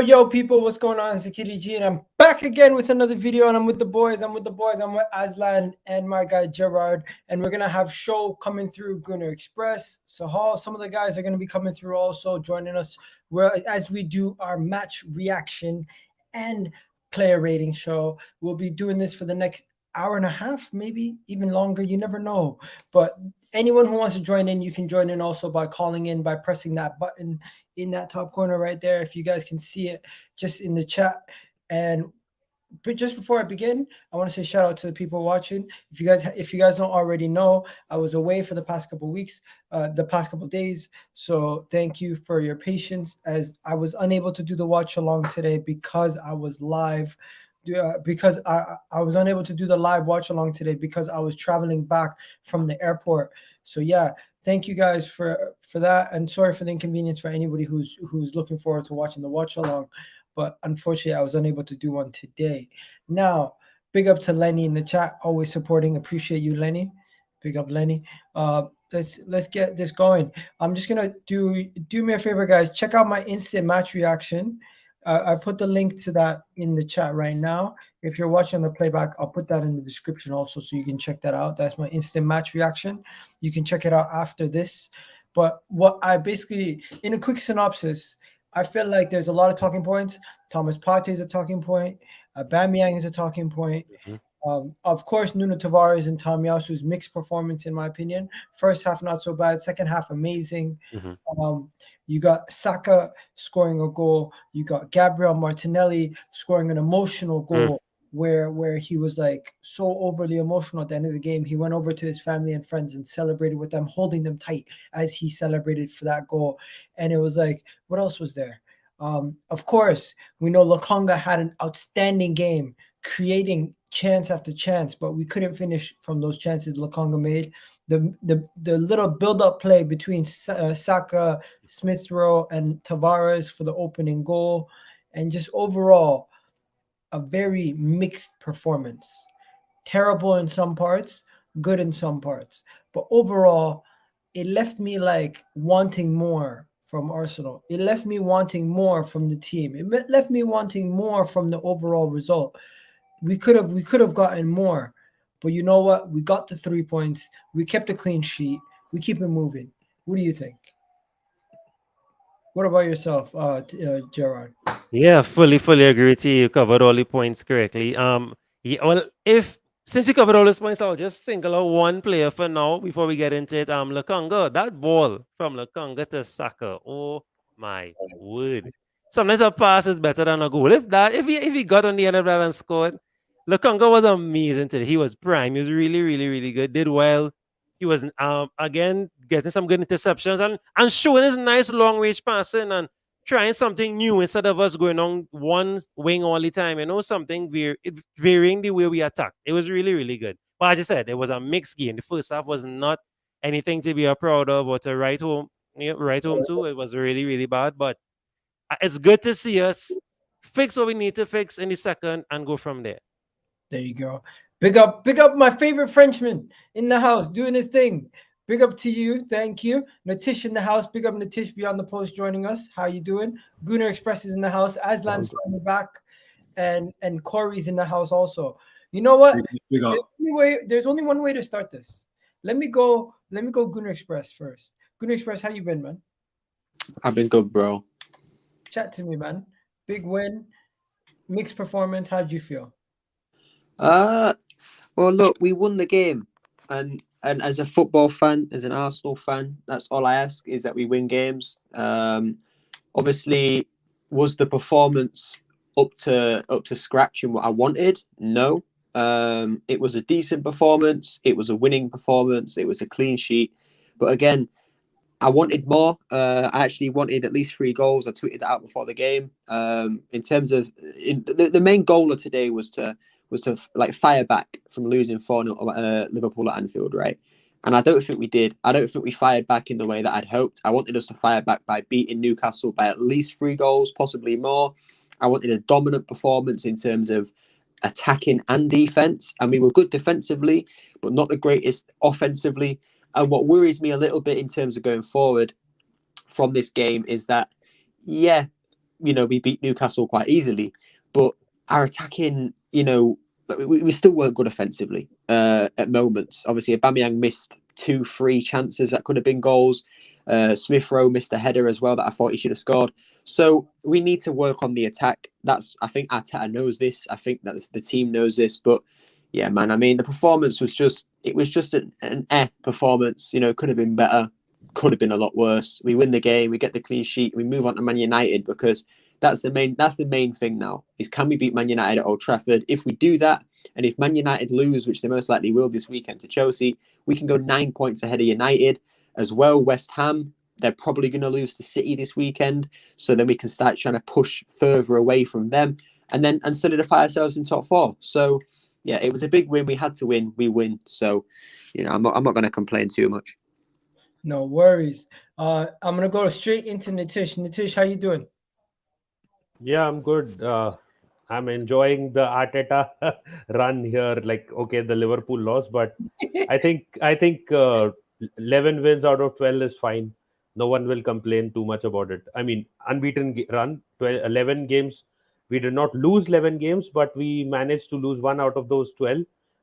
Yo, people, what's going on? It's the Kitty G, and I'm back again with another video, and I'm with the boys. I'm with Aslan and my guy Gerard, and we're going to have show coming through Gunner Express. So some of the guys are going to be coming through also, joining us as we do our match reaction and player rating show. We'll be doing this for the next hour and a half, maybe even longer. You never know. But anyone who wants to join in, you can join in also by calling in, by pressing that button in that top corner right there, if you guys can see it just in the chat. But just before I begin, I want to say shout out to the people watching. If you guys don't already know, I was away for the past couple weeks, the past couple days. So thank you for your patience, as I was unable to do the watch along today because I was live. Because I was unable to do the live watch along today because I was traveling back from the airport. So yeah, thank you guys for that, and sorry for the inconvenience for anybody who's looking forward to watching the watch along. But unfortunately, I was unable to do one today. Now, big up to Lenny in the chat, always supporting. Appreciate you, Lenny. Big up, Lenny. Let's get this going. I'm just gonna do me a favor, guys. Check out my instant match reaction. I put the link to that in the chat right now. If you're watching the playback, I'll put that in the description also, so you can check that out. That's my instant match reaction. You can check it out after this. But what I basically, in a quick synopsis, I feel like there's a lot of talking points. Thomas Partey is a talking point. Aubameyang is a talking point. Of course, Nuno Tavares and Tomiyasu's mixed performance, in my opinion. First half, not so bad. Second half, amazing. You got Saka scoring a goal. You got Gabriel Martinelli scoring an emotional goal where he was like so overly emotional at the end of the game. He went over to his family and friends and celebrated with them, holding them tight as he celebrated for that goal. And it was like, what else was there? Of course, we know Lokonga had an outstanding game, creating chance after chance, but we couldn't finish from those chances Lokonga made. The little build-up play between Saka, Smith Rowe, and Tavares for the opening goal, and just overall a very mixed performance. Terrible in some parts, good in some parts, but overall it left me like wanting more from Arsenal. It left me wanting more from the team. It left me wanting more from the overall result. We could have gotten more, but you know what? We got the 3 points. We kept a clean sheet. We keep it moving. What do you think? What about yourself, Gerard? Yeah, fully agree with you. You covered all the points correctly. Yeah, well, since you covered all those points, I'll just single out one player for now before we get into it. Lokonga, that ball from Lokonga to Saka. Oh my word! Sometimes a pass is better than a goal. If he got on the end of that and scored, Lokonga was amazing today. He was prime. He was really good. Did well. He was again getting some good interceptions and showing his nice long range passing and trying something new instead of us going on one wing all the time. Something varying the way we attack. It was really good. But as I said, it was a mixed game. The first half was not anything to be proud of or to write home to. It was really bad. But it's good to see us fix what we need to fix in the second and go from there. There you go. Big up my favorite Frenchman in the house doing his thing. Big up to you. Thank you. Natish in the house. Big up Natish beyond the post joining us. How you doing? Gunner Express is in the house. Aslan's finally back. And Corey's in the house also. You know what? There's only one way to start this. Let me go Gunner Express first. Gunner Express, how you been, man? I've been good, bro. Chat to me, man. Big win. Mixed performance. How'd you feel? Well, look, we won the game. And as a football fan, as an Arsenal fan, that's all I ask, is that we win games. Obviously, was the performance up to scratch in what I wanted? No. It was a decent performance. It was a winning performance. It was a clean sheet. But again, I wanted more. I actually wanted at least 3 goals. I tweeted that out before the game. In terms of the main goal of today was to like fire back from losing 4-0 Liverpool at Anfield, right? And I don't think we did. I don't think we fired back in the way that I'd hoped. I wanted us to fire back by beating Newcastle by at least 3 goals, possibly more. I wanted a dominant performance in terms of attacking and defense, and we were good defensively, but not the greatest offensively. And what worries me a little bit in terms of going forward from this game is that, yeah, we beat Newcastle quite easily, but our attacking, we still weren't good offensively at moments. Obviously, Aubameyang missed 2 free chances that could have been goals. Smith Rowe missed a header as well that I thought he should have scored. So we need to work on the attack. I think Arteta knows this. I think that the team knows this. But yeah, man, I mean, the performance was just an performance. It could have been better. Could have been a lot worse. We win the game, we get the clean sheet, we move on to Man United, because that's the main thing now, is can we beat Man United at Old Trafford? If we do that, and if Man United lose, which they most likely will this weekend to Chelsea, we can go 9 points ahead of United as well. West Ham, they're probably going to lose to City this weekend, so then we can start trying to push further away from them and solidify ourselves in top 4. So yeah, it was a big win. We had to win. We win. So I'm not going to complain too much. No worries. I'm gonna go straight into Nitish. Nitish, how you doing? Yeah, I'm good. I'm enjoying the Arteta run here. Like, okay, the Liverpool loss, but I think 11 wins out of 12 is fine. No one will complain too much about it. I mean, unbeaten run, 11 games. We did not lose 11 games, but we managed to lose 1 out of those 12.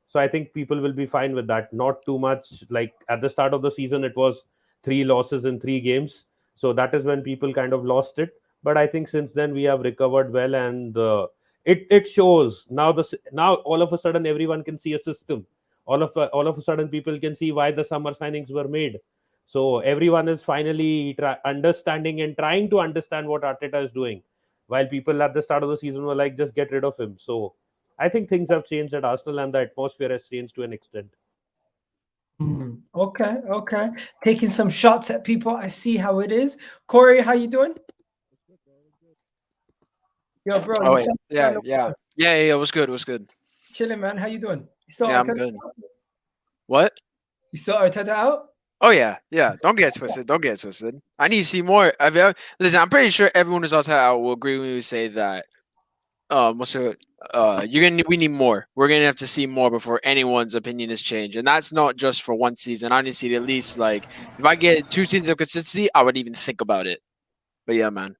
So I think people will be fine with that. Not too much. Like at the start of the season, it was 3 losses in 3 games. So that is when people kind of lost it. But I think since then we have recovered well, and it shows now. Now all of a sudden everyone can see a system. All of a sudden people can see why the summer signings were made. So everyone is finally understanding and trying to understand what Arteta is doing, while people at the start of the season were like, just get rid of him. So I think things have changed at Arsenal, and the atmosphere has changed to an extent. Okay. Taking some shots at people. I see how it is. Corey, how you doing? Yo, bro. Oh, yeah. What's good? Chilling, man. How you doing? You still Yeah, I'm good. What? You still Arteta out? Oh yeah. Don't get twisted. I need to see more. Listen, I'm pretty sure everyone who's outside out will agree with me and say that. We need more. We're gonna have to see more before anyone's opinion is changed, and that's not just for one season. I need to see at least, like, if I get 2 seasons of consistency, I would even think about it. But yeah, man.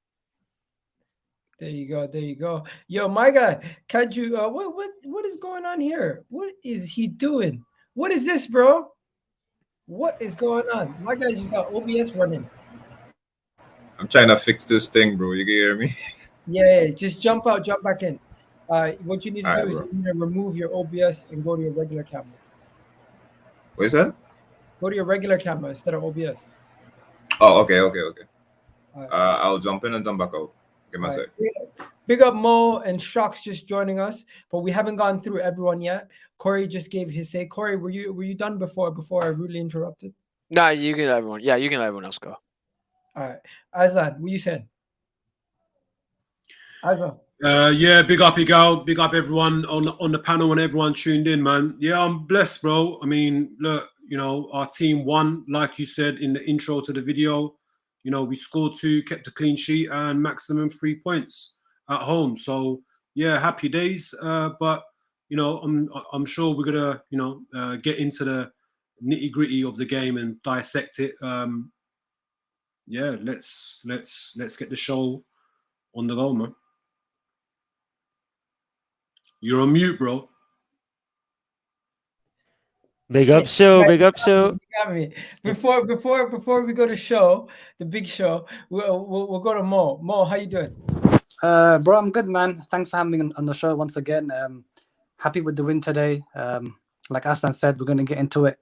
There you go. Yo, my guy, can you what is going on here? What is he doing? What is this, bro? What is going on? My guy just got OBS running. I'm trying to fix this thing, bro. You can hear me? Yeah, just jump out, jump back in. What you need to do is bro. you need to remove your OBS and go to your regular camera. What is that? Go to your regular camera instead of OBS. Oh, okay. Right. I'll jump in and jump back out. Give me a sec. Big up Mo and Shocks just joining us, but we haven't gone through everyone yet. Corey just gave his say. Corey, were you done before I rudely interrupted? Nah, you can let everyone. Yeah, you can let everyone else go. All right, Aslan, what you said? Aslan. Yeah, big up Egal, big up everyone on the panel and everyone tuned in, man. Yeah, I'm blessed, bro. I mean, look, our team won, like you said in the intro to the video. We scored 2, kept a clean sheet, and maximum 3 points at home. So yeah, happy days. But I'm sure we're gonna get into the nitty gritty of the game and dissect it. Yeah, let's get the show on the go, man. You're on mute, bro. Big up show. You got me. Before we go to show, the big show, we'll go to Mo. Mo, how you doing? Bro, I'm good, man. Thanks for having me on the show once again. Happy with the win today. Like Aslan said, we're going to get into it,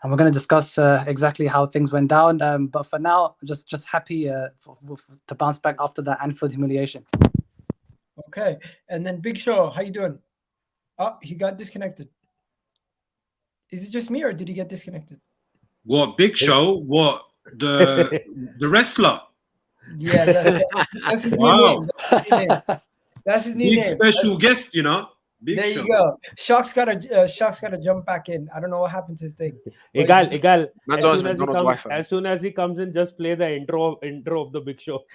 and we're going to discuss exactly how things went down. But for now, just happy to bounce back after that Anfield humiliation. Okay, and then Big Show, how you doing? Oh, he got disconnected. Is it just me, or did he get disconnected? What, Big Show? What? the wrestler. Yeah, that's his new Wow. name. That's his new Big name. special guest, you know. Big There show. you go. Shock's gotta jump back in. I don't know what happened to his thing. Egal. That's always McDonald's Wi-Fi. As soon as he comes in, just play the intro of the Big Show.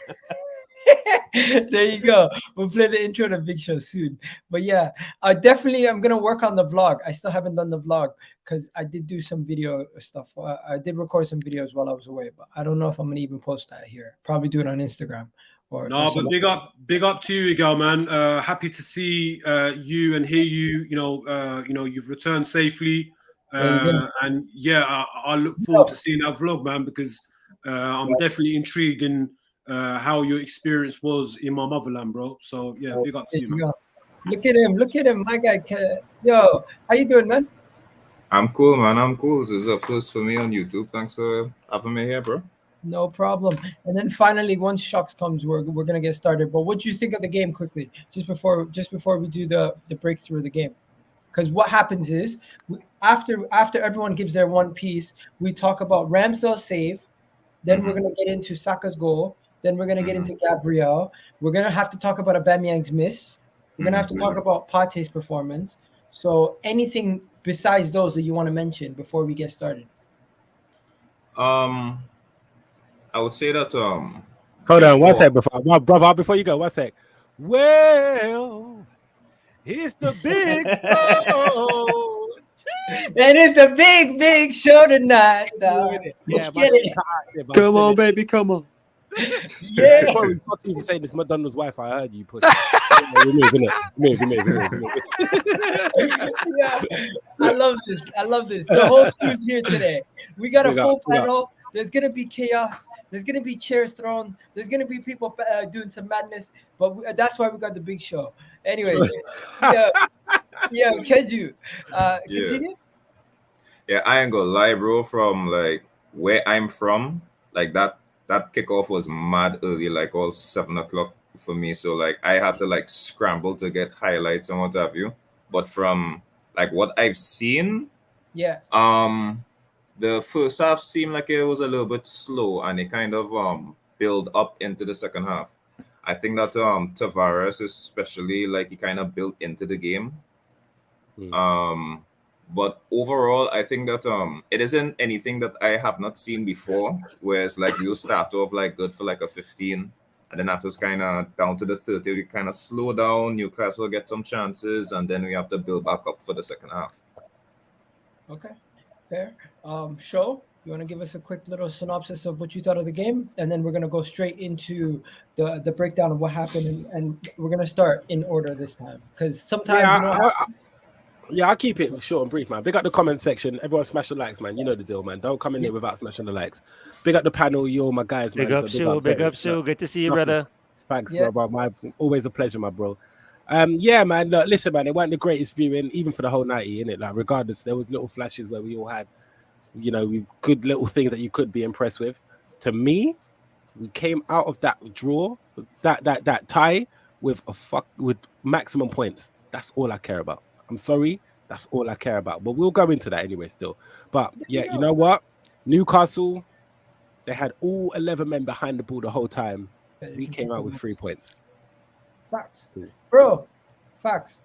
There you go. We'll play the intro to Big Show soon. But yeah, I'm gonna work on the vlog. I still haven't done the vlog because I did do some video stuff. I did record some videos while I was away, but I don't know if I'm gonna even post that here. Probably do it on Instagram. No, but big up to you, Egal, man. Happy to see you and hear you. You know, you've returned safely, and yeah, I look forward to seeing that vlog, man, because I'm definitely intrigued in how your experience was in my motherland, bro. So yeah, big up to you, man. Look at him, my guy. Yo, how you doing, man? I'm cool, man. I'm cool. This is a first for me on YouTube. Thanks for having me here, bro. No problem. And then finally, once Shocks comes, we're gonna get started. But what do you think of the game quickly, just before we do the breakthrough of the game? Because what happens is after everyone gives their one piece, we talk about Ramsdale's save. Then we're gonna get into Saka's goal. Then we're gonna get into Gabriel. We're gonna have to talk about Aubameyang's miss. We're gonna have to talk about Pate's performance. So anything besides those that you want to mention before we get started? I would say that hold on one sec before you go, one sec. Well, it's the big show. And it's the big show tonight. Yeah, come on, baby, come on. Yeah. Before we fucking say this McDonald's Wi-Fi, I heard you put. Move. Yeah, I love this. The whole crew's here today. We got a full panel. There's gonna be chaos. There's gonna be chairs thrown. There's gonna be people doing some madness. But that's why we got the big show. Anyway, yeah, Keju, continue. Yeah, I ain't gonna lie, bro. From like where I'm from, like that kickoff was mad early, like all 7 o'clock for me. So like I had to like scramble to get highlights and what have you. But from like what I've seen, yeah, the first half seemed like it was a little bit slow, and it kind of built up into the second half. I think that Tavares especially, like, he kind of built into the game. But overall, I think that it isn't anything that I have not seen before, where it's like you start off like good for like a 15, and then after it's kind of down to the 30, we kind of slow down, Newcastle get some chances, and then we have to build back up for the second half. Okay, fair. Show, you want to give us a quick little synopsis of what you thought of the game, and then we're going to go straight into the breakdown of what happened, and we're going to start in order this time, because sometimes I'll keep it short and brief, man. Big up the comment section. Everyone smash the likes, man. You know the deal, man. Don't come in there without smashing the likes. Big up the panel. You're my guys, man. Big up, Show. Good to see you, brother. Thanks, bro. Always a pleasure, my bro. Yeah, man. Look, listen, man. It wasn't the greatest viewing, even for the whole 90, innit? Like, regardless, there was little flashes where we all had, you know, good little things that you could be impressed with. To me, we came out of that draw, that tie with maximum points. That's all I care about. I'm sorry, that's all I care about. But we'll go into that anyway still. But yeah, you know what? Newcastle, they had all 11 men behind the ball the whole time. We came out with 3 points. Facts. Bro, facts.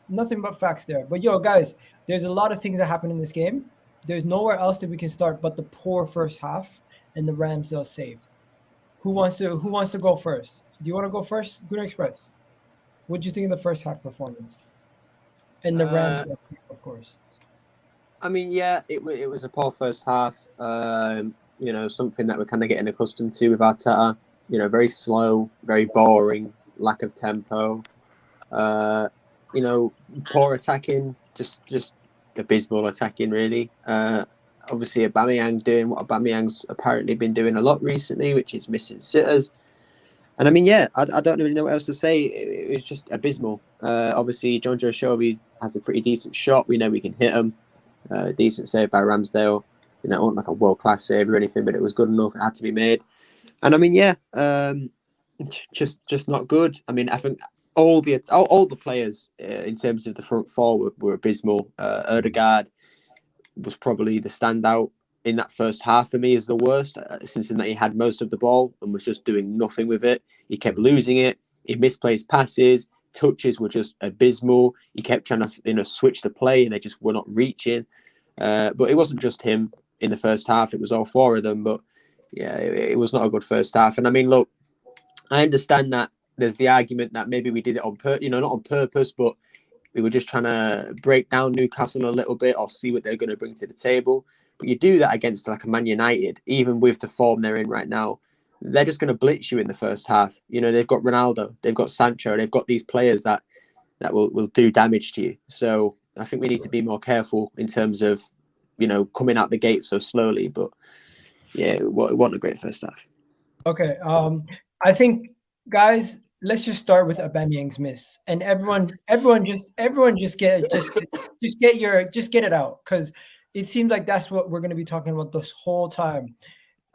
Nothing but facts there. But yo, guys, there's a lot of things that happen in this game. There's nowhere else that we can start but the poor first half and the Ramsdale save. Who wants to go first? Do you want to go first? Good Express. What do you think of the first half performance? And the Ramsdale save, of course. I mean, yeah, it was a poor first half. You know, something that we're kind of getting accustomed to with Arteta. You know, very slow, very boring, lack of tempo. You know, poor attacking, just abysmal attacking, really. Obviously, Aubameyang doing what Aubameyang's apparently been doing a lot recently, which is missing sitters. And I mean, yeah, I don't really know what else to say. It was just abysmal. Obviously, John Joe Shelby has a pretty decent shot. We know we can hit him. Decent save by Ramsdale. You know, it wasn't like a world-class save or anything, but it was good enough. It had to be made. And I mean, yeah, just not good. I mean, I think all the players in terms of the front four were abysmal. Ødegaard was probably the standout. in that first half for me is the worst. Cincinnati had most of the ball and was just doing nothing with it. He kept losing it. He misplaced passes. Touches were just abysmal. He kept trying to switch the play and they just were not reaching. But it wasn't just him in the first half. It was all four of them. But yeah, it was not a good first half. And I mean, look, I understand that there's the argument that maybe we did it on not on purpose, but we were just trying to break down Newcastle a little bit or see what they're going to bring to the table. But you do that against like a Man United, even with the form they're in right now, they're just going to blitz you in the first half. They've got Ronaldo, they've got Sancho, they've got these players that will do damage to you. So I think we need to be more careful in terms of, coming out the gate so slowly. But yeah, it wasn't a great first half. Okay. I think, guys, let's just start with Aubameyang's miss, and everyone just get it out, because it seems like that's what we're going to be talking about this whole time.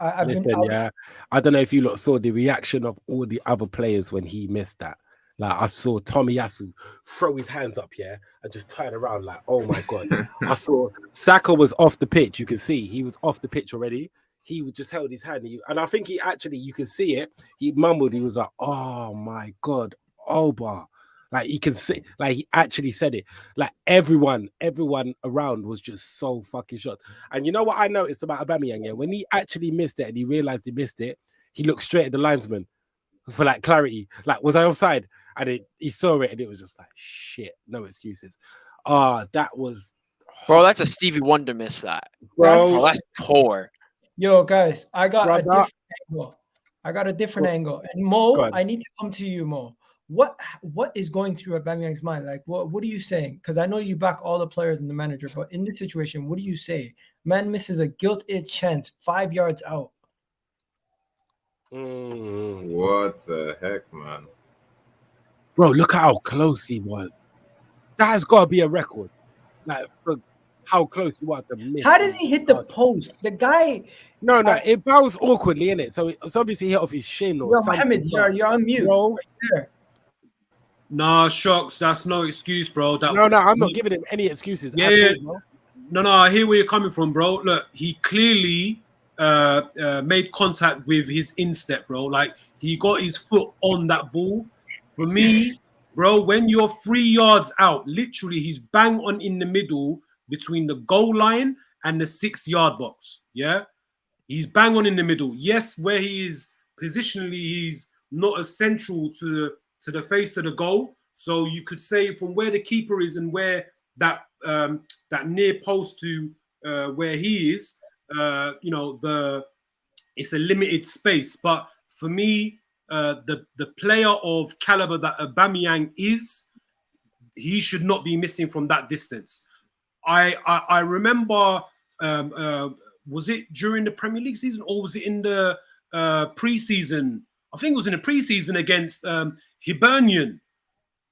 I don't know if you lot saw the reaction of all the other players when he missed that. Like, I saw Tomiyasu throw his hands up, and just turn around like, oh my God. I saw Saka was off the pitch. You can see he was off the pitch already. He just held his hand. And I think you can see it. He mumbled. He was like, oh my God, AUBA. Like, you can see, like, he actually said it. Like, everyone around was just so fucking shocked. And you know what I noticed about Aubameyang? Yeah? When he actually missed it and he realized he missed it, he looked straight at the linesman for like clarity. Like, was I offside? And he saw it and it was just like, shit, no excuses. That was... Bro, that's a Stevie Wonder miss, that. Bro, that's poor. Yo, guys, I got a different angle. A different angle. And Mo, I need to come to you, Mo. What is going through Aubameyang's mind? Like, what are you saying? Because I know you back all the players and the manager, but in this situation, what do you say? Man misses a gilt-edged chance 5 yards out. What the heck, man? Bro, look at how close he was. That has got to be a record. Like, look how close he was to miss. How does he hit the post? The guy... No, it bounced awkwardly, innit? So it's obviously hit off his shin or something. Mohammed, you're on mute. Bro. Right there. Nah, Shocks, that's no excuse, bro. No, I'm not giving him any excuses. Yeah. No, I hear where you're coming from, bro. Look, he clearly made contact with his instep, bro. Like, he got his foot on that ball. For me, bro, when you're 3 yards out, literally he's bang on in the middle between the goal line and the 6 yard box. Yeah, he's bang on in the middle. Yes, where he is positionally, he's not as central to the face of the goal. So you could say from where the keeper is and where that near post to where he is, it's a limited space. But for me, the player of caliber that Aubameyang is, he should not be missing from that distance. I remember, was it during the Premier League season or was it in the pre-season? I think it was in the pre-season against Hibernian.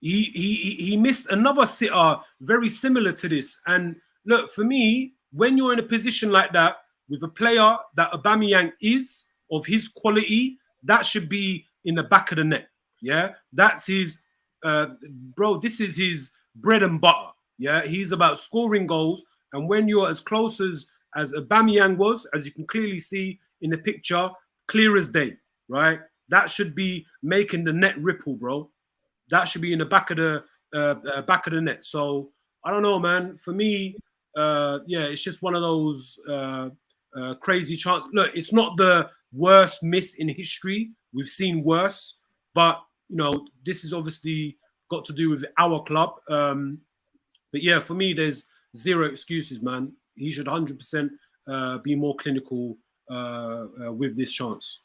He missed another sitter very similar to this. And look, for me, when you're in a position like that with a player that Aubameyang is of his quality, that should be in the back of the net. Yeah, that's his, bro. This is his bread and butter. Yeah, he's about scoring goals. And when you're as close as Aubameyang was, as you can clearly see in the picture, clear as day, right? That should be making the net ripple, bro. That should be in the back of the net. So I don't know, man. For me, it's just one of those crazy chances. Look, it's not the worst miss in history. We've seen worse, but this is obviously got to do with our club. But yeah, for me, there's zero excuses, man. He should 100% be more clinical with this chance.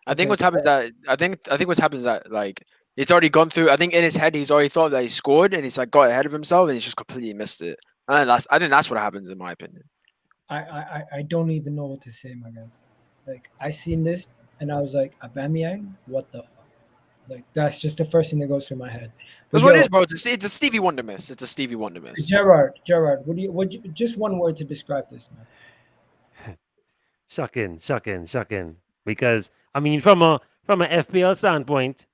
I think what's happened is that like it's already gone through. I think in his head he's already thought that he scored and he's like got ahead of himself and he's just completely missed it. And I think that's what happens in my opinion. I don't even know what to say, my guys. Like, I seen this and I was like, Aubameyang, what the fuck? Like, that's just the first thing that goes through my head. That's what it is, bro. It's a Stevie Wonder miss. It's a Stevie Wonder miss. Gerard, just one word to describe this, man. Shocking. Because I mean, from a FPL standpoint,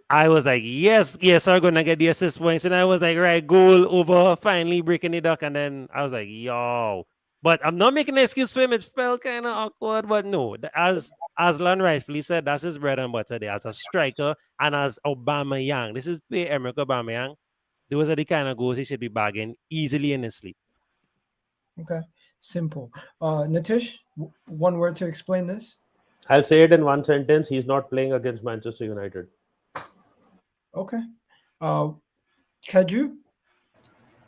I was like, yes, I'm gonna get the assist points, and I was like, right, goal over, finally breaking the duck, and then I was like, yo, But I'm not making an excuse for him. It felt kind of awkward, but no. As Aslan rightfully said, that's his bread and butter there as a striker and as Aubameyang. This is Pierre-Emerick Aubameyang. Those are the kind of goals he should be bagging easily in his sleep. Okay, simple. Nitish, one word to explain this? I'll say it in one sentence. He's not playing against Manchester United. Okay. Kaju?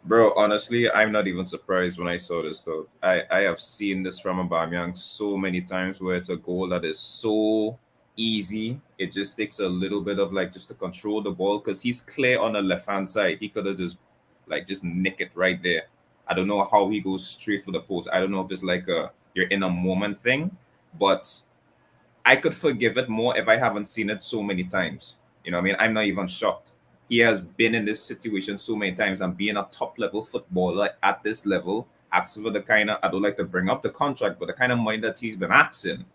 Bro, honestly, I'm not even surprised when I saw this though. I have seen this from Aubameyang so many times where it's a goal that is so easy. It just takes a little bit of like just to control the ball because he's clear on the left hand side. He could have just nick it right there. I don't know how he goes straight for the post. I don't know if it's like you're in a moment thing, but I could forgive it more if I haven't seen it so many times. You know what I mean? I'm not even shocked. He has been in this situation so many times, and being a top level footballer at this level, asking for the kind of, I don't like to bring up the contract, but the kind of money that he's been asking,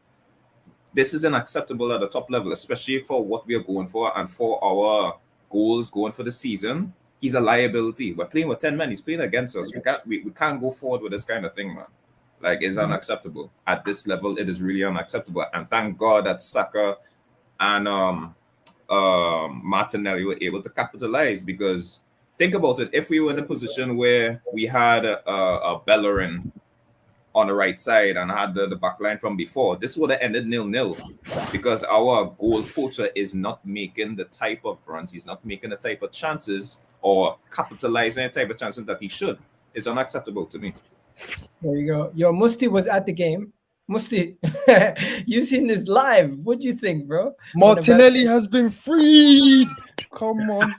this isn't acceptable at the top level, especially for what we are going for and for our goals going for the season. He's a liability. We're playing with 10 men. He's playing against us. We can't go forward with this kind of thing, man. Like, it's unacceptable. At this level, it is really unacceptable. And thank God that SAKA and Martinelli were able to capitalize, because think about it, if we were in a position where we had a Bellerin on the right side and had the back line from before, this would have ended 0-0 because our goal poacher is not making the type of runs, he's not making the type of chances or capitalizing the type of chances that he should. It's unacceptable to me. There you go. Yo, Musti was at the game. Musti, you seen this live. What do you think, bro? Martinelli has been freed. Come on.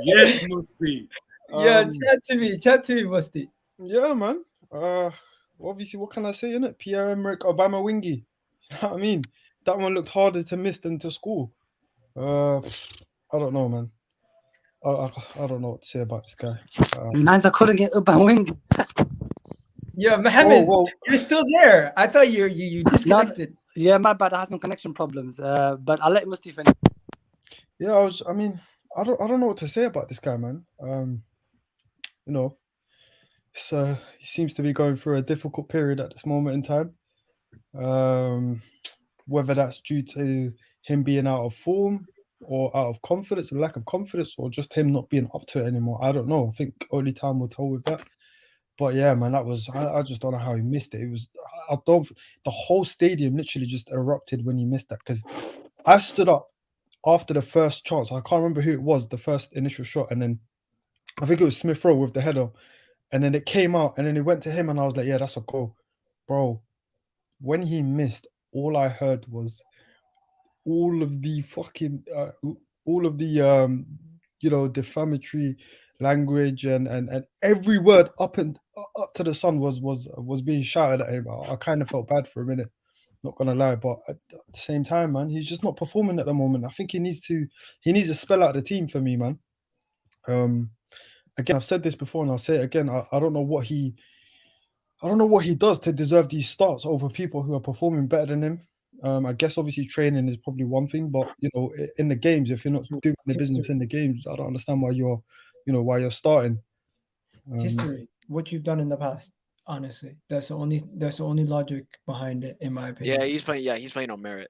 Yes, Musti. Yeah, chat to me, Musti. Yeah, man. Obviously, what can I say, innit? Pierre-Emerick Aubameyang. You know what I mean? That one looked harder to miss than to score. I don't know, man. I don't know what to say about this guy. Man's I couldn't get Aubameyang. Yeah, Mohammed, whoa. you're still there. I thought you disconnected. Yeah, my bad. I had some connection problems. But I'll let Musti finish. Yeah, I don't know what to say about this guy, man. You know, he seems to be going through a difficult period at this moment in time. Whether that's due to him being out of form or out of confidence, a lack of confidence, or just him not being up to it anymore, I don't know. I think only time will tell with that. But yeah, man, that was, I just don't know how he missed it. It was, the whole stadium literally just erupted when he missed that, because I stood up after the first chance. I can't remember who it was, the first initial shot, and then I think it was Smith Rowe with the header, and then it came out, and then it went to him, and I was like, yeah, that's a goal. Bro, when he missed, all I heard was all of the fucking, defamatory language and every word up to the sun was being shouted at him. I kind of felt bad for a minute, not gonna lie, but at the same time, man, he's just not performing at the moment. I think he needs to spell out the team for me, man. Again, I've said this before and I'll say it again. I don't know what he does to deserve these starts over people who are performing better than him. I guess obviously training is probably one thing, but in the games, if you're not doing the business in the games, I don't understand why you're starting. History, what you've done in the past. Honestly, that's the only logic behind it, in my opinion. Yeah, he's playing on merit.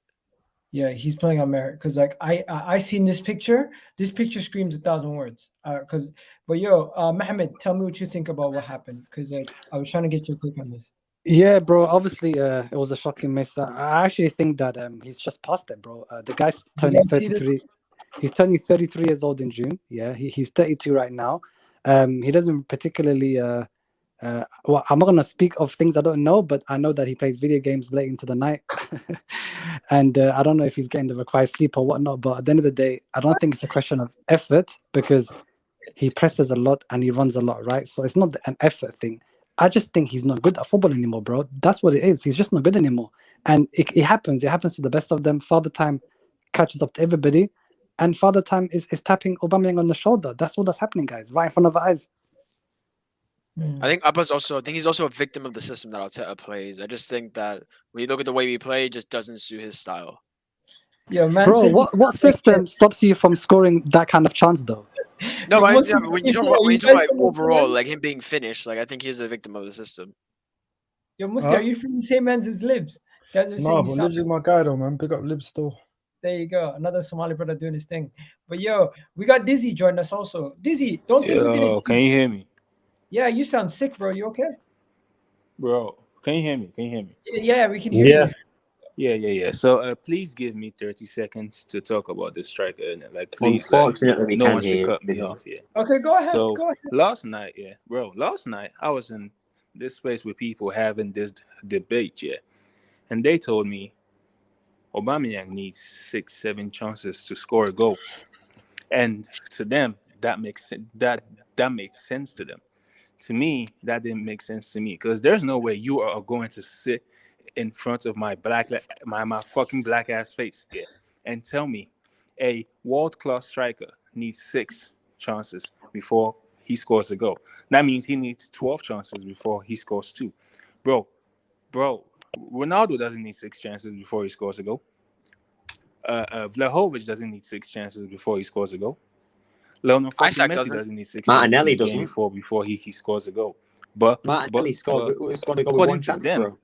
Yeah, he's playing on merit, because like I seen this picture. This picture screams 1,000 words. But Mohammed, tell me what you think about what happened, because like I was trying to get your take on this. Yeah, bro. Obviously, it was a shocking miss. I actually think that he's just past it, bro. The guy's turning 33. He's turning 33 years old in June. Yeah, he's 32 right now. He doesn't particularly. Well, I'm not gonna speak of things I don't know, but I know that he plays video games late into the night, and I don't know if he's getting the required sleep or whatnot. But at the end of the day, I don't think it's a question of effort, because he presses a lot and he runs a lot, right? So it's not an effort thing. I just think he's not good at football anymore, bro. That's what it is. He's just not good anymore. And it happens. It happens to the best of them. Father Time catches up to everybody. And Father Time is tapping Aubameyang on the shoulder. That's what that's happening, guys. Right in front of our eyes. I think he's also a victim of the system that Arteta plays. I just think that when you look at the way we play, it just doesn't suit his style. Yeah, man. Bro, what system stops you from scoring that kind of chance, though? No, Yo, but Musti, when you you talk say- about are when you you talk guys about from the overall, same- like him being finished, like I think he's a victim of the system. Yo, Musti, Huh? are you from the same ends as Libs? Guys are No, saying you but sound. Libs is my guy though, man. Big up Libs still. There you go, another Somali brother doing his thing. But yo, we got Dizzy joining us also. Dizzy, don't think we're gonna. Yo, can you hear me? Yeah, you sound sick, bro. You okay? Bro, can you hear me? Can you hear me? Yeah, we can hear Yeah. you. Yeah. So please give me 30 seconds to talk about this striker. And like, please, Unfortunately, we no can one should hear you. cut me off here. Okay, go ahead. So Go ahead. last night I was in this space with people having this debate, and they told me Aubameyang needs 6-7 chances to score a goal, and to them that makes sense to them. To me, that didn't make sense to me because there's no way you are going to sit in front of my fucking black ass face and tell me a world-class striker needs 6 chances before he scores a goal. That means he needs 12 chances before he scores 2. Bro, Ronaldo doesn't need 6 chances before he scores a goal. Vlahovic doesn't need 6 chances before he scores a goal. Lionel Isaac Messi doesn't. doesn't need 6 Martinelli chances in the game doesn't. before he scores a goal. But Martinelli scored a goal with according one to chance, them, bro.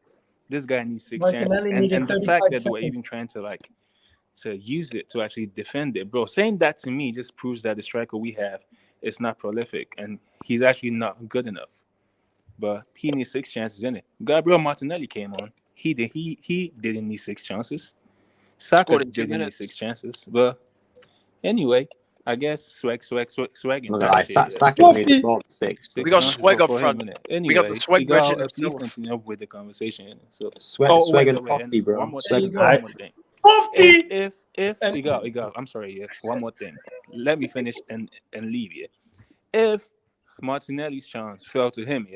this guy needs 6 chances. Martinelli needed And the 35 fact that they were seconds. even trying to use it to actually defend it, bro, saying that to me just proves that the striker we have is not prolific and he's actually not good enough. But he needs 6 chances in it. Gabriel Martinelli came on. He didn't need 6 chances. SAKA Scored in 2 didn't need minutes. 6 chances. But anyway, I guess swag and Look that at shit. Saka's made more than 6. We got swag up front. Anyway, We got the swag Egal, merchant please himself. continue with the conversation. So, Swag and and coffee, bro. one more Swag thing. and One more thing. Mufti! If And- Egal, I'm sorry, one more thing. Let me finish and leave here. If Martinelli's chance fell to him,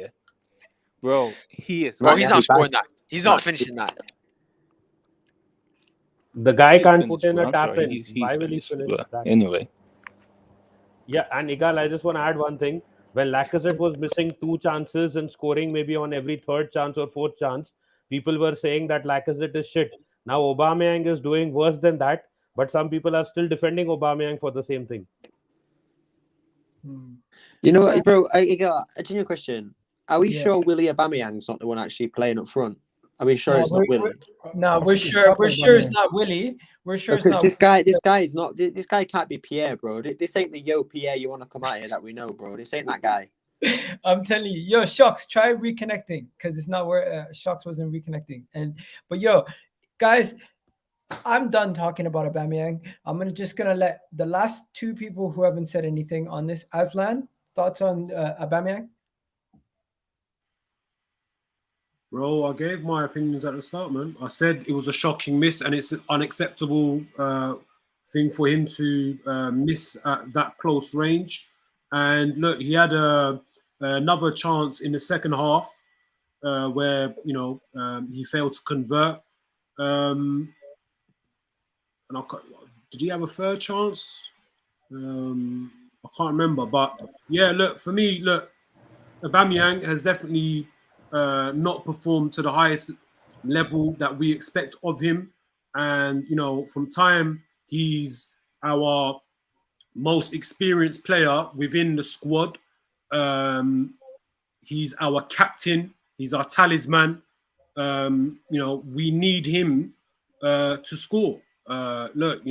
bro, he is. Bro, he's not Martinelli scoring backs. that. He's not finishing that. The guy He's can't finished, put in bro. a I'm tap sorry, in. he's Why will he finished. finish But that? anyway, Yeah, and Egal, I just want to add one thing. When Lacazette was missing 2 chances and scoring maybe on every 3rd chance or 4th chance, people were saying that Lacazette is shit. Now Aubameyang is doing worse than that, but some people are still defending Aubameyang for the same thing. You know what, bro? I got a genuine question. Are we Yeah. sure Willie Aubameyang's not the one actually playing up front? Are we sure No, it's not Willie? No, I we're think it's sure. We're Pablo sure it's Aubameyang. not Willie. We're sure it's Because not. this guy is not. This guy can't be Pierre, bro. This ain't the Yo Pierre you want to come out here that we know, bro. This ain't that guy. I'm telling you, yo, Shocks, try reconnecting because it's not where Shocks wasn't reconnecting. But yo, guys, I'm done talking about Aubameyang. I'm just gonna let the last 2 people who haven't said anything on this. Aslan, thoughts on Aubameyang? Bro, I gave my opinions at the start, man. I said it was a shocking miss, and it's an unacceptable thing for him to miss at that close range. And look, he had another chance in the second half where he failed to convert. And did he have a 3rd chance? I can't remember, but yeah, look, for me, Aubameyang has definitely not performed to the highest level that we expect of him. And, from time, he's our most experienced player within the squad. He's our captain. He's our talisman. We need him to score. Look,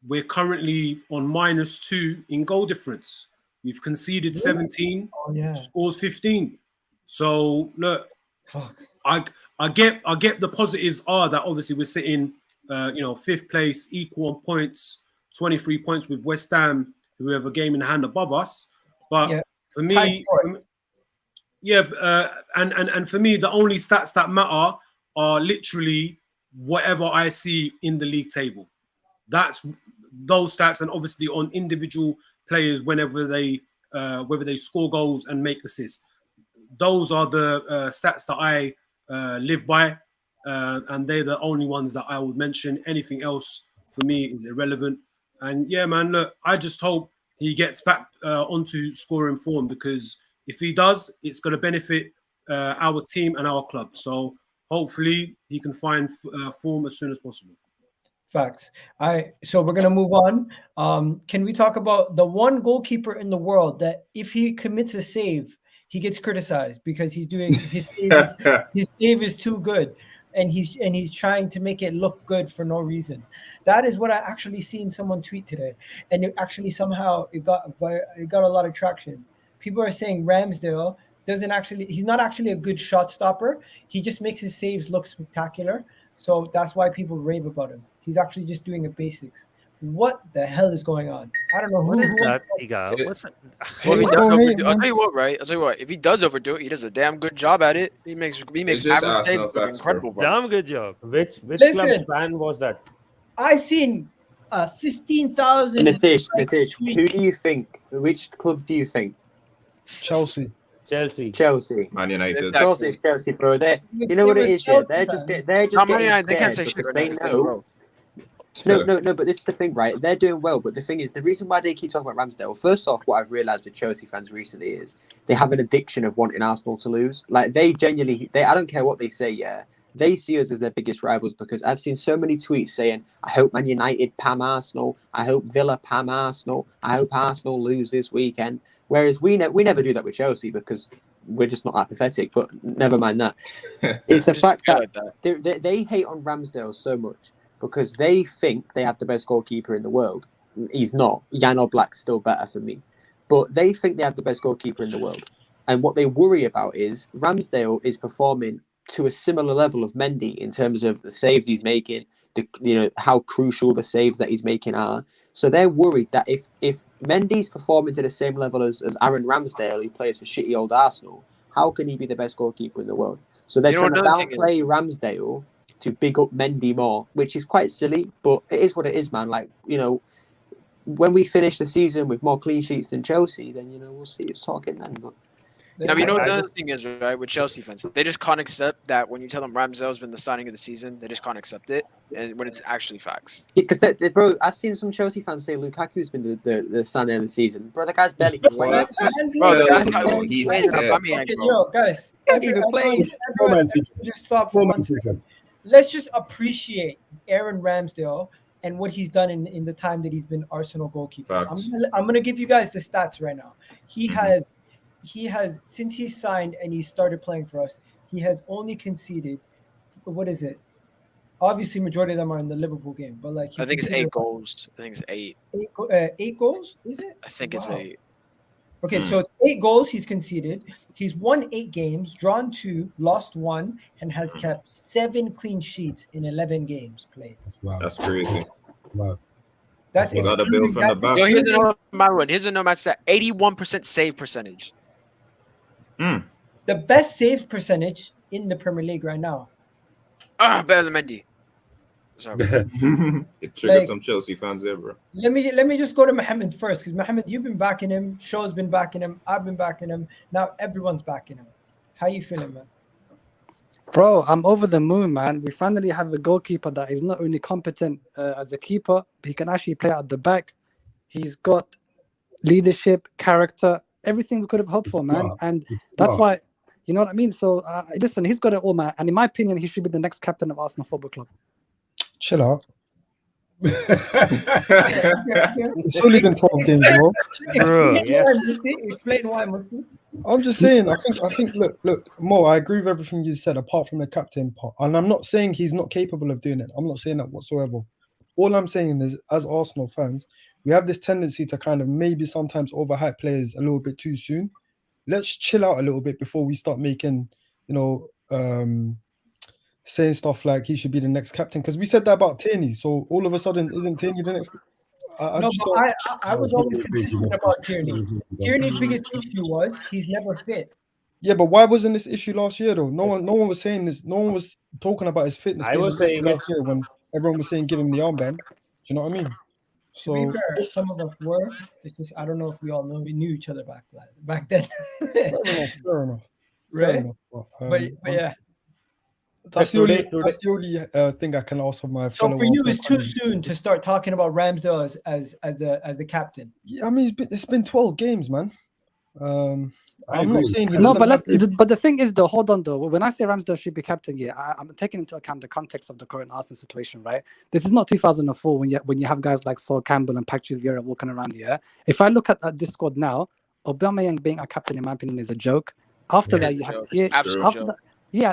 we're currently on -2 in goal difference. We've conceded 17, scored 15. So look, I get the positives are that obviously we're sitting 5th place, equal on points, 23 points with West Ham, who have a game in hand above us. But for me, and for me, the only stats that matter are literally whatever I see in the league table. That's those stats, and obviously on individual players whenever they whether they score goals and make assists. Those are the stats that I live by, and they're the only ones that I would mention. Anything else for me is irrelevant. And yeah, man, look, I just hope he gets back onto scoring form, because if he does, it's going to benefit our team and our club. So hopefully he can find form as soon as possible. Facts. So we're gonna move on. Can we talk about the one goalkeeper in the world that if he commits a save, he gets criticized because he's doing his save is too good, and he's trying to make it look good for no reason. That is what I actually seen someone tweet today, and it actually somehow it got a lot of traction. People are saying Ramsdale he's not actually a good shot stopper. He just makes his saves look spectacular. So that's why people rave about him. He's actually just doing the basics. What the hell is going on? I don't know What who is who that, Egal? What's that? Well, if he Hey, does don't hate, overdo, I'll man. tell you what, right? I'll tell you what. If he does overdo it, he does a damn good job at it. He makes It's just average saves Arsenal look facts, bro. incredible, bro. Damn good job. Which Listen. club fan was that? I seen 15,000. Nitish, who do you think? Which club do you think? Chelsea. Chelsea. Man United. Of course it's Chelsea, bro. You know what it is, yeah? They're just getting Man scared United, they can't say shit because right now. they 'Cause they know. broke. No, but this is the thing, right? They're doing well, but the thing is, the reason why they keep talking about Ramsdale, first off, what I've realised with Chelsea fans recently is they have an addiction of wanting Arsenal to lose. Like, they genuinely, I don't care what they say, yeah, they see us as their biggest rivals because I've seen so many tweets saying, I hope Man United pam Arsenal, I hope Villa pam Arsenal, I hope Arsenal lose this weekend. Whereas we never do that with Chelsea because we're just not that pathetic, but never mind that. It's the fact that they hate on Ramsdale so much because they think they have the best goalkeeper in the world. He's not. Jan Oblak's still better for me. But they think they have the best goalkeeper in the world. And what they worry about is Ramsdale is performing to a similar level of Mendy in terms of the saves he's making, how crucial the saves that he's making are. So they're worried that if Mendy's performing to the same level as Aaron Ramsdale, who plays for shitty old Arsenal, how can he be the best goalkeeper in the world? So they're trying to downplay Ramsdale to big up Mendy more, which is quite silly, but it is what it is, man. Like, when we finish the season with more clean sheets than Chelsea, then, we'll see who's talking then. But Now, you know what the other thing is, right, with Chelsea fans? They just can't accept that when you tell them Ramsdale's been the signing of the season, they just can't accept it, and when it's actually facts. Because, bro, I've seen some Chelsea fans say Lukaku's been the signing of the season. Bro, the guy's barely playing. Bro, the guy's got Yo, guys, even played. Just stop for 1 second. Let's just appreciate Aaron Ramsdale and what he's done in the time that he's been Arsenal goalkeeper. I'm gonna give you guys the stats right now. He has since he signed and he started playing for us, he has only conceded, what is it? Obviously, majority of them are in the Liverpool game, but like I think it's 8 goals. I think it's 8. 8 goals? Is it? I think it's 8. Okay, so it's 8 goals he's conceded. He's won 8 games, drawn 2, lost 1, and has kept 7 clean sheets in 11 games played. That's crazy. Wow. That's got a bill from the back. So here's another one. Here's a no-match stat: 81% save percentage. The best save percentage in the Premier League right now. Better than Mendy. Sorry. It triggered some Chelsea fans there, bro. Let me just go to Mohamed first, because Mohamed, you've been backing him. Show's been backing him. I've been backing him. Now everyone's backing him. How you feeling, man? Bro, I'm over the moon, man. We finally have a goalkeeper that is not only competent as a keeper, but he can actually play at the back. He's got leadership, character, everything we could have hoped for, man. And that's why, you know what I mean? So, listen, he's got it all, man. And in my opinion, he should be the next captain of Arsenal Football Club. Chill out. It's only been 12 games, bro. Explain why, Muslim. I'm just saying, I think, look, Mo, I agree with everything you said, apart from the captain part. And I'm not saying he's not capable of doing it. I'm not saying that whatsoever. All I'm saying is, as Arsenal fans, we have this tendency to kind of maybe sometimes overhype players a little bit too soon. Let's chill out a little bit before we start making, saying stuff like he should be the next captain. Because we said that about Tierney. So all of a sudden, isn't Tierney the next? I was always consistent about Tierney. Tierney's biggest issue was he's never fit. Yeah, but why wasn't this issue last year though? No one was saying this. No one was talking about his fitness. I was saying last year when everyone was saying give him the armband. Do you know what I mean? So to be fair, some of us were. It's just I don't know if we all knew each other back then. fair enough. Right. But yeah. That's the only thing I can ask of my fellow. So for you, it's too soon to start talking about Ramsdale as the captain. Yeah, I mean it's been 12 games, man. I'm not saying he No, doesn't but have to. but the thing is though, hold on though. When I say Ramsdale should be captain, yeah, I'm taking into account the context of the current Arsenal situation, right? This is not 2004 when you have guys like Sol Campbell and Patrick Vieira walking around here. If I look at this squad now, Aubameyang being a captain, in my opinion, is a joke. After that, you have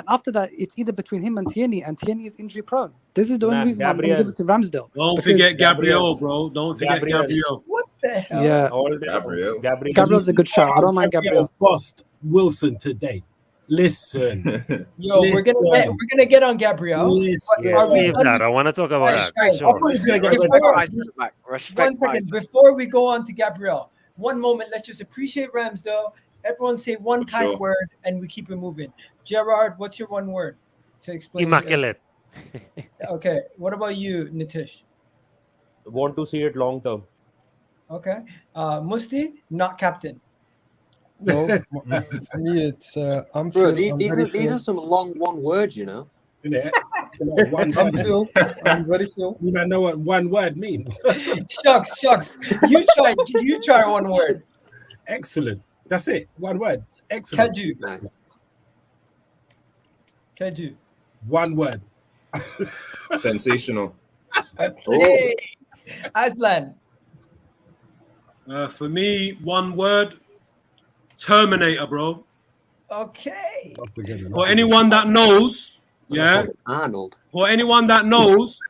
after that, it's either between him and Tierney is injury prone. This is the only reason why I'm going to give it to Ramsdale. Don't forget Gabriel, bro. Don't forget Gabriel. What the hell? Yeah, Gabriel's a good shot. I don't mind Gabriel. Bossed Wilson today. Listen, Yo, we're gonna get on Gabriel. Save that. I want to talk about that. One second before we go on to Gabriel. One moment. Let's just appreciate Ramsdale. Everyone say one kind word, and we keep it moving. Gerard, what's your one word to explain? Immaculate. Okay. What about you, Nitish? Want to see it long term. Okay. Musti, not captain. No, for me it's I'm Bro, Phil, these are some long one words, you know. I'm Phil. I'm very Phil. You don't know what one word means. Shucks. You try one word. Excellent. That's it. One word. Excellent. Kaju. One word. Sensational. Hey, Aslan. For me, one word. Terminator, bro. Okay. For anyone that knows, Arnold. For anyone that knows,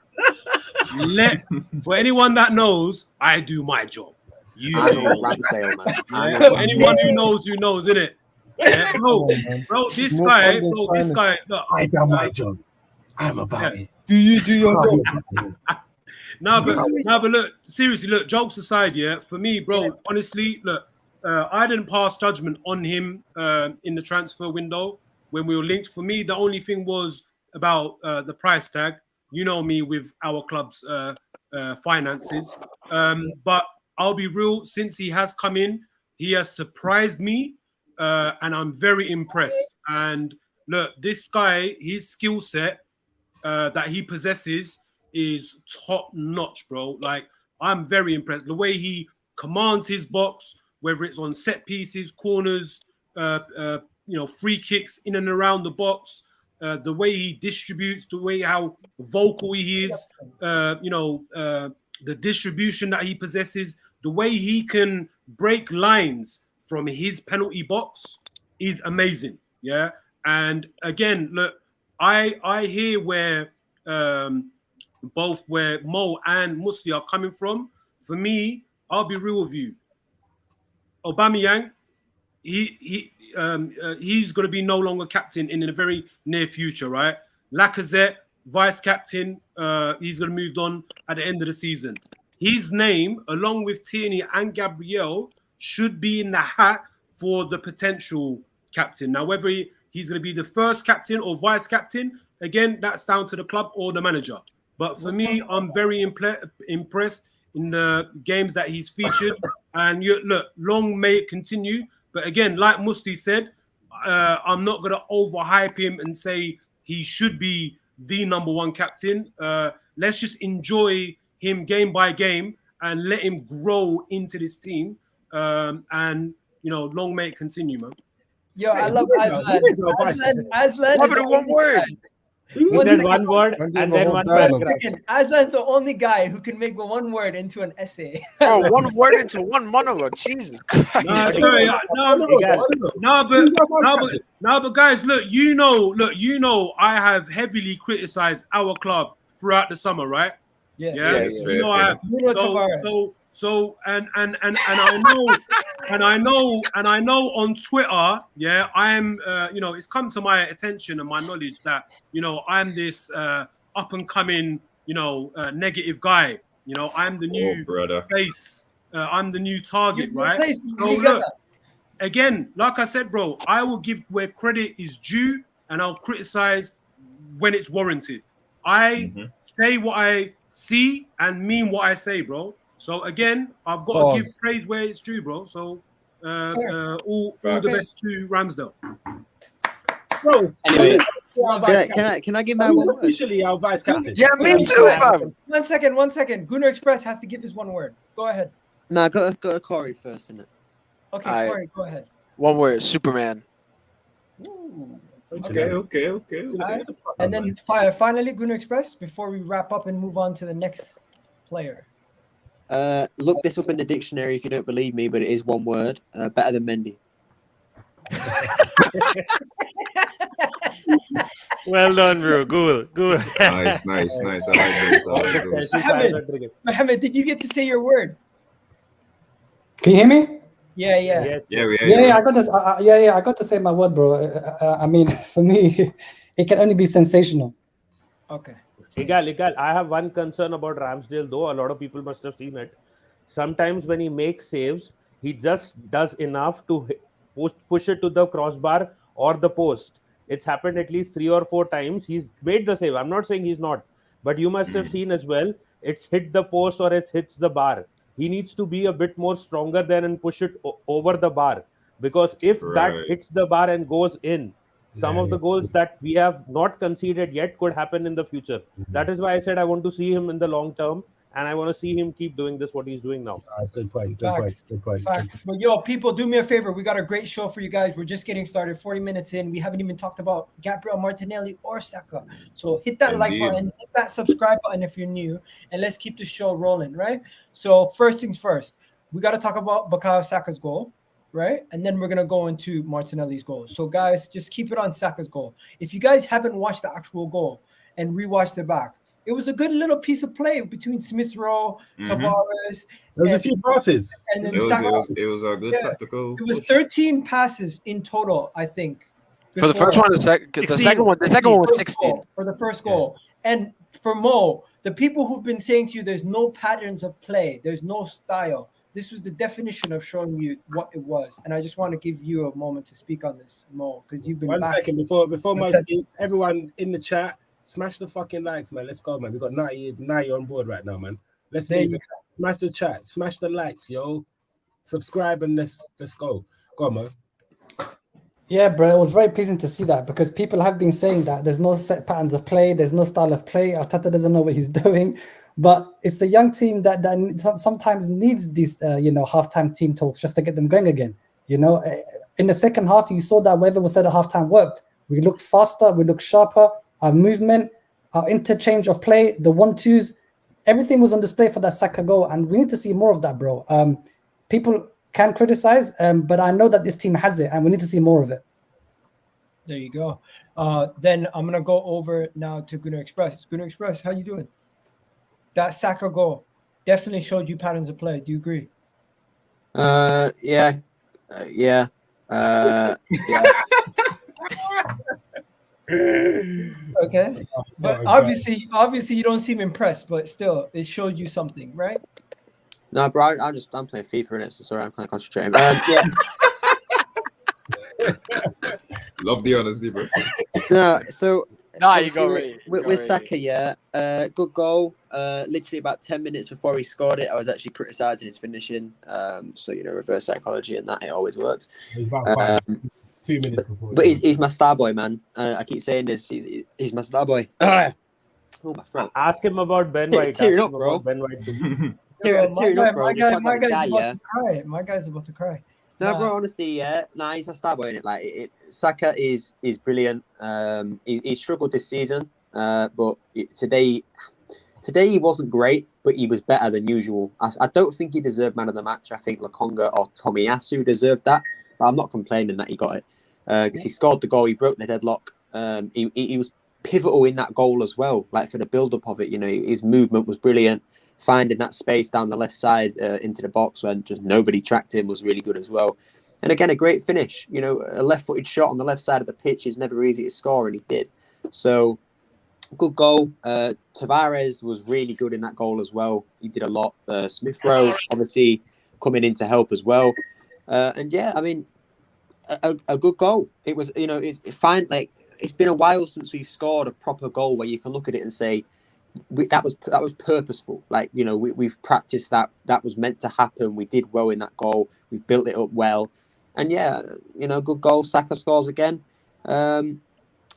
for anyone that knows, I do my job. You do. RAMSDALE, man. Yeah, for anyone who knows, innit? Yeah, bro, this guy, look, I done my job. I'm about it. Do you do your job? No, but look, seriously, look, jokes aside, yeah, for me, bro, honestly, look, I didn't pass judgment on him in the transfer window when we were linked. For me, the only thing was about the price tag. You know me with our club's finances. But I'll be real, since he has come in, he has surprised me, and I'm very impressed. And look, this guy, his skill set that he possesses is top notch, bro. Like, I'm very impressed. The way he commands his box, whether it's on set pieces, corners, free kicks in and around the box, the way he distributes, the way how vocal he is, the distribution that he possesses, the way he can break lines from his penalty box is amazing. Yeah. And again, look, I hear where both where Mo and Musti are coming from. For me, I'll be real with you. Aubameyang, he's going to be no longer captain in the very near future, right? Lacazette, vice captain, he's going to move on at the end of the season. His name, along with Tierney and Gabriel, should be in the hat for the potential captain. Now, whether he's going to be the first captain or vice captain, again, that's down to the club or the manager. But for me, I'm very impressed in the games that he's featured. And look, long may it continue. But again, like Musti said, I'm not going to overhype him and say he should be the number one captain. Let's just enjoy him game by game and let him grow into this team. And, long may it continue, man. Yo, I love Aslan. Aslan is one word. He said one word and then one paragraph. Aslan's the only guy who can make one word into an essay. Oh, one word into one monologue. Jesus Christ. But guys, look, I have heavily criticized our club throughout the summer, right? Yeah. Yes, fair. So and I know on Twitter, yeah, I am it's come to my attention and my knowledge that I'm this up and coming negative guy. I'm the new face, I'm the new target, right? So look, again, like I said, bro, I will give where credit is due and I'll criticize when it's warranted. I say what I see and mean what I say, bro. So again, I've got to give praise where it's due, bro. So all the best to Ramsdale. Bro, anyway, can I give my one word? Officially our vice captain. Yeah, me too, fam. 1 second. Gunner Express has to give his one word. Go ahead. No, go to Corey first, innit? Okay, Corey, go ahead. One word, Superman. Okay. And then finally, Gunnar Express, before we wrap up and move on to the next player. Look this up in the dictionary if you don't believe me, but it is one word. Better than Mendy. Well done, bro. Good. Nice. I like those. Mohammed, did you get to say your word? Can you hear me? Yeah. Yes. Yeah, I got to. I got to say my word, bro. I mean, for me, it can only be sensational. Okay. Egal. I have one concern about Ramsdale, though. A lot of people must have seen it. Sometimes when he makes saves, he just does enough to push it to the crossbar or the post. It's happened at least 3 or 4 times. He's made the save. I'm not saying he's not, but you must have seen as well. It's hit the post or it hits the bar. He needs to be a bit more stronger than and push it over the bar, because if that hits the bar and goes in, some of the goals that we have not conceded yet could happen in the future. That is why I said I want to see him in the long term, and I want to see him keep doing this, what he's doing now. That's good point. Facts. But yo, people, do me a favor. We got a great show for you guys. We're just getting started. 40 minutes in. We haven't even talked about Gabriel Martinelli or Saka. So hit that like button, hit that subscribe button if you're new, and let's keep the show rolling, right? So first things first, we got to talk about Bukayo Saka's goal, right? And then we're going to go into Martinelli's goal. So guys, just keep it on Saka's goal. If you guys haven't watched the actual goal and rewatched it back, it was a good little piece of play between Smith Rowe, Tavares. There was a few passes. And then It was a good tactical. It was 13 passes in total, I think. For the first one, the second one was 16 for the first goal. And for Mo, the people who've been saying to you, there's no patterns of play, there's no style. This was the definition of showing you what it was. And I just want to give you a moment to speak on this, Mo, because you've been 1 second before Mo speaks. Everyone in the chat, smash the fucking likes, man. Let's go, man. We got 90 on board right now, man. Let's move it. Smash the chat, smash the likes, yo. Subscribe and let's go. Go on, man. Yeah, bro, it was very pleasing to see that, because people have been saying that there's no set patterns of play, there's no style of play. Arteta doesn't know what he's doing, but it's a young team that sometimes needs these, halftime team talks just to get them going again. In the second half, you saw that whatever was said at halftime worked. We looked faster, we looked sharper. Our movement, our interchange of play, the 1-2s, everything was on display for that Saka goal, and we need to see more of that, bro. People can criticize, but I know that this team has it, and we need to see more of it. There you go. Then I'm gonna go over now to Gunnar Express. Gunnar Express, how you doing? That Saka goal definitely showed you patterns of play. Do you agree? Yeah. Okay, but obviously you don't seem impressed, but still it showed you something, right? No, bro, I'm playing FIFA in it, so sorry, I'm kind of concentrating. Yeah. Love the honesty, bro. No, so you go with Saka, yeah, good goal. Literally about 10 minutes before he scored it, I was actually criticizing his finishing. So reverse psychology and that, it always works. 2 minutes before. But he's my star boy, man. I keep saying this. He's my star boy. Oh, my throat. Ask him about Ben White. Tearing up, bro. Ben White tearing up, bro. My guy's about to cry. No, bro. Honestly, yeah. He's my star boy in it. Saka is brilliant. He struggled this season, but today he wasn't great, but he was better than usual. I don't think he deserved man of the match. I think Lokonga or Tomiyasu deserved that. But I'm not complaining that he got it, because he scored the goal. He broke the deadlock. He was pivotal in that goal as well. Like for the build-up of it, his movement was brilliant. Finding that space down the left side into the box when just nobody tracked him was really good as well. And again, a great finish. A left-footed shot on the left side of the pitch is never easy to score, and he did. So, good goal. Tavares was really good in that goal as well. He did a lot. Smith Rowe, obviously, coming in to help as well. And yeah, I mean, a good goal. It was, it's fine. Like, it's been a while since we've scored a proper goal where you can look at it and say, that was purposeful. Like, we've practiced that. That was meant to happen. We did well in that goal. We've built it up well. And yeah, good goal. Saka scores again. And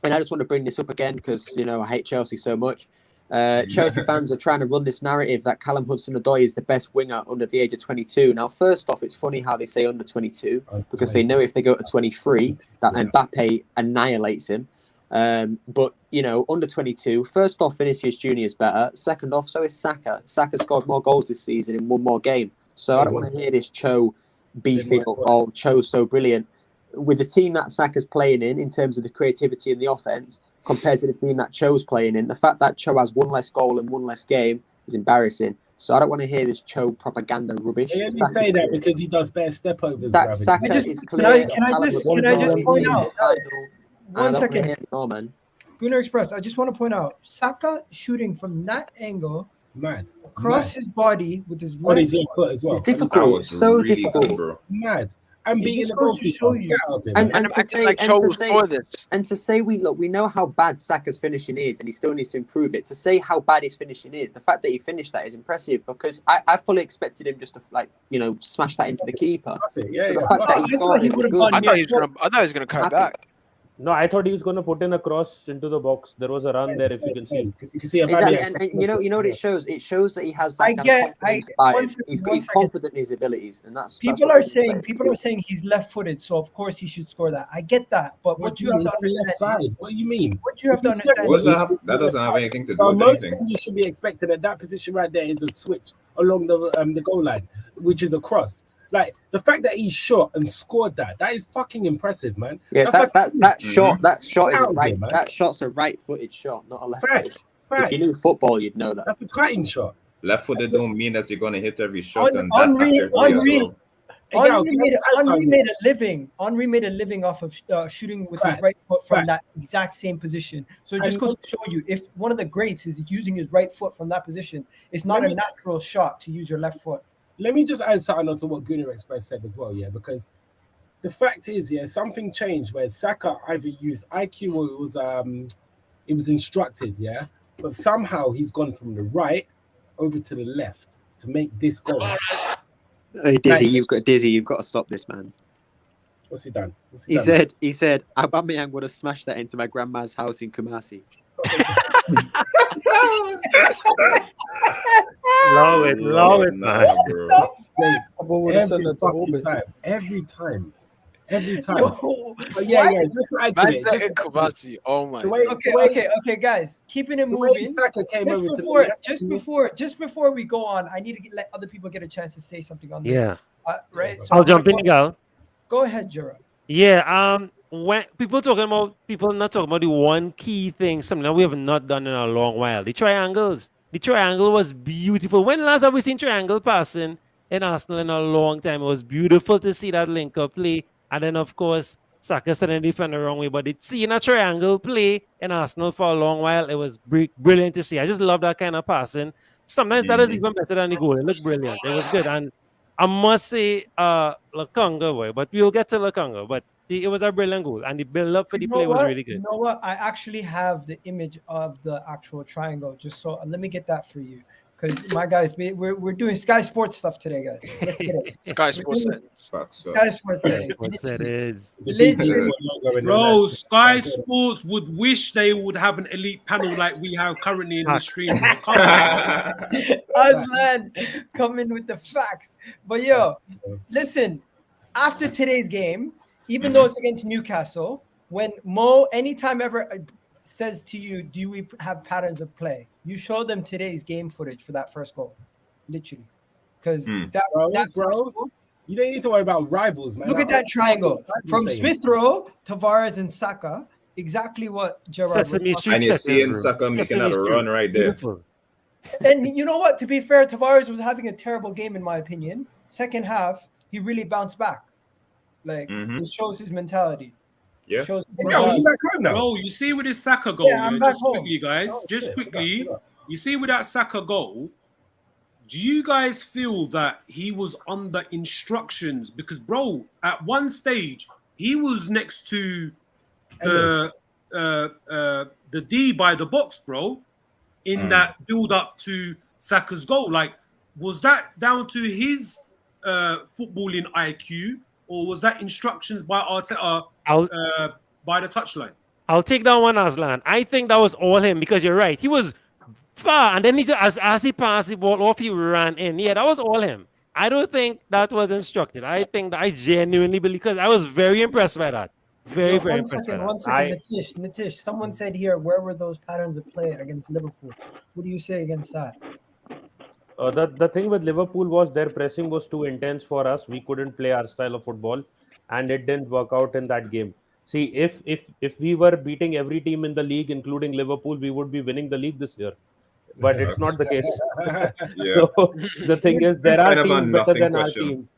I just want to bring this up again because, I hate Chelsea so much. Chelsea fans are trying to run this narrative that Callum Hudson-Odoi is the best winger under the age of 22. Now, first off, it's funny how they say under 22 because they know if they go to 23 that Mbappe annihilates him. But, you know, under 22, first off, Vinicius Junior is better. Second off, so is Saka. Saka scored more goals this season in one more game. So I don't want to hear this Cho beefing or Cho's so brilliant. With the team that Saka's playing in terms of the creativity in the offense, compared to the team that Cho's playing in, the fact that Cho has one less goal and one less game is embarrassing. So I don't want to hear this Cho propaganda rubbish. Let me say that because he does better step overs. Saka is clear. Can I just point out? One second. Man. Gunner Express, I just want to point out, Saka shooting from that angle, across his body with his left foot as well. It's difficult. So really difficult, bro. Mad. And being the goalkeeper. And to say we know how bad Saka's finishing is, and he still needs to improve it. To say how bad his finishing is, the fact that he finished that is impressive because I fully expected him just to smash that into the keeper. The fact that he scored it was good. I thought he was gonna cut back. No, I thought he was going to put in a cross into the box. There was a run there, if you can see. You can see exactly. And you know what it shows? It shows that he has that kind of confidence about him. He's confident in his abilities, and that's people are saying he's left-footed, so of course he should score that. I get that, but what you have to understand? What do you mean? What you have to understand? That doesn't have anything to do with anything. You should be expecting at that position right there is a switch along the goal line, which is a cross. Like the fact that he shot and scored that is fucking impressive, man. Yeah, that shot is a right. That shot's a right-footed shot, not a left-footed. If you knew football, you'd know that. That's a cutting shot. Left-footed don't mean that you're gonna hit every shot. Henry made a living. Henry made a living off of shooting with his right foot from that exact same position. So it just goes to show you, if one of the greats is using his right foot from that position, it's not a natural shot to use your left foot. Let me just add something onto what Gunner Express said as well, because the fact is, something changed where Saka either used IQ or it was instructed, but somehow he's gone from the right over to the left to make this goal. Hey, Dizzy, you've got to stop this, man. What's he done? He said, Aubameyang would have smashed that into my grandma's house in Kumasi. Love it, man. Every time. But just to add to it. Oh my. Okay, guys, keeping it moving. Just before we go on, I need to let other people get a chance to say something on this. Yeah. Right. So I'll jump in, Egal. Go ahead, Gerard. Yeah. When people not talking about the one key thing, something that we have not done in a long while. The triangles. The triangle was beautiful. When last have we seen triangle passing in Arsenal in a long time? It was beautiful to see that link-up play. And then, of course, Saka sending the defender the wrong way. But seeing a triangle play in Arsenal for a long while, it was brilliant to see. I just love that kind of passing. Sometimes that is even better than the goal. It looked brilliant. It was good. And I must say, Lukonga, boy. But we'll get to Lukonga. But it was a brilliant goal. And the build-up for the play was really good. You know what? I actually have the image of the actual triangle. Just so let me get that for you. Because my guys, we're doing Sky Sports stuff today, guys. Let's get it. Sky Sports settings. Sky Sports settings. Bro, Sky Sports would wish they would have an elite panel like we have currently in the stream. Aslan coming with the facts. But yo, listen, after today's game, even though it's against Newcastle, when Mo anytime ever says to you, do we have patterns of play? You show them today's game footage for that first goal, literally. Because bro, you don't need to worry about rivals, man. Look at that triangle from Smith Rowe, Tavares, and Saka. Exactly what Gerard was talking about. And you're seeing Saka making that run right there. And you know what? To be fair, Tavares was having a terrible game, in my opinion. Second half, he really bounced back. Like, it shows his mentality. Yeah. Bro, you see with his Saka goal, quickly, guys, you see with that Saka goal, do you guys feel that he was under instructions? Because, bro, at one stage, he was next to the D by the box, bro, in that build-up to Saka's goal. Like, was that down to his footballing IQ, or was that instructions by Arteta by the touchline? I'll take that one, Aslan. I think that was all him because you're right. He was far, and then he just, as he passed the ball off, he ran in. Yeah, that was all him. I don't think that was instructed. I think that I genuinely believe, because I was very impressed by that. Very, Yo, very one impressed by second, that. one second, Nitish. Someone said here, where were those patterns of play against Liverpool? What do you say against that? The thing with Liverpool was their pressing was too intense for us. We couldn't play our style of football, and it didn't work out in that game. See, if we were beating every team in the league, including Liverpool, we would be winning the league this year. But it's not the case. Yeah. So the thing is, there It's are kind of a teams better nothing than our question. team.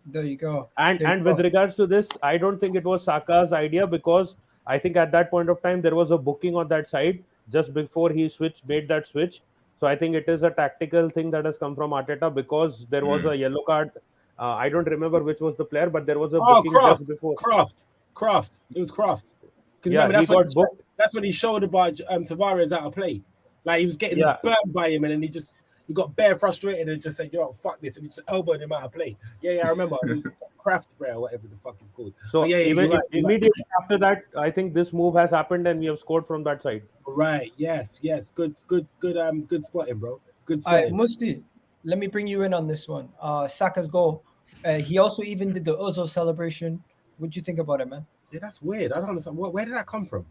There you go. And with regards to this, I don't think it was Saka's idea, because I think at that point of time there was a booking on that side just before he made that switch. So I think it is a tactical thing that has come from Arteta, because there was a yellow card. I don't remember which was the player, but there was a booking just before. Kraft. It was Kraft. Because Yeah, remember, he got booked. that's when he showed about Tavares out of play. Like he was getting burned by him, and then he got bare frustrated and just said, "Yo, fuck this," and he just elbowed him out of play. Yeah, I remember. Kraft or whatever the fuck it's called. So immediately right. after that, I think this move has happened, and we have scored from that side. Right. Yes. Good spotting, bro. Good All right, spotting. Musti, let me bring you in on this one. Saka's goal. He also even did the Ozil celebration. What'd you think about it, man? Yeah, that's weird. I don't understand. Where did that come from?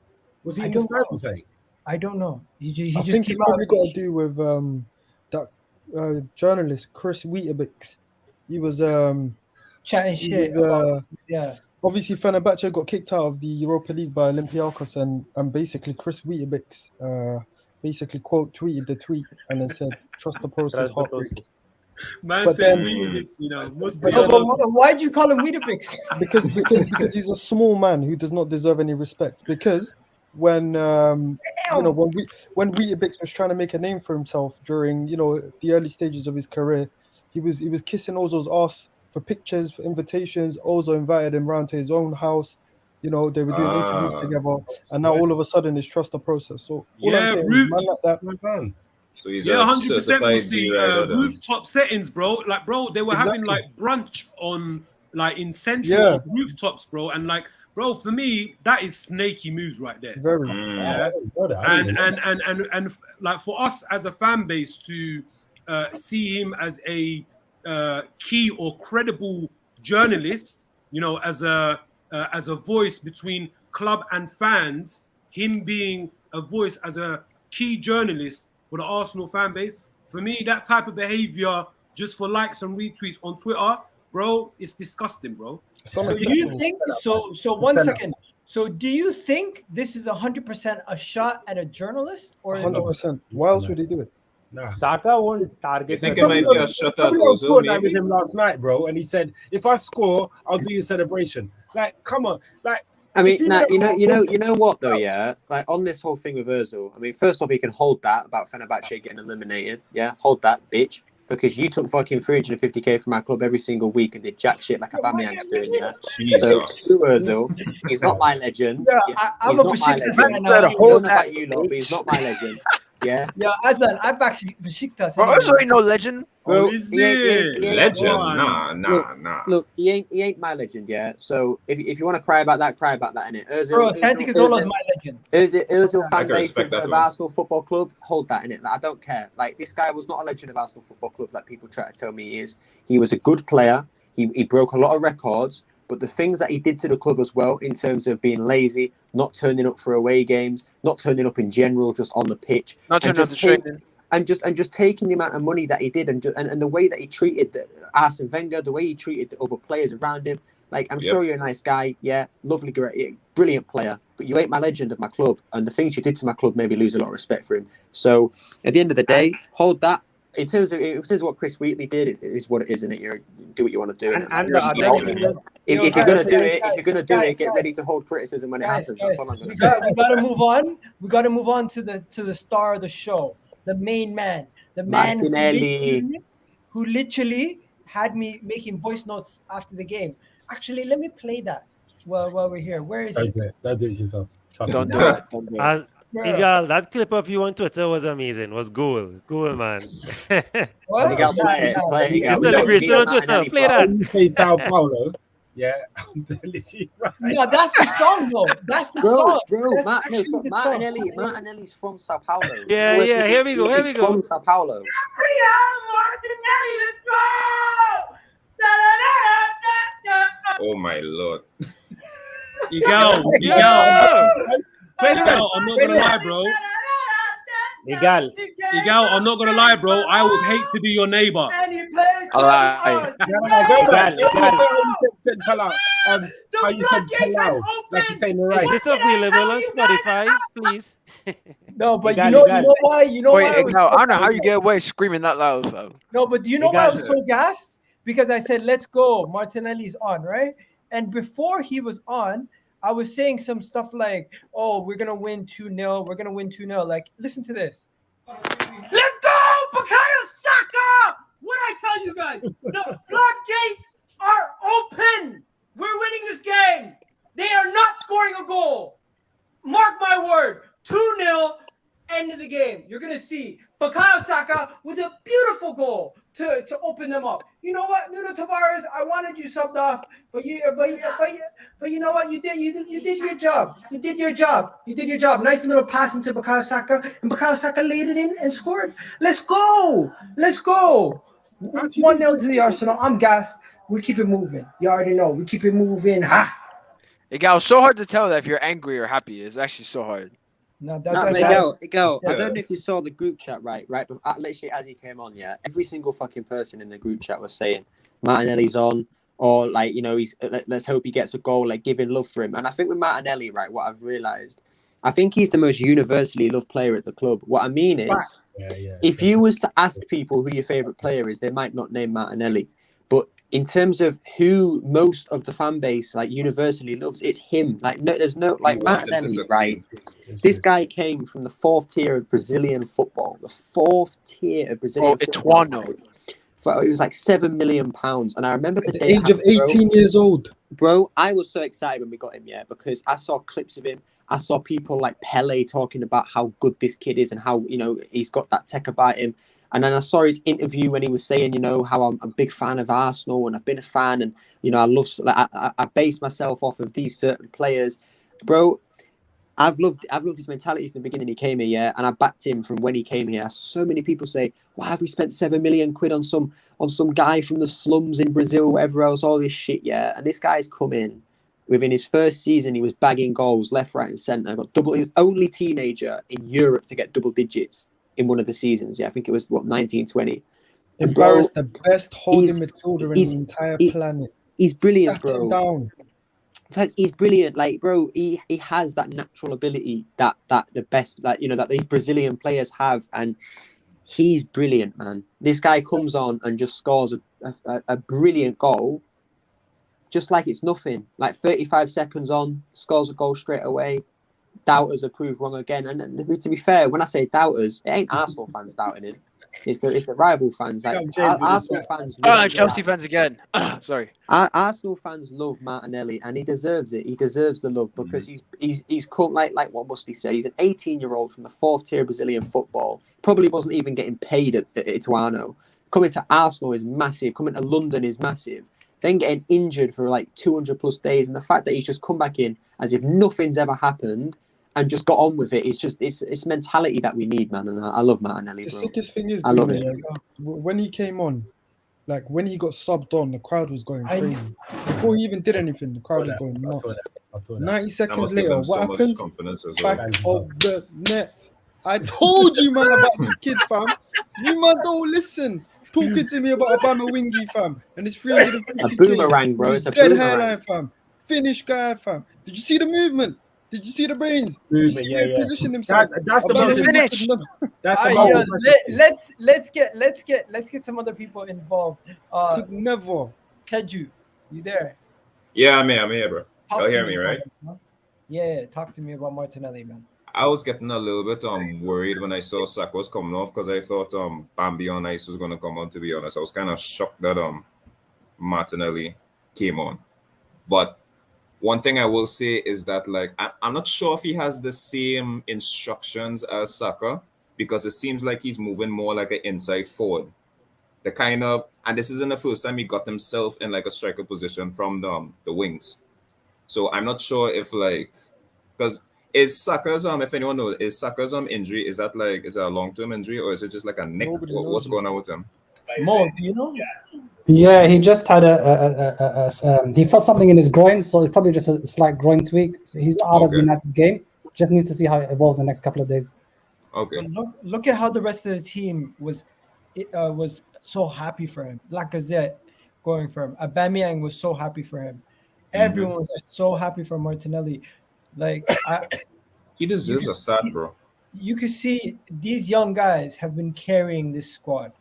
Was he I in the don't stand know. to say? I don't know. I just think came it's probably out. got to do with that journalist Chris Weetabix. He was Chatting he shit. was, Yeah. obviously Fenerbahce got kicked out of the Europa League by Olympiacos, and basically Chris Weetabix basically quote tweeted the tweet and then said, "Trust the process, Trust the heartbreak." Man But said then- Weetabix, you know. Why'd you call him Weetabix? because he's a small man who does not deserve any respect. Because when when Weetabix was trying to make a name for himself during the early stages of his career, he was kissing Ozil's ass for pictures, for invitations. Ozil invited him round to his own house. They were doing interviews together, and now all of a sudden it's trust the process. So all I'm saying is, man like that. So he's Yeah, a 100%. We'll certified see D-rider then. rooftop settings, bro. Like, bro, they were having Exactly. like brunch on like in central Yeah. rooftops, bro. And like, bro, for me, that is snaky moves right there. Very. Yeah. And like for us as a fan base to see him as a key or credible journalist, as a voice between club and fans, him being a voice as a key journalist for the Arsenal fan base, for me, that type of behavior just for likes and retweets on Twitter, bro, it's disgusting, bro. So do you think so 1 second. So do you think this is 100% a shot at a journalist, or 100%. Why else would he do it? Nah. Saka won't target. You think her. it might be a shot at Ozil, with maybe? him last night, bro, and he said, "If I score, I'll do your celebration." Like, come on, like. I mean, it's nah, even you know what though, yeah. Like on this whole thing with Ozil, I mean, first off, he can hold that about Fenerbahce getting eliminated. Yeah, hold that, bitch, because you took fucking 350k from our club every single week and did jack shit like Aubameyang's doing. Yeah, so Jesus. to Ozil, he's not my legend. Yeah, I'm he's a not my Besiktas legend. fan now. I don't know about you lot, but he's not my legend. Yeah. Yeah, Aslan, I back Besiktas. Bro, Ozil ain't no legend. Bro, is he ain't Legend? Why? Nah. Look, he ain't my legend, yeah. So if you want to cry about that, innit? Bro, Santi Cazorla's my legend. Ozil I fan can base respect that of one. Arsenal Football Club, hold that in it. Like, I don't care. Like, this guy was not a legend of Arsenal Football Club like people try to tell me he is. He was a good player. He broke a lot of records, but the things that he did to the club as well, in terms of being lazy, not turning up for away games, not turning up in general, just on the pitch, Not turning up to training. and just taking the amount of money that he did, and the way that he treated Arsene Wenger, the way he treated the other players around him. Like, I'm sure you're a nice guy, yeah, lovely, great, brilliant player, but you ain't my legend of my club, and the things you did to my club made me lose a lot of respect for him. So at the end of the day, hold that. In terms of what Chris Wheatley did, it is what it is, isn't it? You do what you want to do. And Like, the other thing is, if you're gonna do it, get ready to hold criticism when it happens. That's all I'm gonna say. We gotta move on. We gotta move on to the star of the show, the main man, the man Martinelli. who literally had me making voice notes after the game. Actually, let me play that while we're here. Where is it? Don't do it yourself. Don't do it. Don't do it. Egal, that clip of you on Twitter was amazing. Was goal, man. What? Egal, play it. His celebration on Twitter. Play that. When you play Sao Paulo, Yeah, I'm telling you. Right. No, that's the song, though. That's the song. That's actually the Martinelli, song. Martinelli's from Sao Paulo. Yeah, yeah. Here we go. Here we He's go. from Sao Paulo. Oh my lord. Egal, I'm not gonna lie, bro. Egal. Egal, I'm not gonna lie, bro. I would hate to be your neighbor. I lie. How you said Palau, like you say Mariah. Is this available on Spotify, please? No, but Egal, you know Egal. why? You know Wait, why? Egal, I don't know how you get away screaming that loud, fam. No, but do you know why I Egal. was so gassed? Because I said, let's go. Martinelli's on, right? And before he was on, I was saying some stuff like, oh, we're going to win 2-0. We're going to win 2-0. Like, listen to this. Let's go, Bukayo Saka! What I tell you guys, the floodgates are open. We're winning this game. They are not scoring a goal. Mark my word, 2-0, end of the game. You're going to see Bukayo Saka with a beautiful goal to open them up. You know what, Nuno Tavares, I wanted you subbed off, but you know what, you did your job. You did your job. You did your job. Nice little pass into Bukayo Saka, and Bukayo Saka laid it in and scored. Let's go. Let's go. 1-0 to the Arsenal. I'm gassed. We keep it moving. You already know. We keep it moving. Ha. Egal, it's so hard to tell that if you're angry or happy. It's actually so hard. No, Egal, I Yeah. don't know if you saw the group chat, right? But literally as he came on, yeah, every single fucking person in the group chat was saying Martinelli's on, or like, you know, he's let's hope he gets a goal, like giving love for him. And I think with Martinelli, right, what I've realised, I think he's the most universally loved player at the club. What I mean is, if you was to ask people who your favourite player is, they might not name Martinelli. But in terms of who most of the fan base like universally loves, it's him. Like no, there's no like He wanted to Martinelli, succeed. right? This guy came from the 4th tier of Brazilian football. The 4th tier of Brazilian football. Ituano. It was like £7 million, and I remember the At the day age of 18 years old. Bro, I was so excited when we got him, yeah, because I saw clips of him. I saw people like Pele talking about how good this kid is and how, you know, he's got that tech about him. And then I saw his interview when he was saying, you know, how I'm a big fan of Arsenal and I've been a fan and, you know, I love, like, I base myself off of these certain players. Bro, I've loved his mentality from the beginning he came here, yeah, and I backed him from when he came here. I saw so many people say, why have we spent £7 million on some guy from the slums in Brazil, whatever else, all this shit, yeah. And this guy's come in. Within his first season, he was bagging goals left, right, and centre. Got double. He was the only teenager in Europe to get double digits in one of the seasons. Yeah, I think it was 1920. And Barre's the best holding midfielder in the entire planet. He's brilliant, Sat him bro. down. In fact, he's brilliant. Like, bro, he has that natural ability that the best, like, you know, that these Brazilian players have, and he's brilliant, man. This guy comes on and just scores a brilliant goal. Just like it's nothing. Like 35 seconds on, scores a goal straight away. Doubters are proved wrong again. And to be fair, when I say doubters, it ain't Arsenal fans doubting him. It's the rival fans. Like Arsenal fans. Chelsea fans again. Sorry. Arsenal fans love Martinelli, and he deserves it. He deserves the love because he's come like what must he say? He's an 18-year-old from the 4th tier of Brazilian football. Probably wasn't even getting paid at Ituano. Coming to Arsenal is massive. Coming to London is massive. Then getting injured for like 200 plus days, and the fact that he's just come back in as if nothing's ever happened and just got on with it, it's mentality that we need, man. And I love Martinelli. The bro. sickest thing is, I love Bruno, it. like, when he came on, like when he got subbed on, the crowd was going crazy. Before he even did anything, the crowd was going nuts. I saw that. 90 That seconds must give later, him so what much happens? confidence as well. Back of the net. I told you, man, about this kid, fam. You man don't listen. Talking to me about Obama Wingy, fam, and it's 350k. A boomerang, bro. It's a dead boomerang. hairline, fam. Finnish guy, fam. Did you see the movement? Did you see the brains? Movement, Did you see where he yeah. positioned himself? That's the Obama most finished. That's the Yeah, most let's get some other people involved. Could never. Keju, you there? Yeah, I'm here, bro. Talk Y'all to hear me, right? about it, yeah, talk to me about Martinelli, man. I was getting a little bit worried when I saw Saka was coming off because I thought Bambi on Ice was gonna come on, to be honest. I was kind of shocked that Martinelli came on. But one thing I will say is that like I'm not sure if he has the same instructions as Saka, because it seems like he's moving more like an inside forward. the kind of, and this isn't the first time he got himself in like a striker position from the wings. So I'm not sure if like, because is Saka's if anyone knows, is Saka's injury, is that like, is it a long-term injury or is it just like a nick? What's going on with him? Mo, do you know? Yeah, he just had he felt something in his groin, so it's probably just a slight groin tweak. So he's not out of the United game. Just needs to see how it evolves in the next couple of days. Okay. Look at how the rest of the team was so happy for him. Lacazette going for him. Aubameyang was so happy for him. Everyone was just so happy for Martinelli. Like he deserves a start, bro. You could see these young guys have been carrying this squad.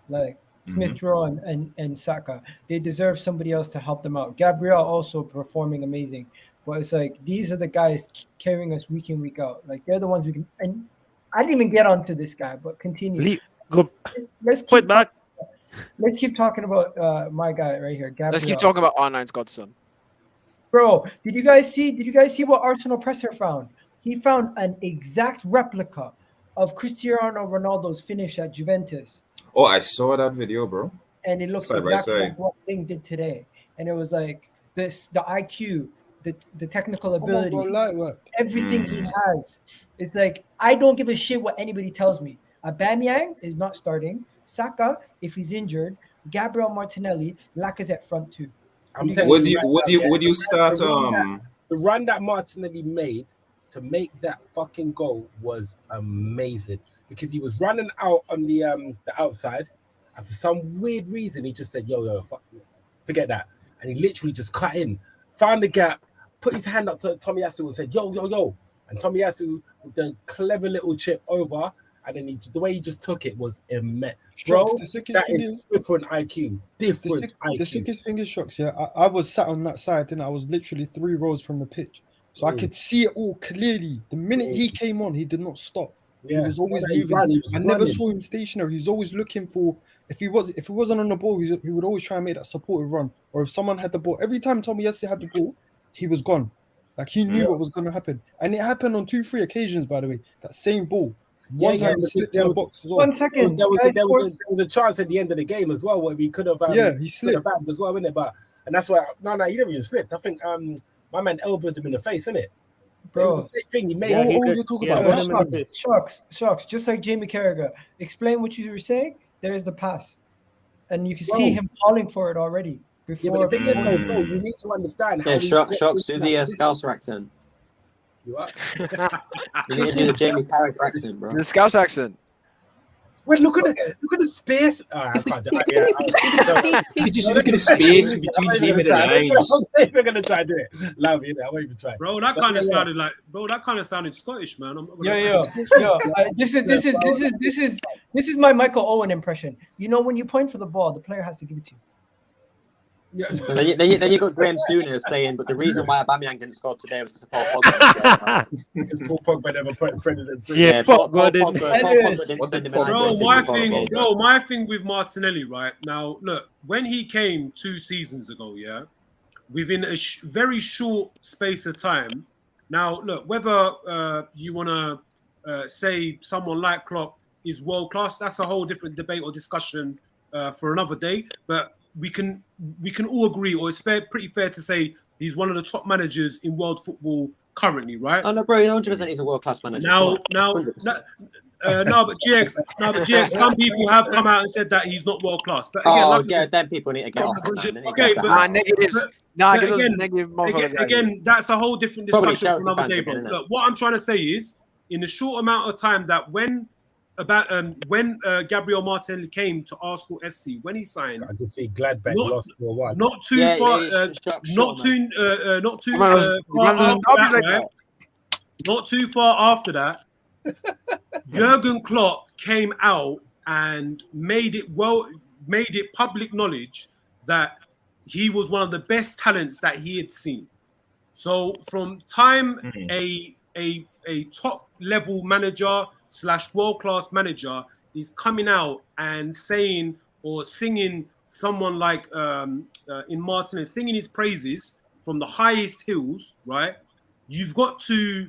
Like Smith Rowe and Saka. They deserve somebody else to help them out. Gabriel also performing amazing. But it's like these are the guys carrying us week in, week out. Like they're the ones we can. And I didn't even get onto this guy, but continue. Let's keep back. Let's keep talking about my guy right here, Gabriel. Let's keep talking about Online's godson. Bro, did you guys see what Arsenal Presser found? He found an exact replica of Cristiano Ronaldo's finish at Juventus. Oh, I saw that video, bro. And it looks side exactly like what Link did today. And it was like the IQ, the technical ability, everything he has. It's like, I don't give a shit what anybody tells me. Aubameyang is not starting. Saka, if he's injured. Gabriel Martinelli, Lacazette front two. Would you start the run that Martinelli made to make that fucking goal was amazing, because he was running out on the outside, and for some weird reason he just said, yo, fuck, forget that, and he literally just cut in, found the gap, put his hand up to Tomiyasu and said, yo, and Tomiyasu with the clever little chip over, and then the way he just took it was immense. Bro, that is different IQ. The sickest thing is, Shocks, yeah, I was sat on that side and I was literally 3 rows from the pitch. So I could see it all clearly. The minute he came on, he did not stop. He was always moving. I never saw him stationary. He's always looking for, if he wasn't on the ball, he would always try and make that supportive run. Or if someone had the ball, every time Tomiyasu had the ball, he was gone. Like he knew what was going to happen. And it happened on 2-3 occasions, by the way. That same ball. One time he slipped in the box as well. 1 second. There was a chance at the end of the game as well where we could have he slipped back as well, innit? But and that's why he never even slipped. I think my man elbowed him in the face, innit? Bro, it was the thing he made. Shocks, just like Jamie Carragher. Explain what you were saying. There is the pass, and you can see him calling for it already. Yeah, but the thing is, though, you need to understand. Yeah, Shocks, do the Scouser accent. You are. You need to do the Jamie Carragher accent, bro. The Scouse accent. Wait, look at the space. I can't do it. You just look at the space between him and the lines. I'm not even gonna try to do it. Love you, I won't even try. Bro, that kind of sounded Scottish, man. This is my Michael Owen impression. You know, when you point for the ball, the player has to give it to you. Yeah. Then you got Graham Souness saying, but the reason why Aubameyang didn't score today was because of Paul Pogba. Because Paul Pogba never friended him. Yeah, Paul Pogba didn't send him Bro, my thing with Martinelli, right? Now, look, when he came 2 seasons ago, yeah, within a very short space of time. Now, look, whether you want to say someone like Klopp is world class, that's a whole different debate or discussion for another day. But we can all agree, or it's pretty fair to say he's one of the top managers in world football currently, right? Oh no, bro, 100% he's a world class manager. But GX, some people have come out and said that he's not world class. But again, then people need to get off. Okay, but negatives. Again, that's a whole different discussion for another day. But look, what I'm trying to say is, in the short amount of time that when Gabriel Martinelli came to Arsenal FC, when he signed, I just see Gladbach lost 4-1. Not too far after that, Jurgen Klopp came out and made it public knowledge that he was one of the best talents that he had seen. So from time a top level manager / world-class manager is coming out and saying or singing someone like in Martinelli, singing his praises from the highest hills, right? You've got to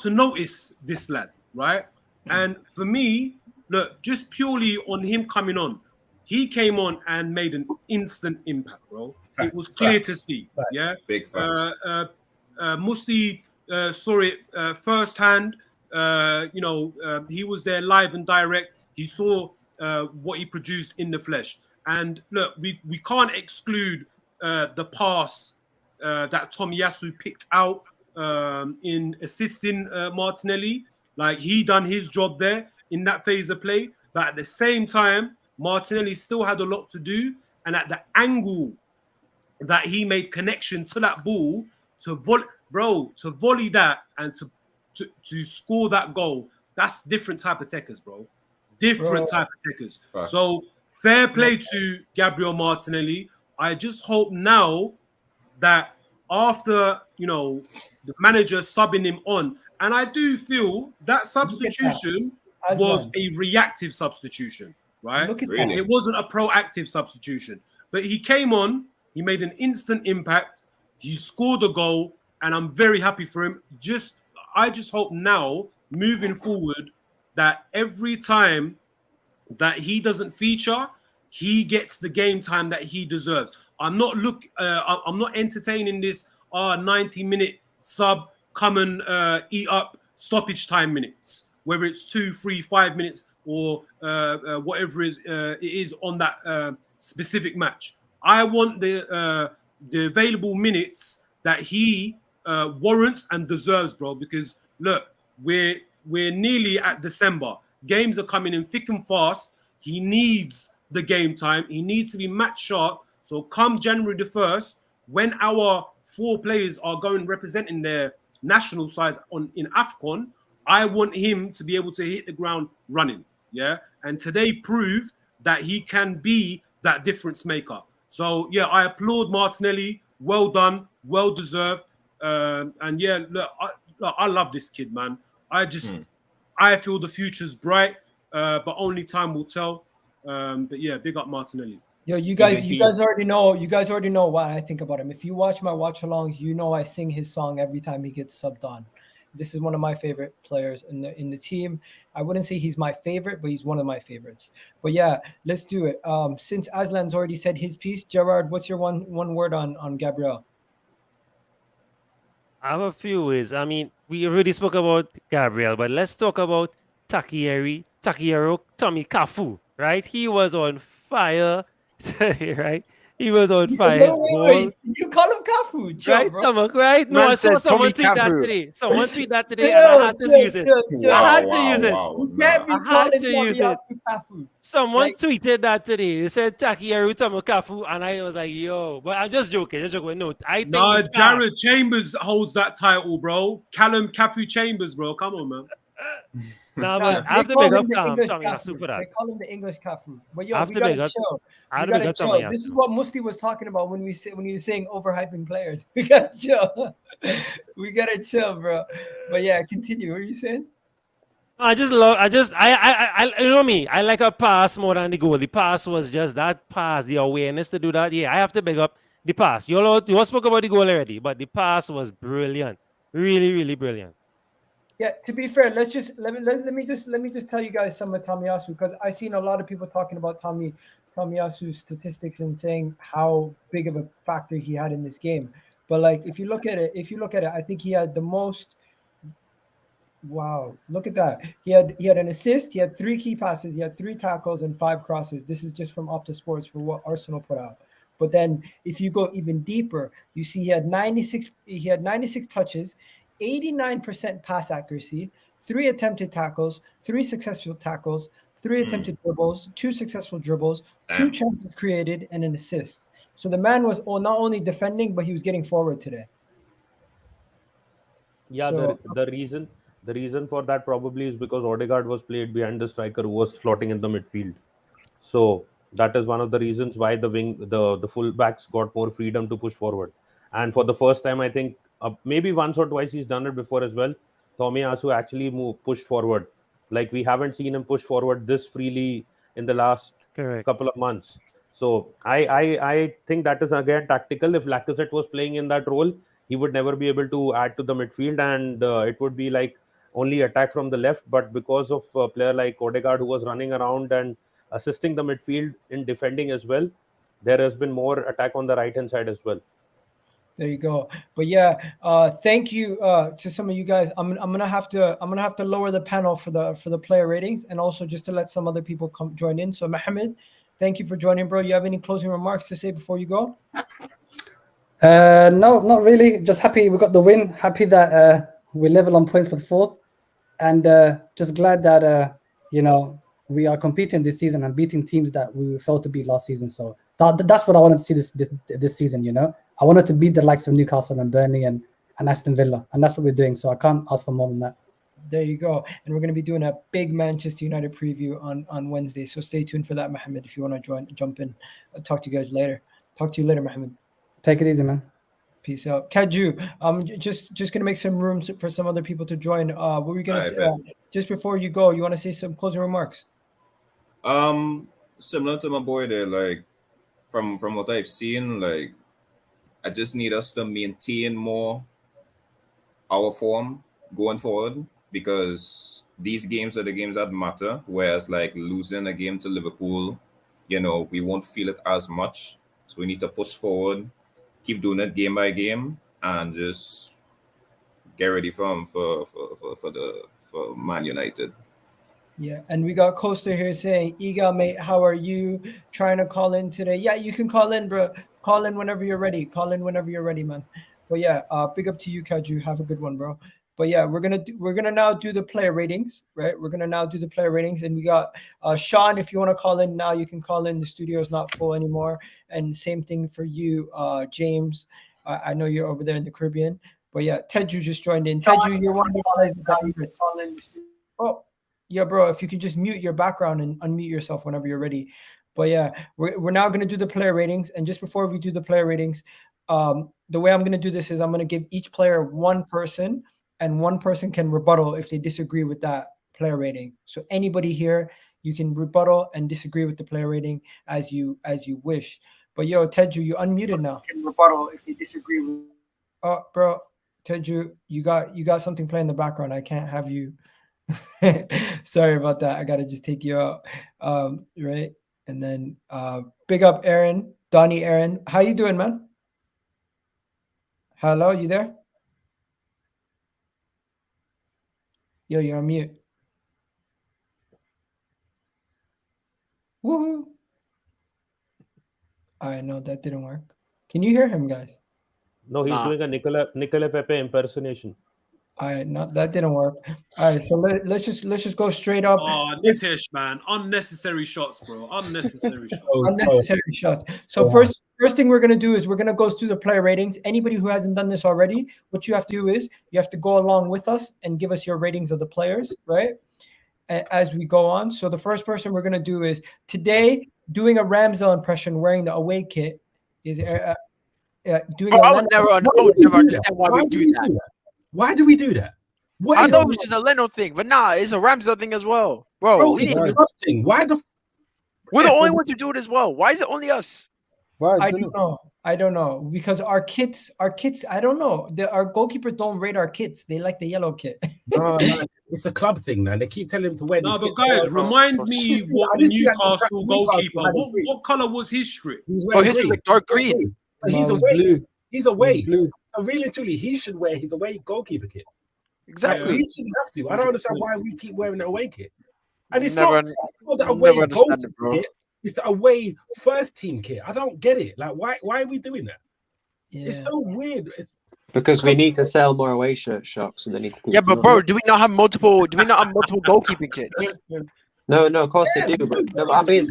notice this lad, right? And for me, look, just purely on him coming on, he came on and made an instant impact, bro. Facts, it was clear to facts, see. facts. Yeah, Big facts. Musti saw it firsthand. He was there live and direct. He saw what he produced in the flesh. And look, we can't exclude the pass that Tomiyasu picked out in assisting Martinelli. Like, he done his job there in that phase of play. But at the same time, Martinelli still had a lot to do. And at the angle that he made connection to that ball, to volley that and to score that goal, that's different type of techers, bro. Different type of techers. Facts. So fair play to Gabriel Martinelli. I just hope now that after, the manager subbing him on, and I do feel that substitution was a reactive substitution, right? Really? It wasn't a proactive substitution. But he came on, he made an instant impact, he scored a goal, and I'm very happy for him. I just hope now, moving forward, that every time that he doesn't feature, he gets the game time that he deserves. I'm not entertaining this 90-minute sub, come and eat up stoppage time minutes, whether it's 2, 3, 5 minutes or whatever it is on that specific match. I want the available minutes that he warrants and deserves, bro. Because look, we're nearly at December. Games are coming in thick and fast. He needs the game time. He needs to be match sharp. So come January the 1st, when our 4 players are going representing their national sides in AFCON, I want him to be able to hit the ground running. Yeah. And today proved that he can be that difference maker. So yeah, I applaud Martinelli. Well done, well deserved. And yeah, look, I love this kid, man. I feel the future's bright, but only time will tell. But yeah, big up Martinelli. Yo, you guys already know what I think about him. If you watch my watch-alongs, I sing his song every time he gets subbed on. This is one of my favorite players in the team. I wouldn't say he's my favorite, but he's one of my favorites. But yeah, let's do it. Since Aslan's already said his piece, Gerard, what's your one word on Gabriel? I have a few ways. I mean, we already spoke about Gabriel, but let's talk about Takehiro Tomi-Cafu, right? He was on fire today, right? He was on fire. Wait. You call him Cafu, chill, right, bro. right? No, Man I saw said someone Tommy tweet that Cafu. today. Someone tweet that today, and I had to use it. I had to use it. You can't be I had calling to use it. Tomiyasu Cafu. Someone tweeted that today. They said Takehiro Tomi-Cafu, and I was like, yo. But I'm just joking. No, I think No, Jared Chambers holds that title, bro. Callum Cafu Chambers, bro. Come on, man. No, but I have to call big him up the English Tomiyasu for that. They call him the English Cafu. But yo, I have we to gotta big up- chill. I have We to big gotta up chill. Tomiyasu. This is what Musti was talking about when he was saying overhyping players. We gotta chill. We gotta chill, bro. But yeah, continue. What are you saying? I you know me. I like a pass more than the goal. The pass was just that pass, the awareness to do that. Yeah, I have to big up the pass. You all spoke about the goal already, but the pass was brilliant. Really, really brilliant. Yeah, to be fair, let me just tell you guys some of Tomiyasu, because I've seen a lot of people talking about Tomiyasu's statistics and saying how big of a factor he had in this game. But like, if you look at it, I think he had the most. Wow, look at that. He had an assist, he had 3 key passes, he had 3 tackles and 5 crosses. This is just from Opta Sports for what Arsenal put out. But then if you go even deeper, you see he had 96 touches, 89% pass accuracy, 3 attempted tackles, 3 successful tackles, 3 attempted dribbles, 2 successful dribbles, 2 chances created, and an assist. So the man was not only defending, but he was getting forward today. Yeah, So- the reason for that probably is because Odegaard was played behind the striker who was slotting in the midfield. So that is one of the reasons why the full backs got more freedom to push forward. And for the first time, I think maybe once or twice he's done it before as well. Tomiyasu actually pushed forward. Like, we haven't seen him push forward this freely in the last couple of months. So I think that is again tactical. If Lacazette was playing in that role, he would never be able to add to the midfield, and it would be like only attack from the left. But because of a player like Odegaard who was running around and assisting the midfield in defending as well. There has been more attack on the right hand side as well. There you go. But yeah, thank you to some of you guys. I'm gonna have to lower the panel for the player ratings, and also just to let some other people come join in. So Mohammed, thank you for joining, bro. You have any closing remarks to say before you go? No, not really. Just happy we got the win. Happy that we're level on points for the fourth, and just glad that we are competing this season and beating teams that we failed to beat last season. So that's what I wanted to see this season. I wanted to beat the likes of Newcastle and Burnley and Aston Villa, and that's what we're doing. So I can't ask for more than that. There you go. And we're going to be doing a big Manchester United preview on Wednesday. So stay tuned for that, Mohammed. If you want to jump in, I'll talk to you guys later. Talk to you later, Mohammed. Take it easy, man. Peace out. Kaju, just going to make some room for some other people to join. What were we going to say? Just before you go, you want to say some closing remarks? Similar to my boy there, like from what I've seen, like I just need us to maintain more our form going forward, because these games are the games that matter. Whereas like losing a game to Liverpool, we won't feel it as much. So we need to push forward, keep doing it game by game, and just get ready for Man United. Yeah, and we got Costa here saying, Egal, mate, how are you? Trying to call in today. Yeah, you can call in, bro. Call in whenever you're ready. Call in whenever you're ready, man. But yeah, big up to you, Kaju. Have a good one, bro. But yeah, we're gonna now do the player ratings, right? We're gonna now do the player ratings, and we got Sean. If you want to call in now, you can call in. The studio is not full anymore, and same thing for you, James. I know you're over there in the Caribbean, but yeah, Teju just joined in. Teju, you're one of the guys that call in. Oh. Yeah, bro, if you can just mute your background and unmute yourself whenever you're ready. But yeah, we're now going to do the player ratings. And just before we do the player ratings, the way I'm going to do this is I'm going to give each player one person, and one person can rebuttal if they disagree with that player rating. So anybody here, you can rebuttal and disagree with the player rating as you wish. But yo, Teju, you unmuted now. You can rebuttal if they disagree with. Oh, bro, Teju, you got something playing in the background. I can't have you. Sorry about that. I gotta just take you out. Right, and then big up Aaron, Donnie Aaron. How you doing, man? Hello, you there? Yo, you're on mute. Woohoo! I know that didn't work. Can you hear him, guys? No, he's doing a Nicola Pepe impersonation. That didn't work. All right, so let's just go straight up. Oh, Nitish, man, unnecessary shots, bro. Unnecessary shots. Unnecessary shots. So first thing we're gonna do is we're gonna go through the player ratings. Anybody who hasn't done this already, what you have to do is you have to go along with us and give us your ratings of the players, right? As we go on. So the first person we're gonna do is today doing a RAMSDALE impression wearing the away kit is doing. I would never understand why we do that. Why do we do that? I thought it was just a Leno thing, but nah, it's a RAMSDALE thing as well, bro. It's a club thing. Why we're the only ones to do it as well. Why is it only us? Why? I don't know because our kits. I don't know. Our goalkeepers don't rate our kits. They like the yellow kit. No, it's a club thing, man. They keep telling him to wear. No, but guys, remind me what the Newcastle goalkeeper. What color was his strip? His was like dark green. He's away. He's away. So really and truly, he should wear his away goalkeeper kit. Exactly. He shouldn't have to. I don't understand why we keep wearing the away kit. And it's not the away goalkeeper kit. It's the away first team kit. I don't get it. Like, why are we doing that? Yeah. It's so weird. Because we need to sell more away shocks, and they need to. Yeah, but bro, do we not have multiple goalkeeping kits? No, of course they do. But no, I'm being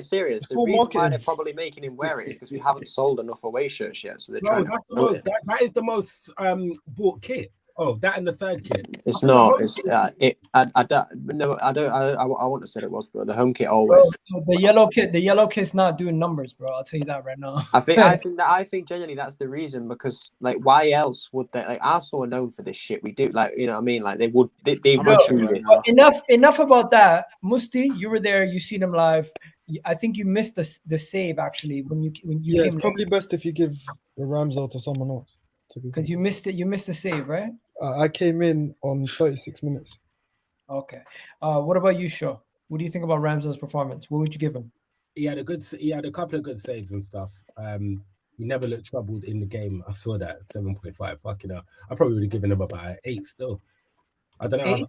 serious. The reason why they're probably making him wear it is because we haven't sold enough away shirts yet. So they're trying. That is the most bought kit. Oh, that and the third kit. It's not. It's I wouldn't have said it was, bro. The home kit always. Bro, the yellow kit's not doing numbers, bro. I'll tell you that right now. I think genuinely that's the reason, because like why else would they, like, Arsenal are known for this shit. We do, like, you know what I mean, like they would do this. Enough about that. Musti, you were there, you seen him live. I think you missed the save actually when you came. It's probably best if you give the RAMSDALE to someone else. Because you missed it. You missed the save, right? I came in on 36 minutes. Okay. What about you, Sho? What do you think about Ramsdale's performance? What would you give him? He had a couple of good saves and stuff. He never looked troubled in the game. I saw that 7.5. Fucking hell. I probably would have given him about an 8 still. I don't know.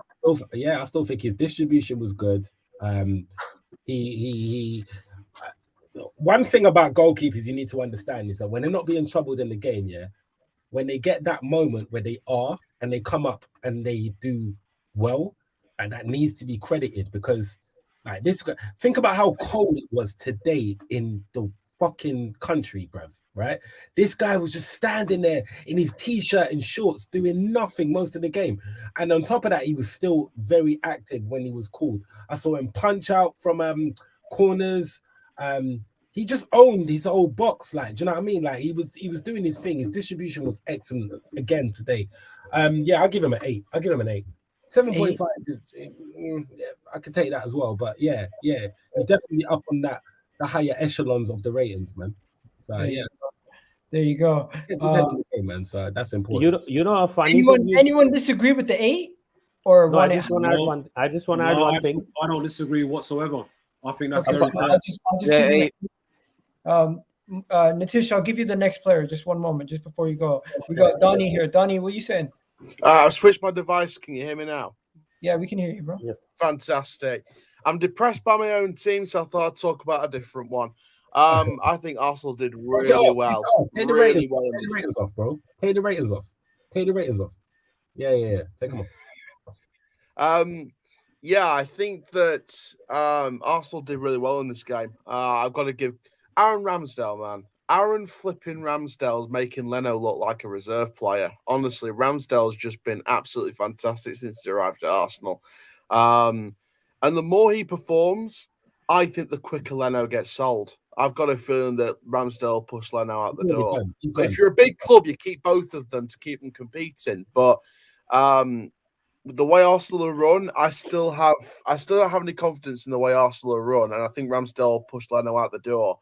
I still think his distribution was good. One thing about goalkeepers you need to understand is that when they're not being troubled in the game, when they get that moment where they are and they come up and they do well, and that needs to be credited because like this. Think about how cold it was today in the fucking country, bruv. Right? This guy was just standing there in his t-shirt and shorts doing nothing most of the game. And on top of that, he was still very active when he was called. I saw him punch out from corners. He just owned his whole box. Like, do you know what I mean? Like he was doing his thing. His distribution was excellent again today. I'll give him an 8. 7.5 is I could take that as well. But yeah, he's definitely up on the higher echelons of the ratings, man. So there you go. Man, so that's important. You know a funny anyone disagree with the 8 or no, I just want to add one thing. I don't disagree whatsoever. I think that's very I'll just give you Nitish, I'll give you the next player. Just one moment, just before you go. We got Donnie here. Donnie, what are you saying? I've switched my device. Can you hear me now? Yeah, we can hear you, bro. Yeah. Fantastic. I'm depressed by my own team, so I thought I'd talk about a different one. I think Arsenal did really well. Take the ratings off, bro. Take the ratings off. Yeah. Take them off. I think that Arsenal did really well in this game. I've got to give Aaron Ramsdale, man. Aaron flipping Ramsdale's making Leno look like a reserve player. Honestly, Ramsdale's just been absolutely fantastic since he arrived at Arsenal. And the more he performs, I think the quicker Leno gets sold. I've got a feeling that Ramsdale pushed Leno out the door. If you're a big club, you keep both of them to keep them competing. But the way Arsenal are run, I still don't have any confidence in the way Arsenal are run, and I think Ramsdale pushed Leno out the door.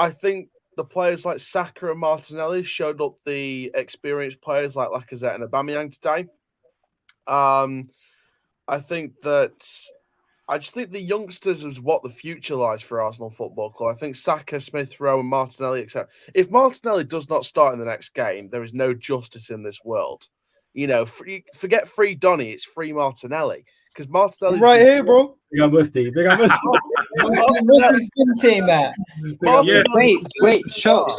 I think the players like Saka and Martinelli showed up the experienced players like Lacazette and Aubameyang today. I just think the youngsters is what the future lies for Arsenal Football Club. I think Saka, Smith Rowe, and Martinelli, etc. If Martinelli does not start in the next game, there is no justice in this world. You know, forget free Donny, it's free Martinelli. Because Martinelli's right here, bro. Big up Musty. Musty's been saying that. Wait, Shocks,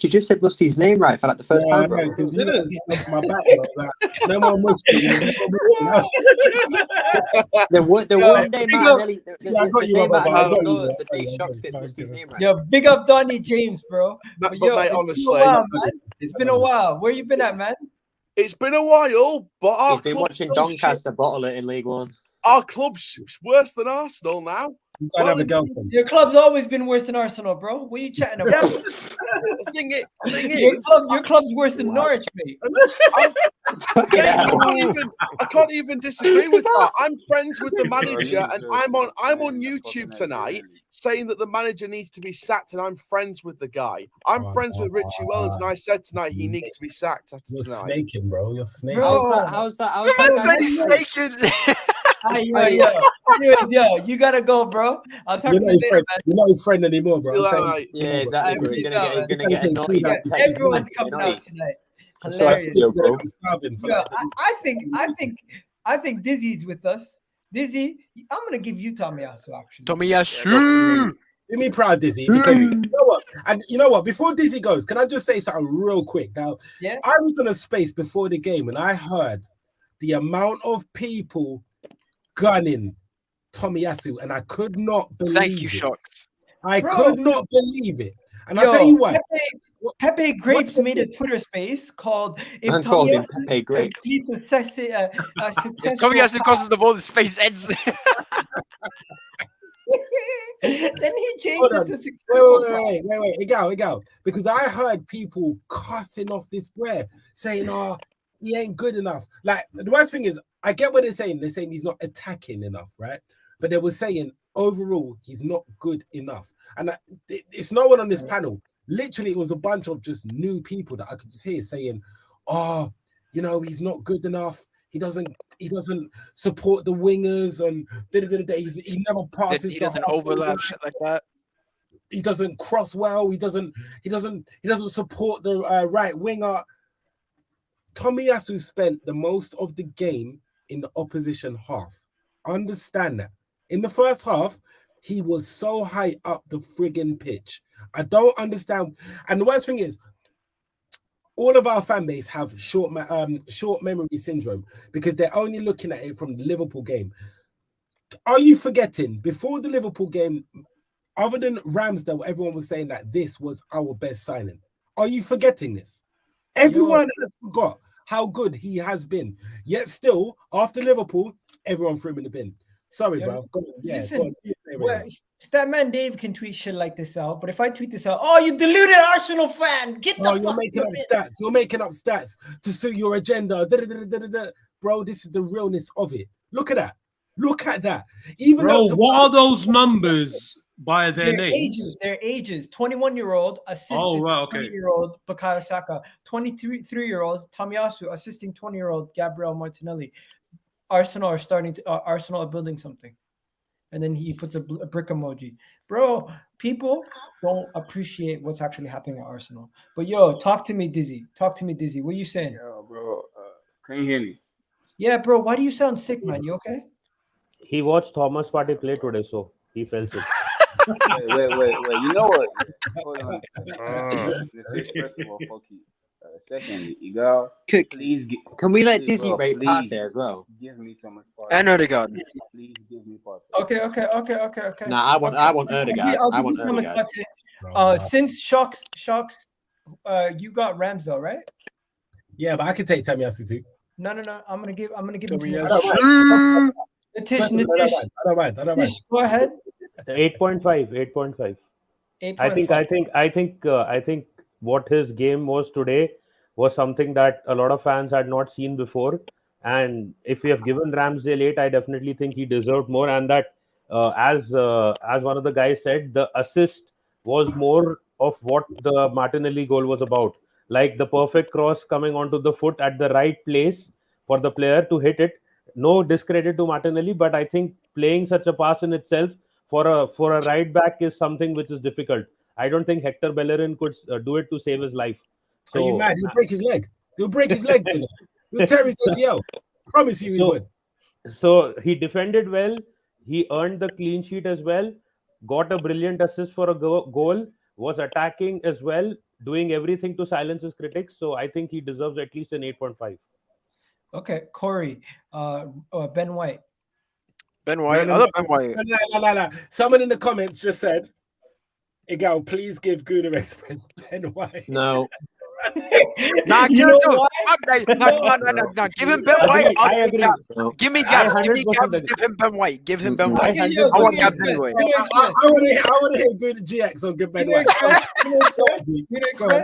you just said Musty's name right for like the first time, bro. No more Musty. The one day Martinelli, the day Martinelli scores, the day Shocks gets Musty's name right. Yo, big up Donny James, bro. But yo, mate, honestly, it's been a while. Where you been at, man? It's been a while, but our He's been watching Doncaster bottle it in League One. Our club's worse than Arsenal now. Your club's always been worse than Arsenal, bro. What are you chatting about? The thing is, your club's worse than Norwich, mate. I can't even disagree with that. I'm friends with the manager, and I'm on YouTube tonight saying that the manager needs to be sacked, and I'm friends with the guy. I'm friends with Richie Wellens, and I said tonight he needs to be sacked after tonight. You're snaking, bro. You're snaking. How's that? He's snaking. Anyways, you gotta go, bro. I'll talk to you later, man. You're not his friend anymore, bro. Yeah, exactly. Bro. He's gonna get a naughty. Everyone's coming out tonight. Hilarious. I think Dizzy's with us. Dizzy, I'm gonna give you Tomiyasu actually. Tomiyasu. Do me proud, Dizzy, because you know what? Before Dizzy goes, can I just say something real quick? Now, I was on a space before the game and I heard the amount of people gunning Tomiyasu, and I could not believe it. Thank you, Shocks. I could not believe it. And I'll tell you what. Pepe Grapes made a Twitter space called "If Tomiyasu completes a successful." If Tomiyasu crosses the ball, his face ends. Then he changed it to successful. Wait, Egal. Because I heard people cussing off this player, saying, "Oh, he ain't good enough." Like the worst thing is, I get what they're saying. They're saying he's not attacking enough, right? But they were saying overall he's not good enough. And it's no one on this panel. Literally, it was a bunch of just new people that I could just hear saying, "Oh, you know, he's not good enough. He doesn't support the wingers and he never passes. He doesn't overlap shit like that. He doesn't cross well. He doesn't support the right winger. Tomiyasu spent the most of the game in the opposition half. Understand that. In the first half, he was so high up the friggin' pitch. I don't understand. And the worst thing is, all of our fan base have short memory syndrome because they're only looking at it from the Liverpool game. Are you forgetting, before the Liverpool game, other than Ramsdale, everyone was saying that this was our best signing? Are you forgetting this? Everyone has forgot how good he has been. Yet still, after Liverpool, everyone threw him in the bin. Sorry, bro. Listen, Statman Dave can tweet shit like this out, but if I tweet this out, oh, you deluded Arsenal fan, get the fuck you're making up stats. You're making up stats to suit your agenda. Bro, this is the realness of it. Look at that. Look at that. Even bro, what are those numbers by their names? Their ages. 21-year-old assisting 20-year-old Bukayo Saka. 23-year-old Tomiyasu assisting 20-year-old Gabriel Martinelli. Arsenal are building something. And then he puts a brick emoji. Bro, people don't appreciate what's actually happening at Arsenal. But yo, talk to me, Dizzy. Talk to me, Dizzy. What are you saying? Yo, bro, can you hear me? Yeah, bro. Why do you sound sick, man? You okay? He watched Thomas Partey play today, so he felt sick. Wait. You know what? Hold on. First of all, fuck you. Secondly, Egal, please can we let Dizzy bro, rate Partey as well? Give me so much Partey. And Odegaard. Please give me Partey. Okay. Nah, I want Odegaard. I want Odegaard. Since Shocks, you got Ramsdale, right? Yeah, but I could take Tomiyasu too. No. I'm gonna give him to you. I don't mind. Go ahead. 8.5. I think what his game was today was something that a lot of fans had not seen before. And if we have given Ramsdale 8, I definitely think he deserved more. And that, as one of the guys said, the assist was more of what the Martinelli goal was about. Like the perfect cross coming onto the foot at the right place for the player to hit it. No discredit to Martinelli, but I think playing such a pass in itself for a right back is something which is difficult. I don't think Hector Bellerin could do it to save his life. So, are you mad? He'll break his leg. He'll break his leg. He'll tear his ACL. Promise you he would. So he defended well. He earned the clean sheet as well. Got a brilliant assist for a goal. Was attacking as well. Doing everything to silence his critics. So I think he deserves at least an 8.5. Okay, Corey. Ben White. Ben White. I love Ben White. No. Someone in the comments just said, Egal, please give Gouda Express Ben White. No. Nah, give him to him. No. Give him Ben White. I agree. Give me Gabs. Give him Ben White. Give him Ben White. I want Gabs anyway. I want to hear Gouda GX on Good Ben White. Go on.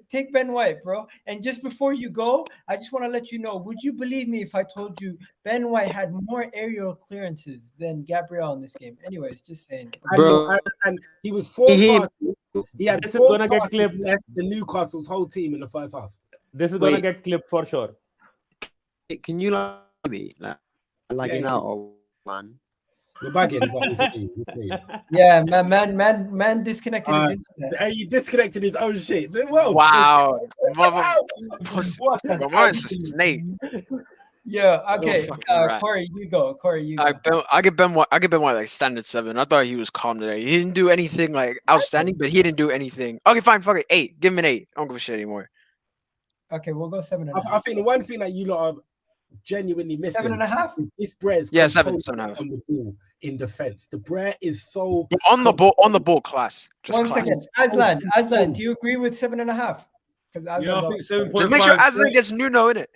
Take Ben White, bro. And just before you go, I just want to let you know, would you believe me if I told you Ben White had more aerial clearances than Gabriel in this game? Anyways, just saying. Bro. And he was 4 passes. He had 4 passes less than Newcastle's whole team in the first half. This is going to get clipped for sure. Can you me? Lagging out, or man? You're bagging. Yeah, man disconnected his internet. He disconnected his own shit. Well, wow. Mine's a snake. Yeah, okay. Corey, you go. I give Ben White like standard 7. I thought he was calm today. He didn't do anything like outstanding, but he didn't do anything. Okay, fine, fuck it. 8. Give him an 8. I don't give a shit anymore. Okay, we'll go 7.5. I think the one thing that you lot are genuinely missing 7.5 is this Brett's 7.5 on the ball in defense. The Brett is so on the ball class. Just 1 class. second. Aslan, do you agree with 7.5? Yeah, I think 7.5. Make sure Aslan gets Nuno in it.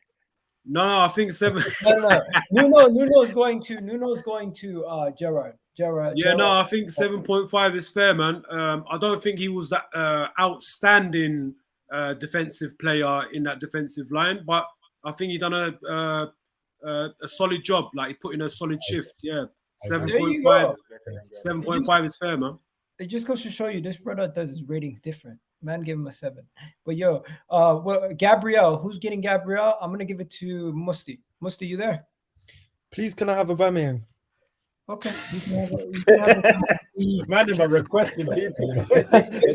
No, I think 7. No. Nuno's going to Gerrard. Yeah, no, I think 7.5 is fair, man. I don't think he was that outstanding defensive player in that defensive line, but I think he done a solid job. Like he put in a solid shift. Yeah, 7.5. 7.5 is fair, man. It just goes to show you this brother does his ratings different. Man gave him a 7. But yo, well, Gabriel, who's getting Gabriel? I'm gonna give it to Musti. Musti, you there? Please, can I have Aubameyang? Okay. You can have Man, if I requested people.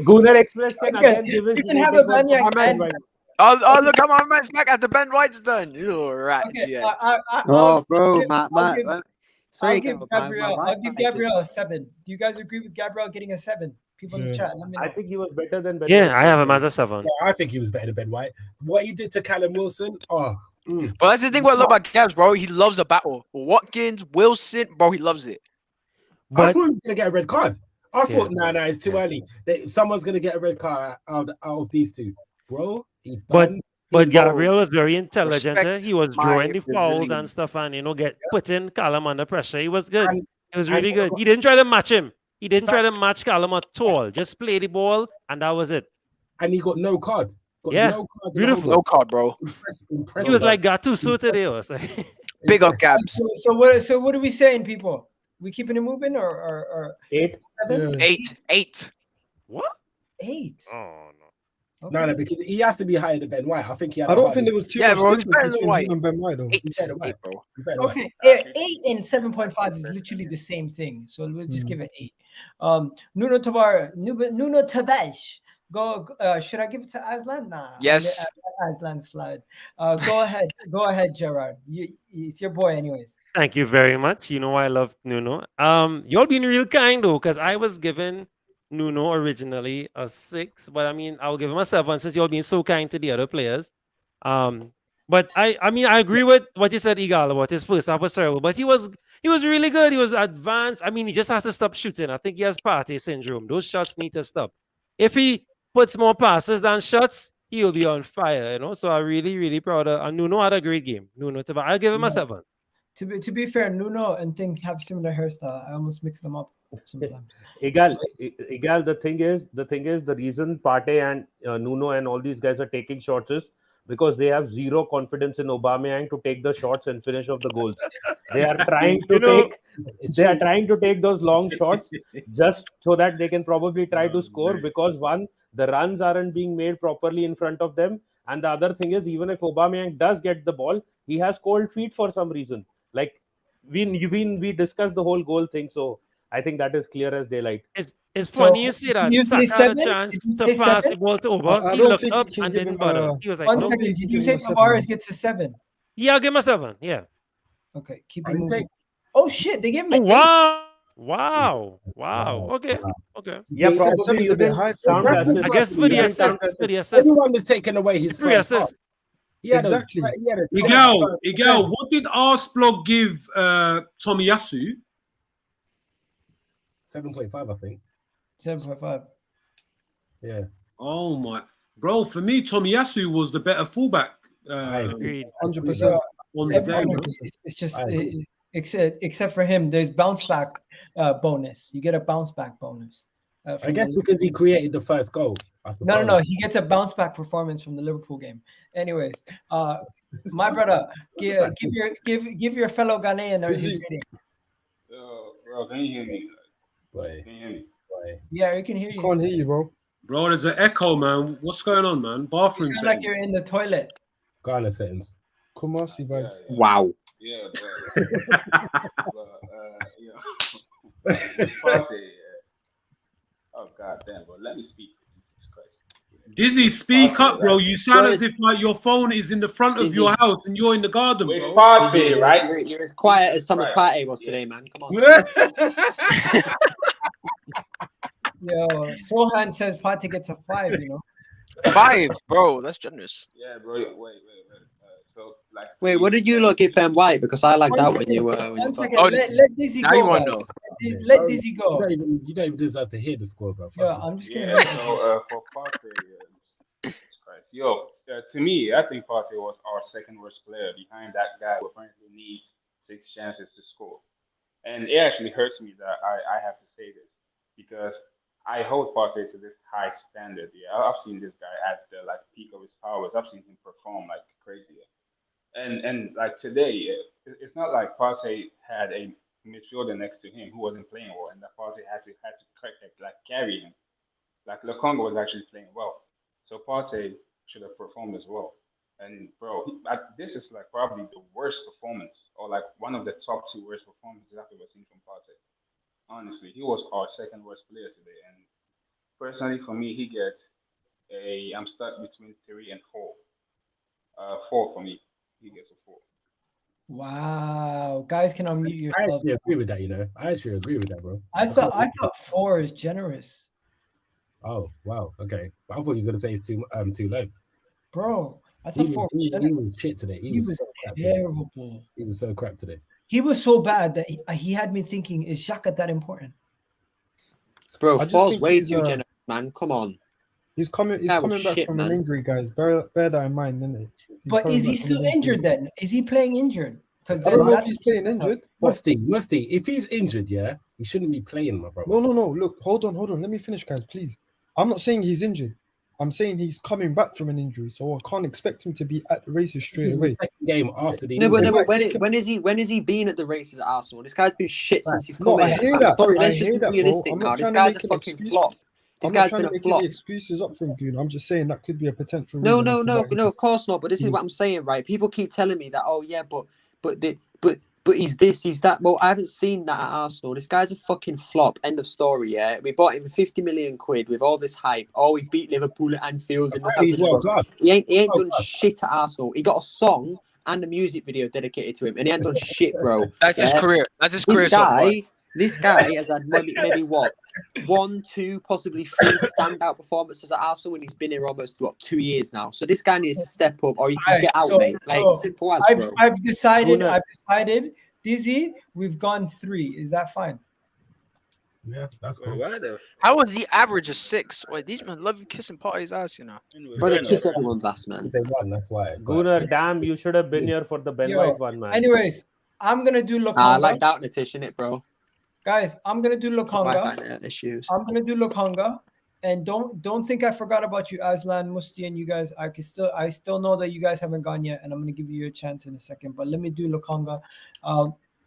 Gunnar Express can Okay, again give his you can have rated vote Aubameyang for Ben and- White. Oh, look how my man's back after Ben White's done. You rat Okay, GX. Oh, bro, I'll give sorry, Gabriel, I'll give Gabriel a 7. Do you guys agree with Gabriel getting a 7? People in the chat, let me know. I think he was better than Ben Yeah, White. I have him as a 7. Yeah, I think he was better than Ben White. What he did to Callum Wilson, But that's the thing what I love about Gabs, bro. He loves a battle. Watkins, Wilson, bro, he loves it. I thought he was gonna get a red card. I Yeah. thought, no, it's too early. Someone's gonna get a red card out of these two, bro. But Gabriel was very intelligent. Respect He was my drawing the fouls Brazilian. and stuff, and putting Callum under pressure. He was good. And- It was and- really good. He didn't try to match him. He didn't try to match Callum at all. Just play the ball, and that was it. And he got no card. Got Yeah, no card. beautiful. No card, bro. Impressive. He was like Gattuso today. Was Big up Gabs. So what are we saying, people? We keeping it moving or 8? 7? 8. What? 8. Oh no. No, because he has to be higher than Ben White. I think he had. I don't think there was too Yeah, much bro, he's difference better than between White. him and Ben White, though. 8. He's better than White. bro. He's better than Okay, White. 8 and 7.5 is literally the same thing. So we'll just give it 8. Nuno Tavares. Go. Should I give it to Aslan? Nah. Yes. Aslan slide. Go ahead. Go ahead, Gerard. It's your boy, anyways. Thank you very much. You know I love Nuno. Y'all been real kind though, because I was given Nuno originally a 6, but I mean I'll give him a 7 since y'all been so kind to the other players. But I mean I agree with what you said, Egal, about his first half was terrible, but he was really good. He was advanced. I mean, he just has to stop shooting. I think he has party syndrome. Those shots need to stop. If he puts more passes than shots, he'll be on fire. So I'm really proud of. And Nuno had a great game. I'll give him a 7. To be fair, Nuno and Thing have similar hairstyle. I almost mix them up sometimes. Egal, the thing is, the reason Partey and Nuno and all these guys are taking shots is because they have zero confidence in Aubameyang to take the shots and finish off the goals. They are trying to take those long shots just so that they can probably try to score, because one, the runs aren't being made properly in front of them, and the other thing is, even if Aubameyang does get the ball, he has cold feet for some reason. Like we discussed the whole goal thing, so I think that is clear as daylight. It's funny you say that. Did you say Saka had a 7? chance Did you to say pass 7? the ball to Oba. I He don't looked think up you can and give didn't him bother. He was like, One no. second. Did you give say him a 7. Tavares gets a 7? Yeah, I'll give him a 7. Yeah. Okay, keep it moving. Oh shit, they gave him Oh, an 8. wow. Okay. Yeah, Yeah, probably 7's a bit using high for sound him. assist. I guess for the Using sound assist. For the assist. assist. Everyone was taking away his Three first half. assists. Exactly. Egal, what did Arsblog give Tomiyasu? 7.5, I think. 7.5. Yeah. Oh my, bro! For me, Tomiyasu was the better fullback. Agreed. 100%. On the day, man. It's just except for him, there's bounce back bonus. You get a bounce back bonus. I guess because he created the first goal. No. He gets a bounce back performance from the Liverpool game. Anyways, my brother, give your fellow Ghanaian his rating. Bro, can you hear me? Boy. Can you hear me? Yeah, we can hear you. Can't hear you, bro. Bro, there's an echo, man. What's going on, man? Bathroom You sound settings. like you're in the toilet. Ghana settings. Kumasi vibes. Wow. Yeah, but Partey, oh god damn, bro. Let me speak. Jesus Christ. Dizzy, speak up, bro. You sound as if like your phone is in the front of your house and you're in the garden, bro. Partey, right? You're as quiet as Thomas Right. Partey was today, man. Come on. Yo, Sohan says Partey gets a 5. 5, bro. That's generous. Yeah, bro. Wait. So, like, Wait, what did you look at Ben White? Because I like that when you were. One second. Oh, Let Dizzy now go. you want to guys. know. Let Dizzy go. You don't even deserve to hear the score, bro. Yeah, I'm just gonna. yeah. So for Partey, Jesus Christ. To me, I think Partey was our second worst player behind that guy who apparently needs 6 chances to score. And it actually hurts me that I have to say this because I hold Partey to this high standard. Yeah, I've seen this guy at the peak of his powers. I've seen him perform like crazy. And like today, it's not like Partey had a midfielder next to him who wasn't playing well, and that Partey had to carry him. Like Lukonga was actually playing well, so Partey should have performed as well. And bro, this is like probably the worst performance, or like one of the top two worst performances I've ever seen from Partey. Honestly, he was our second worst player today, and personally for me, he gets a. I'm stuck between 3 and 4. 4 for me. He gets a 4. Wow, guys can unmute I yourself. actually agree with that. You know, I actually agree with that, bro. I thought 4 is generous, Oh wow, okay. But I thought he was gonna say it's too low. bro. I thought 4 was He generous. was shit today. He was so crap today. terrible. He was so crap today. He was so bad that he had me thinking, is Xhaka that important? Bro, I just 4's think way he's, too generous, man. Come on. He's coming That was back shit, from man. an injury, guys. Bear that in mind, isn't it? But is he still injured then? Is he playing injured? Because I don't know if he's playing injured. Must he? If he's injured, yeah, he shouldn't be playing, my brother. No. Look, hold on. Let me finish, guys, please. I'm not saying he's injured. I'm saying he's coming back from an injury, so I can't expect him to be at the races straight away. Game after the No, injury. but when is he been at the races at Arsenal? This guy's been shit since he's No, come I in. hear I'm that. sorry, I let's hear just be that, bro. realistic I'm now. not This trying to guy's a make an fucking excuse. flop. This I'm not guy's trying been to a make flop. any excuses up from Goon. I'm just saying that could be a potential No, reason. of course not. But this is what I'm saying, right? People keep telling me that, oh yeah, but he's this, he's that. Well, I haven't seen that at Arsenal. This guy's a fucking flop. End of story. Yeah, we bought him for 50 million quid with all this hype. Oh, he beat Liverpool at Anfield and look how He's good he world was. class. He ain't done shit at Arsenal. He got a song and a music video dedicated to him, and he ain't done shit, bro. That's his career. That's his career so far. This guy has had maybe what 1, 2, possibly 3 standout performances at Arsenal when he's been here almost 2 years now. So this guy needs to step up, or you can get out, mate. Like simple as, bro. I've decided. Dizzy, we've gone 3. Is that fine? Yeah, that's cool. How was he average of 6? Wait, these men love kissing Partey's ass, you know. Bro, they kiss everyone's ass, man. They won, that's why. Gunnar, damn, you should have been here for the Ben White one, man. Anyways, I'm gonna do Lukonga. I like that Natish, innit, bro? Guys, I'm gonna do Lukonga. Issues. I'm gonna do Lukonga. And don't think I forgot about you, Aslan, Musti, and you guys. I still know that you guys haven't gone yet, and I'm gonna give you a chance in a second. But let me do Lukonga.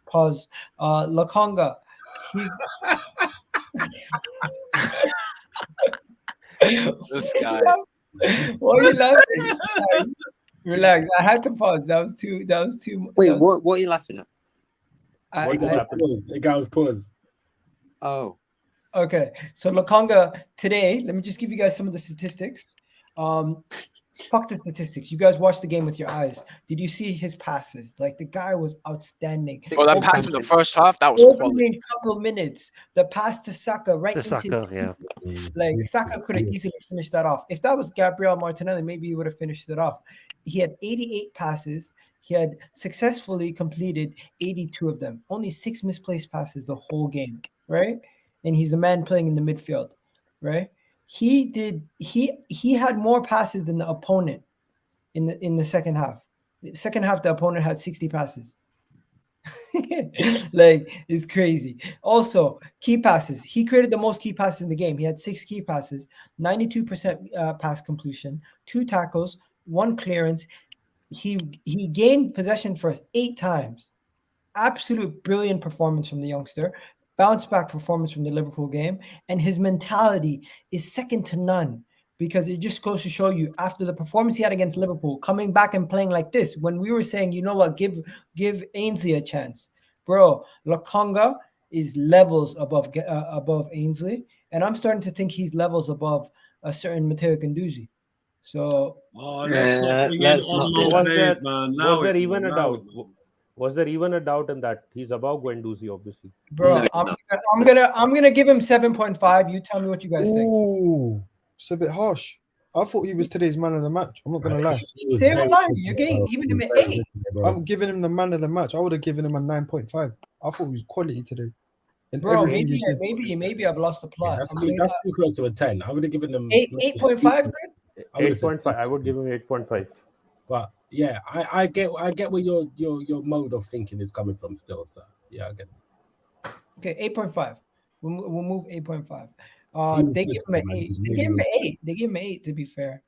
Pause. Lukonga. This guy. Why are you laughing? Relax. I had to pause. That was too. Wait, what are you laughing at? It goes pause. Oh. Okay. So Lukonga today, let me just give you guys some of the statistics. Fuck the statistics. You guys watched the game with your eyes. Did you see his passes? Like, the guy was outstanding. Well, that pass in the first half, that was quality. Couple minutes. The pass to Saka The Saka, yeah. Like, Saka could have easily finished that off. If that was Gabriel Martinelli, maybe he would have finished it off. He had 88 passes. He had successfully completed 82 of them. Only 6 misplaced passes the whole game, right? And he's the man playing in the midfield, right? He had more passes than the opponent in the second half. The second half, the opponent had 60 passes. Like, it's crazy. Also, key passes. He created the most key passes in the game. He had 6 key passes, 92% pass completion, 2 tackles, 1 clearance. He gained possession for us 8 times. Absolute brilliant performance from the youngster. Bounce back performance from the Liverpool game, and his mentality is second to none, because it just goes to show you, after the performance he had against Liverpool, coming back and playing like this, when we were saying, you know what, give Ainsley a chance, bro. Lukonga is levels above Ainsley, and I'm starting to think he's levels above a certain Matteo Guendouzi. So let's not bring in unknown players, man. Was there even a doubt in that? He's above Guendouzi, obviously. Bro, I'm gonna give him 7.5. You tell me what you guys think. Ooh, it's a bit harsh. I thought he was today's man of the match. I'm not gonna lie. Same line. You're giving him an 8. I'm giving him the man of the match. I would have given him a 9.5. I thought he was quality today. Bro, maybe I've lost the plot. That's too close to a 10. I would have given them 8.5. 8.5. I would give him 8.5. But yeah, I get where your mode of thinking is coming from still. So yeah, I get it. Okay, 8.5. We'll move 8.5. They give him an 8. They gave him an 8. They gave him an 8, to be fair.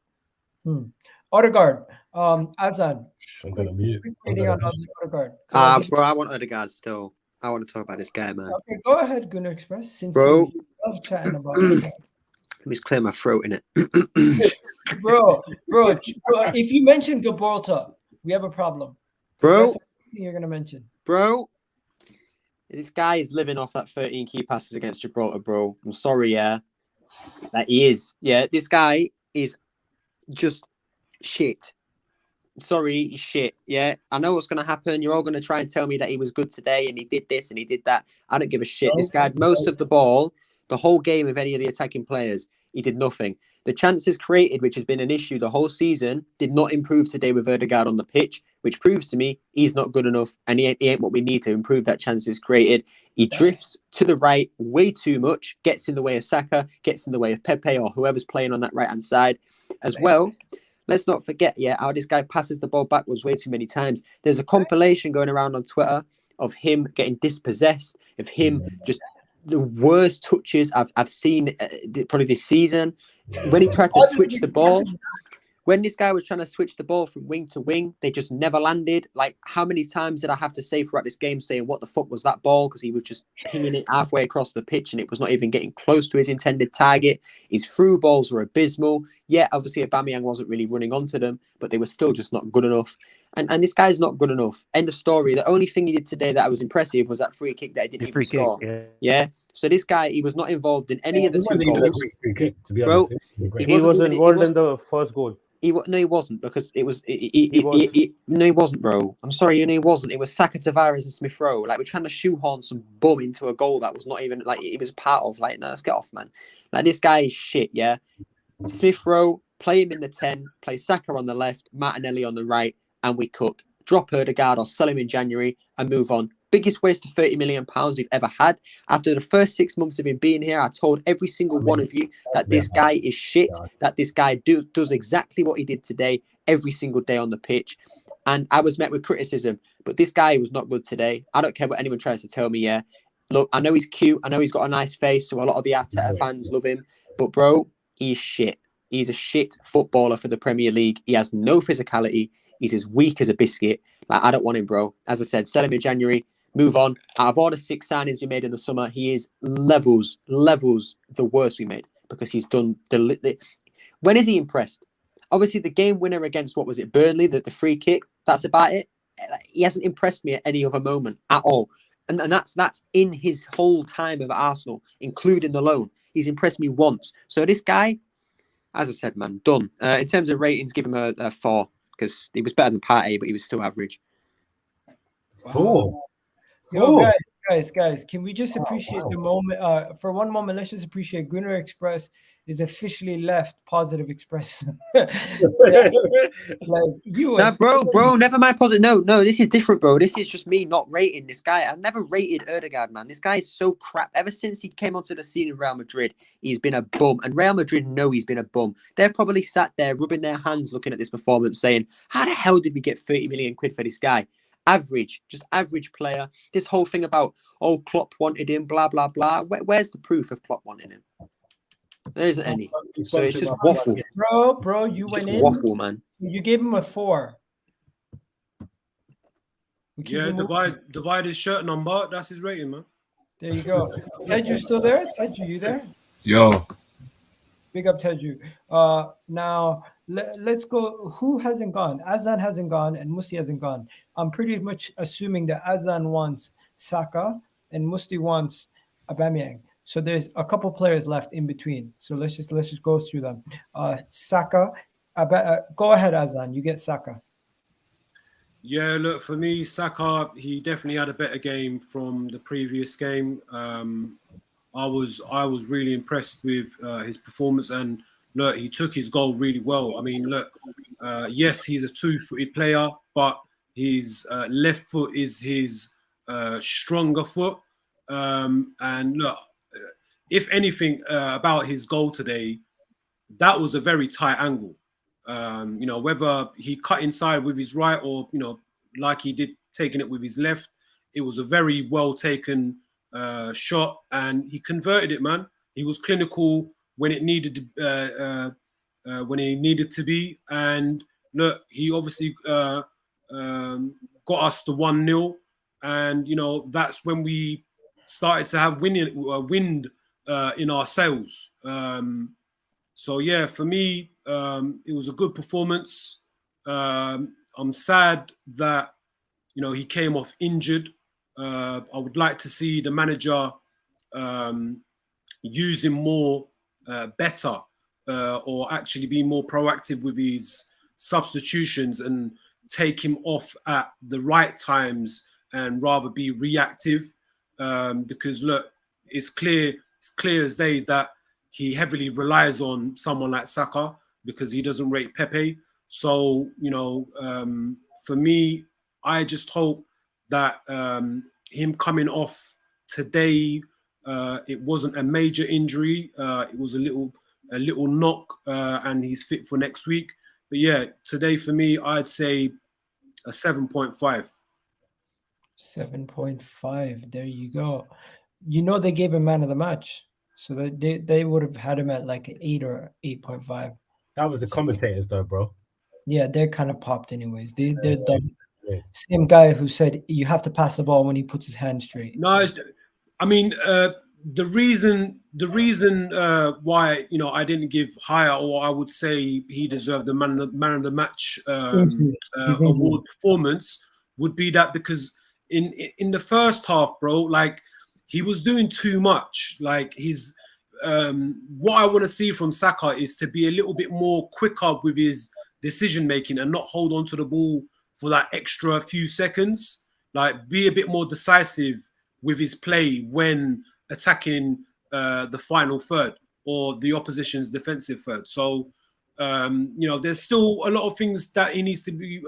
Odegaard. Azan. I'm gonna mute. Odegaard. Bro, I want Odegaard still. I want to talk about this guy, man. Okay, go ahead, Gunnar Express. Since bro, you love chatting about Odegaard. me just clear my throat in it. bro, if you mention Gibraltar, we have a problem. Bro, that's the thing you're gonna mention. Bro, this guy is living off that 13 key passes against Gibraltar, bro. I'm sorry, yeah. That he is. Yeah, this guy is just shit. Sorry, he's shit. Yeah, I know what's going to happen. You're all going to try and tell me that he was good today and he did this and he did that. I don't give a shit. This guy had most of the ball, the whole game of any of the attacking players. He did nothing. The chances created, which has been an issue the whole season, did not improve today with Ødegaard on the pitch, which proves to me he's not good enough and he ain't what we need to improve that chances created. He drifts to the right way too much, gets in the way of Saka, gets in the way of Pepe or whoever's playing on that right-hand side as well. Let's not forget, how this guy passes the ball backwards way too many times. There's a compilation going around on Twitter of him getting dispossessed, of him just the worst touches I've seen probably this season. When he tried to switch the ball, when this guy was trying to switch the ball from wing to wing, they just never landed. Like, how many times did I have to say throughout this game saying, what the fuck was that ball? Because he was just pinging it halfway across the pitch and it was not even getting close to his intended target. His through balls were abysmal. Yeah, obviously Aubameyang wasn't really running onto them, but they were still just not good enough. And this guy's not good enough. End of story. The only thing he did today that was impressive was that free kick that he didn't even score. Yeah. So this guy, he was not involved in any of the two goals. Free kick, to be honest. He was involved in the first goal. No, he wasn't, because it was. No, he wasn't, bro. I'm sorry, he wasn't. It was Saka, Tavares, and Smith Rowe. Like, we're trying to shoehorn some bum into a goal that was not even like it was part of. Like, no, let's get off, man. Like, this guy is shit. Yeah, Smith Rowe, play him in the 10, play Saka on the left, Martinelli on the right, and we cook. Drop Ødegaard or sell him in January and move on. Biggest waste of £30 million we've ever had. After the first 6 months of him being here, I told every single one of you that this guy is shit, that this guy does exactly what he did today every single day on the pitch. And I was met with criticism, but this guy was not good today. I don't care what anyone tries to tell me, yeah. Look, I know he's cute. I know he's got a nice face, so a lot of the Arteta fans love him. But, bro, he's shit. He's a shit footballer for the Premier League. He has no physicality. He's as weak as a biscuit. Like, I don't want him, bro. As I said, sell him in January. Move on. Out of all the 6 signings we made in the summer, he is levels the worst we made, because he's done when is he impressed? Obviously, the game winner against, what was it, Burnley, the free kick, that's about it. He hasn't impressed me at any other moment at all. And that's in his whole time of Arsenal, including the loan. He's impressed me once. So this guy, as I said, man, done. In terms of ratings, give him a 4, because he was better than Partey, but he was still average. 4. Yo, guys, can we just appreciate the moment? For one moment, let's just appreciate Gunnar Express is officially left Positive Express. Like, you, bro, never mind positive. No, this is different, bro. This is just me not rating this guy. I never rated Ødegaard, man. This guy is so crap. Ever since he came onto the scene in Real Madrid, he's been a bum. And Real Madrid know he's been a bum. They're probably sat there rubbing their hands looking at this performance saying, how the hell did we get 30 million quid for this guy? Average, just average player. This whole thing about, Klopp wanted him, blah, blah, blah. Where's the proof of Klopp wanting him? There isn't any. So it's just waffle. Bro, you went in. Waffle, man. You gave him a 4. Yeah, divide his shirt number. That's his rating, man. There you go. Ted, you still there? Ted, you there? Yo. Big up, Teju. Now, let's go. Who hasn't gone? Aslan hasn't gone and Musti hasn't gone. I'm pretty much assuming that Aslan wants Saka and Musti wants Aubameyang. So there's a couple players left in between. So let's just go through them. Saka, go ahead, Aslan. You get Saka. Yeah, look, for me, Saka, he definitely had a better game from the previous game. I was really impressed with his performance, and look, he took his goal really well. I mean, look, yes, he's a 2-footed player, but his left foot is his stronger foot. And look, if anything about his goal today, that was a very tight angle. Whether he cut inside with his right or, like he did taking it with his left, it was a very well taken shot, and he converted it, man. He was clinical when it needed to be, and look, he obviously got us the 1-0, and that's when we started to have wind in our sails. So yeah, for me, it was a good performance. I'm sad that he came off injured. I would like to see the manager use him more better, or actually be more proactive with his substitutions and take him off at the right times and rather be reactive. Because look, it's clear as day that he heavily relies on someone like Saka because he doesn't rate Pepe. So for me, I just hope that him coming off today, it wasn't a major injury. It was a little knock, and he's fit for next week. But yeah, today for me, I'd say a 7.5. 7.5. There you go. They gave him man of the match, so they would have had him at like an 8 or 8.5. That was the commentators, though, bro. Yeah, they're kind of popped anyways. They're dumb. Same guy who said you have to pass the ball when he puts his hand straight. No, I mean the reason why I didn't give higher, or I would say he deserved the man of the match award performance, would be that because in the first half, bro, like he was doing too much. Like his what I want to see from Saka is to be a little bit more quicker with his decision making and not hold on to the ball for that extra few seconds. Like be a bit more decisive with his play when attacking the final third or the opposition's defensive third. So there's still a lot of things that he needs to be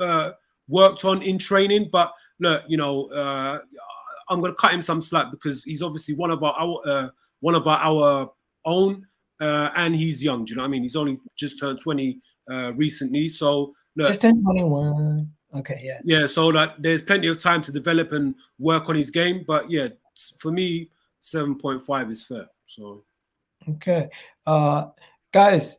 worked on in training. But look, I'm going to cut him some slack because he's obviously one of our own, and he's young. Do you know what I mean? He's only just turned 20 recently. So look, just turned 21. Okay, yeah. Yeah, so that there's plenty of time to develop and work on his game. But yeah, for me, 7.5 is fair. So okay. Guys,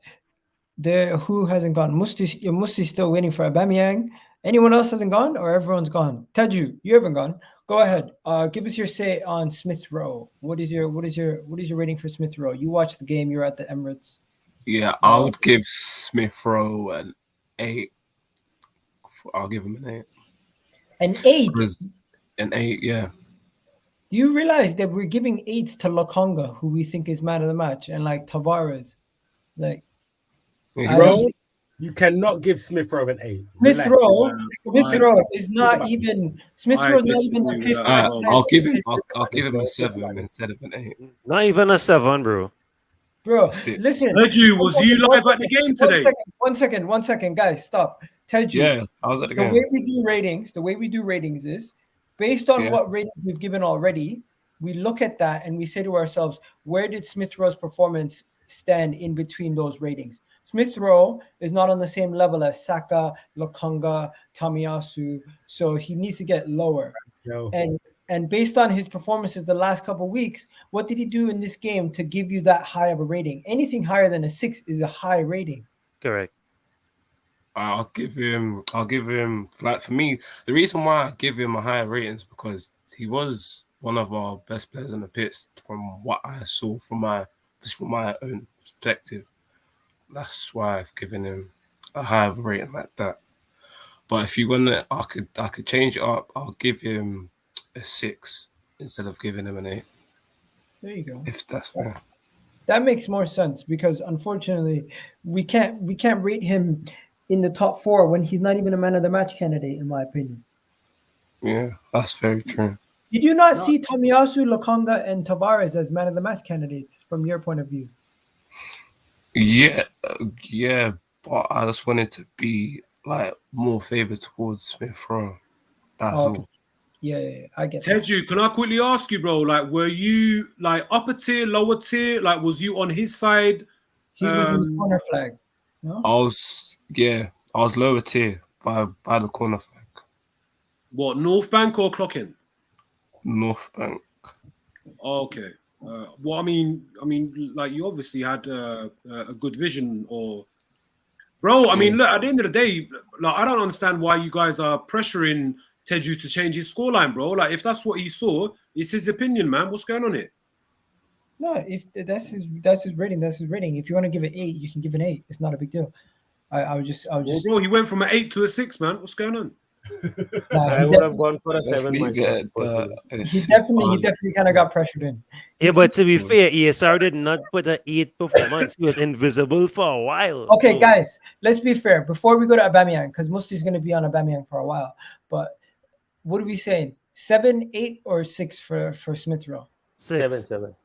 who hasn't gone? Musti's still waiting for Aubameyang. Anyone else hasn't gone, or everyone's gone? Teju, you haven't gone. Go ahead. Give us your say on Smith Rowe. What is your rating for Smith Rowe? You watched the game, you're at the Emirates. Yeah, I would give Smith Rowe an 8. I'll give him an 8. An 8? An 8, yeah. Do you realize that we're giving 8s to Lokonga, who we think is man of the match, and like Tavares? Like, bro, you cannot give Smith Rowe an 8. Smith Rowe is not even. Smith Rowe is not even the 5th. I'll give him a 7 instead of an 8. Not even a 7, bro. Bro, listen. Teju, was you live at the game today? One second, guys, stop. Teju, yeah, I was at the game. The way we do ratings is based on what ratings we've given already. We look at that and we say to ourselves, where did Smith Rowe's performance stand in between those ratings? Smith Rowe is not on the same level as Saka, Lokonga, Tomiyasu, so he needs to get lower. No. And based on his performances the last couple of weeks, what did he do in this game to give you that high of a rating? Anything higher than a 6 is a high rating. Correct. I'll give him like, for me, the reason why I give him a higher rating is because he was one of our best players on the pitch from what I saw from my own perspective. That's why I've given him a higher rating like that. But if you want I could change it up. I'll give him a 6 instead of giving him an 8. There you go. If that's fair. That makes more sense because unfortunately we can't rate him in the top 4 when he's not even a man of the match candidate, in my opinion. Yeah, that's very true. Did you not see Tomiyasu, Lokonga, and Tavares as man of the match candidates from your point of view? Yeah, but I just wanted to be like more favored towards Smith Rowe. That's all. Yeah, I get it. Teju, can I quickly ask you, bro? Like, were you like upper tier, lower tier? Like, was you on his side? He was in the corner flag. No? I was lower tier by the corner flag. What, North Bank or Clockin? North Bank. Okay. Well, I mean, like you obviously had a good vision, or, bro. I mean, look. At the end of the day, like I don't understand why you guys are pressuring Teju to change his scoreline, bro. Like if that's what he saw, it's his opinion, man. What's going on here? No, if that's his rating, that's his rating. If you want to give it 8, you can give an 8. It's not a big deal. I would just. Well, bro, he went from an 8 to a 6, man. What's going on? Nah, I would have gone for a Let's 7 leave myself. it personally. he definitely kind of got pressured in. Yeah, but to be fair, ESR did not put an 8 performance. He was invisible for a while. Okay, So- guys, let's be fair. Before we go to Aubameyang, because Musti's going to be on Aubameyang for a while. But what are we saying? 7, 8, or 6 for Smith Rowe? 6. 7.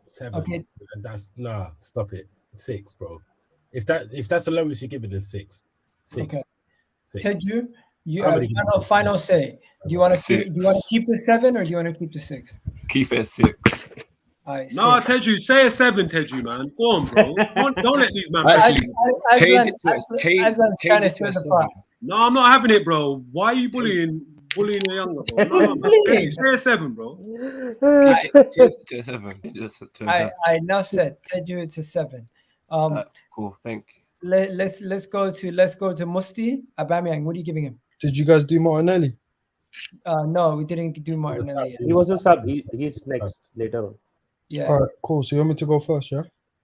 7. Okay. That's stop it. 6, bro. If that's the lowest you give it, it's 6. 6. Okay. 6. Teju, you I'm gonna give it final say. Do you want to Six. keep the 7 or do you want to keep the 6? Keep it at 6. All right, Nah, 6. Teju, say a 7, Teju, man. Go on, bro. Don't let these man. Actually, change it to Aslan's trying to stir the pot. No, I'm not having it, bro. Why are you bullying a younger, bro? No, Bullying? say a 7, bro. Change it to a 7. I enough said. Teju, it's a 7. Cool, thank you. Let's go to Musti. Aubameyang, what are you giving him? Did you guys do Martinelli? No, we didn't do Martinelli yet. He was a sub. He's next later on. Yeah. All right, cool. So you want me to go first, yeah?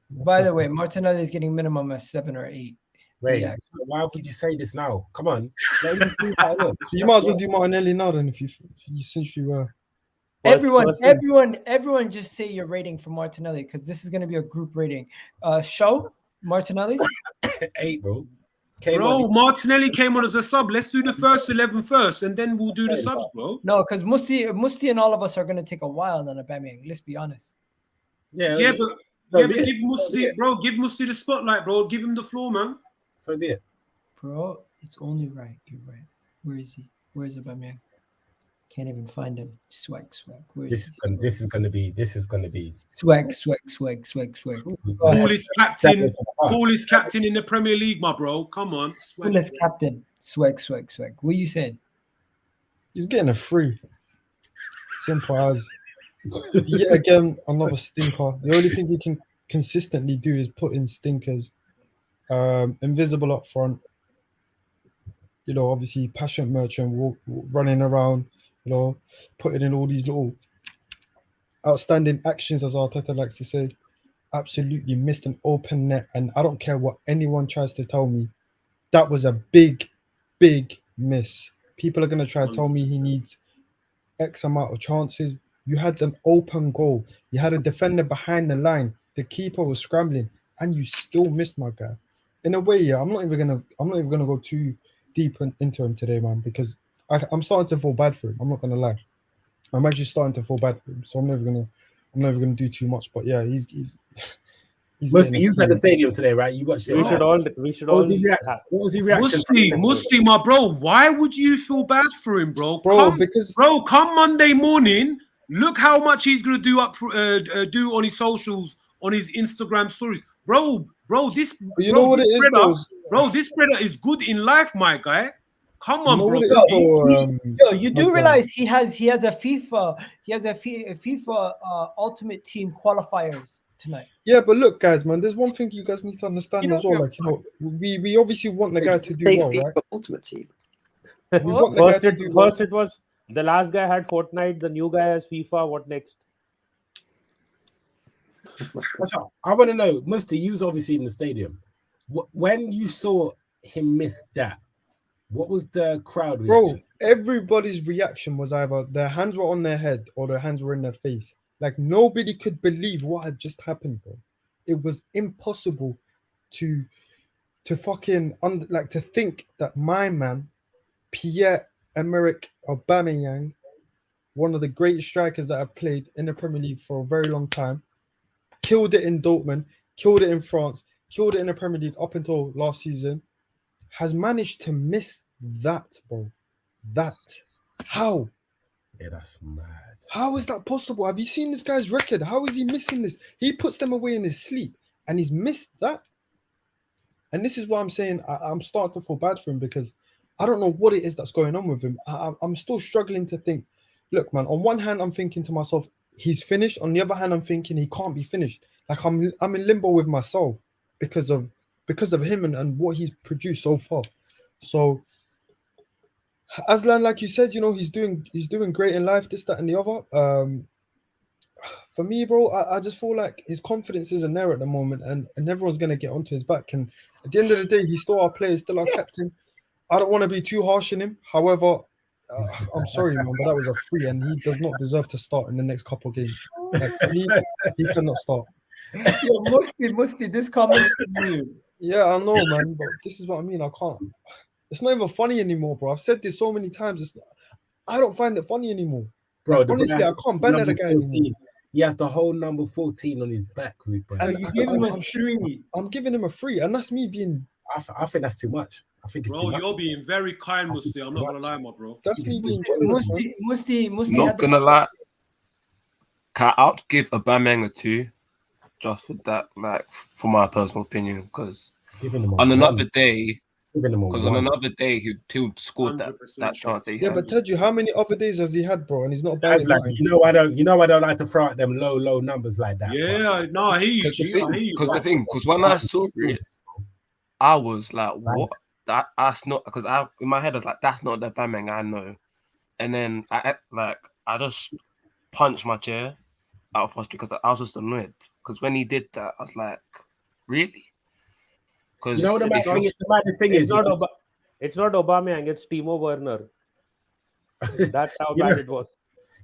By the way, Martinelli is getting minimum a 7 or 8. Wait, Yeah. why would you say this now? Come on. Let him do that, look. So you might as well do Martinelli now then, since you were. Everyone, just say your rating for Martinelli because this is going to be a group rating. Show Martinelli 8, bro. Martinelli came on as a sub. Let's do the first 11 first, and then we'll do the subs, bro. No, because Musti and all of us are going to take a while on Aubameyang. Let's be honest. But give Musti, bro. Give Musti the spotlight, bro. Give him the floor, man. So be it, bro. It's only right. You're right. Where is he? Where's Aubameyang? Can't even find him. Swag. This is gonna be swag. Coolest captain in the Premier League, my bro. Come on. Coolest captain. Swag. What are you saying? He's getting a free. Simple as. Yet again, another stinker. The only thing he can consistently do is put in stinkers. Invisible up front. You know, obviously, passionate merchant running around. You know, putting in all these little outstanding actions, as Arteta likes to say. Absolutely missed an open net, and I don't care what anyone tries to tell me. That was a big miss. People are gonna try to tell me he needs X amount of chances. You had an open goal. You had a defender behind the line. The keeper was scrambling, and you still missed, my guy. In a way, yeah, I'm not even gonna go too deep into him today, man, because I'm starting to feel bad for him. I'm not gonna lie. I'm actually starting to feel bad for him, so I'm never gonna do too much. But yeah, he's Musti, you was at the stadium today, right? You watched it. We should all. What was he reaction? Musti, my bro. Why would you feel bad for him, bro? Because come Monday morning, look how much he's gonna do do on his socials, on his Instagram stories, bro. This spreader is good in life, my guy. Come on, bro. You do realize he has a FIFA Ultimate Team qualifiers tonight. Yeah, but look, guys, man, there's one thing you guys need to understand as well. Like, you know, we obviously want the guy to do well, right? Ultimate Team. We want the guy to do well. First, it was the last guy had Fortnite. The new guy has FIFA. What next? I want to know, Musti, you was obviously in the stadium. When you saw him miss that, what was the crowd reaction? Bro, everybody's reaction was either their hands were on their head or their hands were in their face. Like, nobody could believe what had just happened, bro. It was impossible to fucking to think that my man, Pierre-Emerick Aubameyang, one of the greatest strikers that have played in the Premier League for a very long time, killed it in Dortmund, killed it in France, killed it in the Premier League up until last season, has managed to miss that, bro. That. How? Yeah, that's mad. How is that possible? Have you seen this guy's record? How is he missing this? He puts them away in his sleep, and he's missed that. And this is why I'm saying I'm starting to feel bad for him, because I don't know what it is that's going on with him. I'm still struggling to think. Look, man, on one hand, I'm thinking to myself, he's finished. On the other hand, I'm thinking he can't be finished. Like, I'm in limbo with myself because of him and what he's produced so far. So, Aslan, like you said, you know, he's doing great in life, this, that, and the other. for me, bro, I just feel like his confidence isn't there at the moment, and everyone's gonna get onto his back. And at the end of the day, he's still our player, he's still our captain. I don't want to be too harsh on him. However, I'm sorry, man, but that was a free, and he does not deserve to start in the next couple of games. Like for me, he cannot start. Yo, Musti, this comment from you. Yeah, I know, man, but this is what I mean. I can't. It's not even funny anymore, bro. I've said this so many times. I don't find it funny anymore. Bro, Like, honestly, I can't banter the guy anymore. He has the whole number 14 on his back, rude boy. And you give him a 3. I'm giving him a 3, and that's me being. I think that's too much. I think it's too Bro, much. you're being very kind, Musti. I'm not gonna lie, my bro. That's me being. Musti. Not gonna lie. I'll give Aubameyang a 2, just for that, like for my personal opinion, because on another day, he'll score that chance. Yeah, but Teju, how many other days has he had, bro? And he's not bad. Like, I don't like to throw out them low numbers like that. Yeah, no, I hear you. Because when I saw it, I was like, what? That's not, because in my head I was like, that's not the Aubameyang I know. And then I just punched my chair out of frustration because I was just annoyed. Because when he did that, I was like, really? Because the thing is, it's not Aubameyang, it's Timo Werner. That's how bad it was.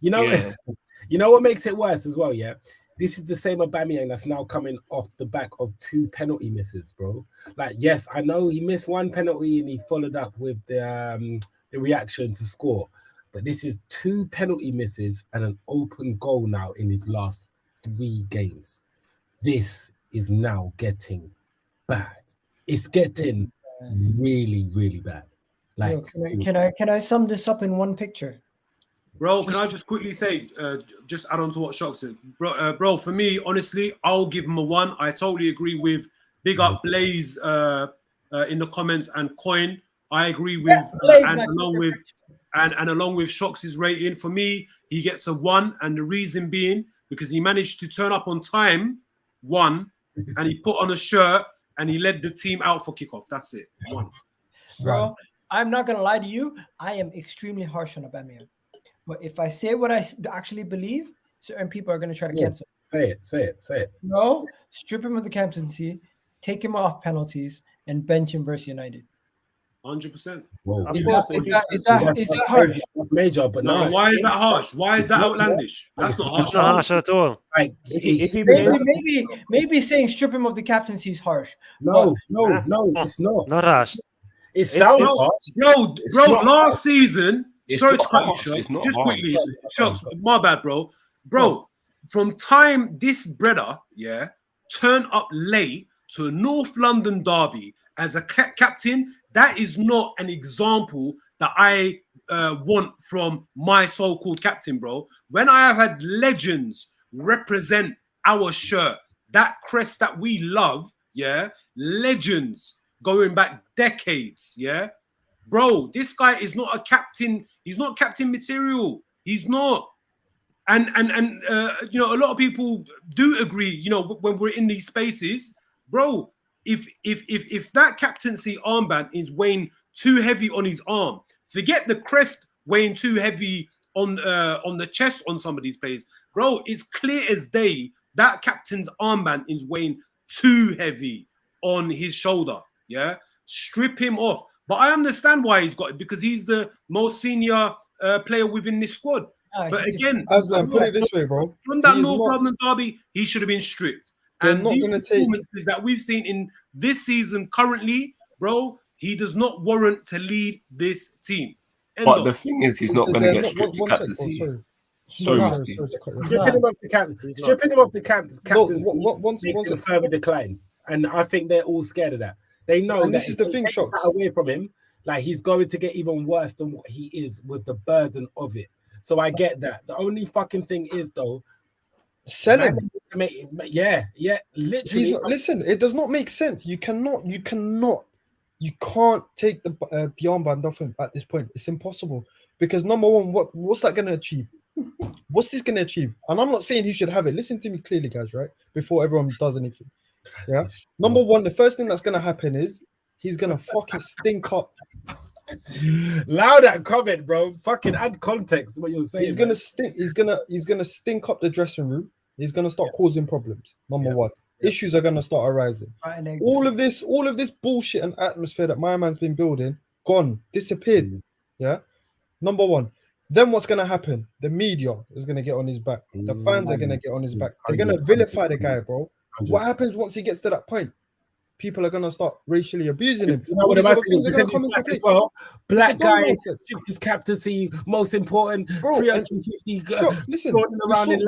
You know what makes it worse as well, yeah? This is the same Aubameyang that's now coming off the back of 2 penalty misses, bro. Like, yes, I know he missed 1 penalty and he followed up with the reaction to score. But this is 2 penalty misses and an open goal now in his last 3 games. This is now getting bad. It's getting really, really bad. Like, Yo, can I sum this up in one picture? Bro, can I just quickly say, just add on to what Shock said, bro. For me, honestly, I'll give him a 1. I totally agree with big up Blaze in the comments and Coin. I agree with along with Shock's rating. For me, he gets a 1, and the reason being because he managed to turn up on time, 1, and he put on a shirt and he led the team out for kickoff. That's it, 1. Bro, I'm not gonna lie to you. I am extremely harsh on Aubameyang. But if I say what I actually believe, certain people are going to try to cancel. Say it. No, strip him of the captaincy, take him off penalties, and bench him versus United. 100%. Is that harsh? Major, but no. Why is that harsh? Why is that outlandish? That's not harsh. It's not harsh at all. Like, maybe saying strip him of the captaincy is harsh. No, it's not. Not harsh. It sounds harsh. Bro, last season. Sorry to cut you, Shucks. Just quickly, Shucks. My bad, bro. Bro, from time this brother, turn up late to a North London derby as a captain, that is not an example that I want from my so-called captain, bro. When I have had legends represent our shirt, that crest that we love, legends going back decades, bro, this guy is not a captain. He's not captain material. He's not. And you know, a lot of people do agree, you know, when we're in these spaces, bro, if that captaincy armband is weighing too heavy on his arm, forget the crest weighing too heavy on the chest on some of these players, bro, it's clear as day that captain's armband is weighing too heavy on his shoulder. Strip him off. But I understand why he's got it, because he's the most senior player within this squad. But again, Aslan, put it this way, bro. From that North London derby, he should have been stripped. And these performances that we've seen in this season currently, bro, he does not warrant to lead this team. But the thing is, he's not going to get stripped of captaincy. Stripping him off the captaincy makes him further decline. And I think they're all scared of that. They know that this is the thing, Shocks. Away from him, like, he's going to get even worse than what he is with the burden of it. So I get that. The only fucking thing is, though, sell him. Literally. Listen, it does not make sense. You can't take the armband off him at this point. It's impossible. Because number one, what's that going to achieve? What's this going to achieve? And I'm not saying he should have it. Listen to me clearly, guys, right? Before everyone does anything. Number one, the first thing that's going to happen is he's going to fucking stink up Allow that comment, bro. Fucking add context to what you're saying. He's gonna stink. He's gonna stink up the dressing room. He's gonna start causing problems. Number one, issues are gonna start arising. All of this bullshit and atmosphere that my man's been building, gone, disappeared. Yeah. Number one. Then what's gonna happen? The media is gonna get on his back. The fans are gonna get on his back. They're gonna vilify the guy, bro. What happens once he gets to that point? People are gonna start racially abusing him. You know what I'm asking? Because he's black as well. Black guy, his captaincy, most important. Bro, 350. Listen, around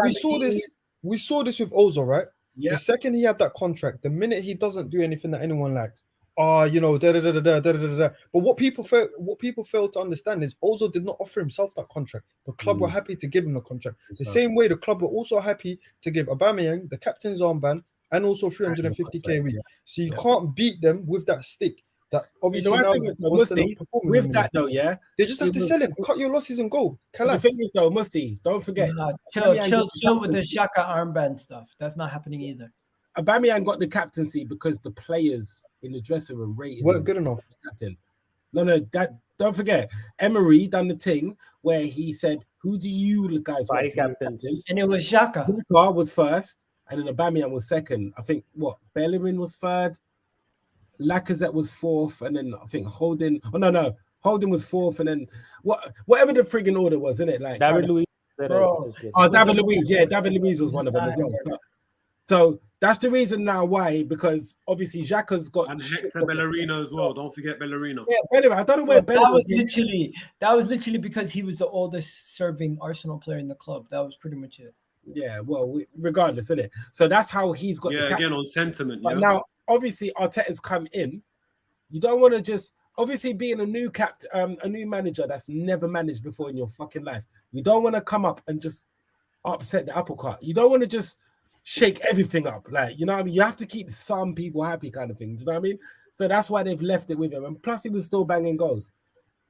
we saw this with Ozil, right? Yeah. The second he had that contract, the minute he doesn't do anything that anyone likes, But what people fail to understand is Ozil did not offer himself that contract. The club were happy to give him the contract. The same way the club were also happy to give Aubameyang the captain's armband and also 350k a week. So you can't beat them with that stick. That obviously with that though, they just have to sell him, cut your losses and go. The thing is though, Musti, don't forget. Chill with the Xhaka armband stuff. That's not happening either. Aubameyang got the captaincy because the players in the dressing room rated weren't good enough. Captain. No, that don't forget. Emery done the thing where he said, "Who do you guys want to be captains?" And it was Xhaka. Xhaka was first, and then Aubameyang was second. I think Bellerin was third, Lacazette was fourth, and then I think Holding. Oh no, Holding was fourth, and then whatever the frigging order was, isn't it? Like David Luiz. David Luiz. Yeah, David Luiz was one of them as well. So that's the reason now why, because obviously Xhaka's got and Hector Bellerino as well. Don't forget Bellerino. Yeah, Bellerino. I don't know where Bellerino that was literally because he was the oldest serving Arsenal player in the club. That was pretty much it. Yeah, well, regardless, isn't it? So that's how he's got. Yeah, again on sentiment. But now, obviously, Arteta's come in. You don't want to just obviously being a new a new manager that's never managed before in your fucking life. You don't want to come up and just upset the apple cart. You don't want to just shake everything up, like, you know what I mean? You have to keep some people happy, kind of thing. Do you know what I mean? So that's why they've left it with him. And plus, he was still banging goals.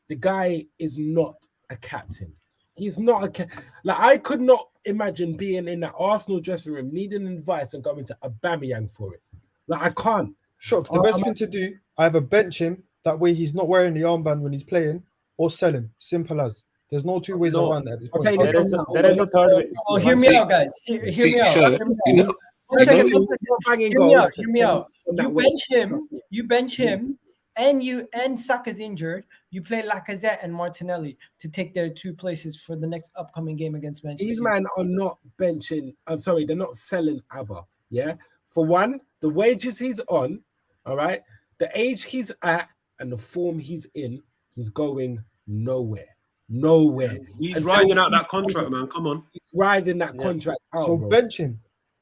The guy is not a captain. He's not like, I could not imagine being in that Arsenal dressing room, needing advice and going to Aubameyang for it. Like, I can't. Shocks. The best thing to do, either bench him, that way he's not wearing the armband when he's playing, or sell him. Simple as. There's no two ways around that. There is no third way. Well, hear me out, guys. Hear me out. You bench him, and Saka's injured. You play Lacazette and Martinelli to take their two places for the next upcoming game against Manchester. These men are not benching. I'm sorry, they're not selling ABBA. Yeah. For one, the wages he's on, all right, the age he's at, and the form he's in, he's going nowhere. He's riding out that contract, man. Come on. He's riding that contract out. So bench him.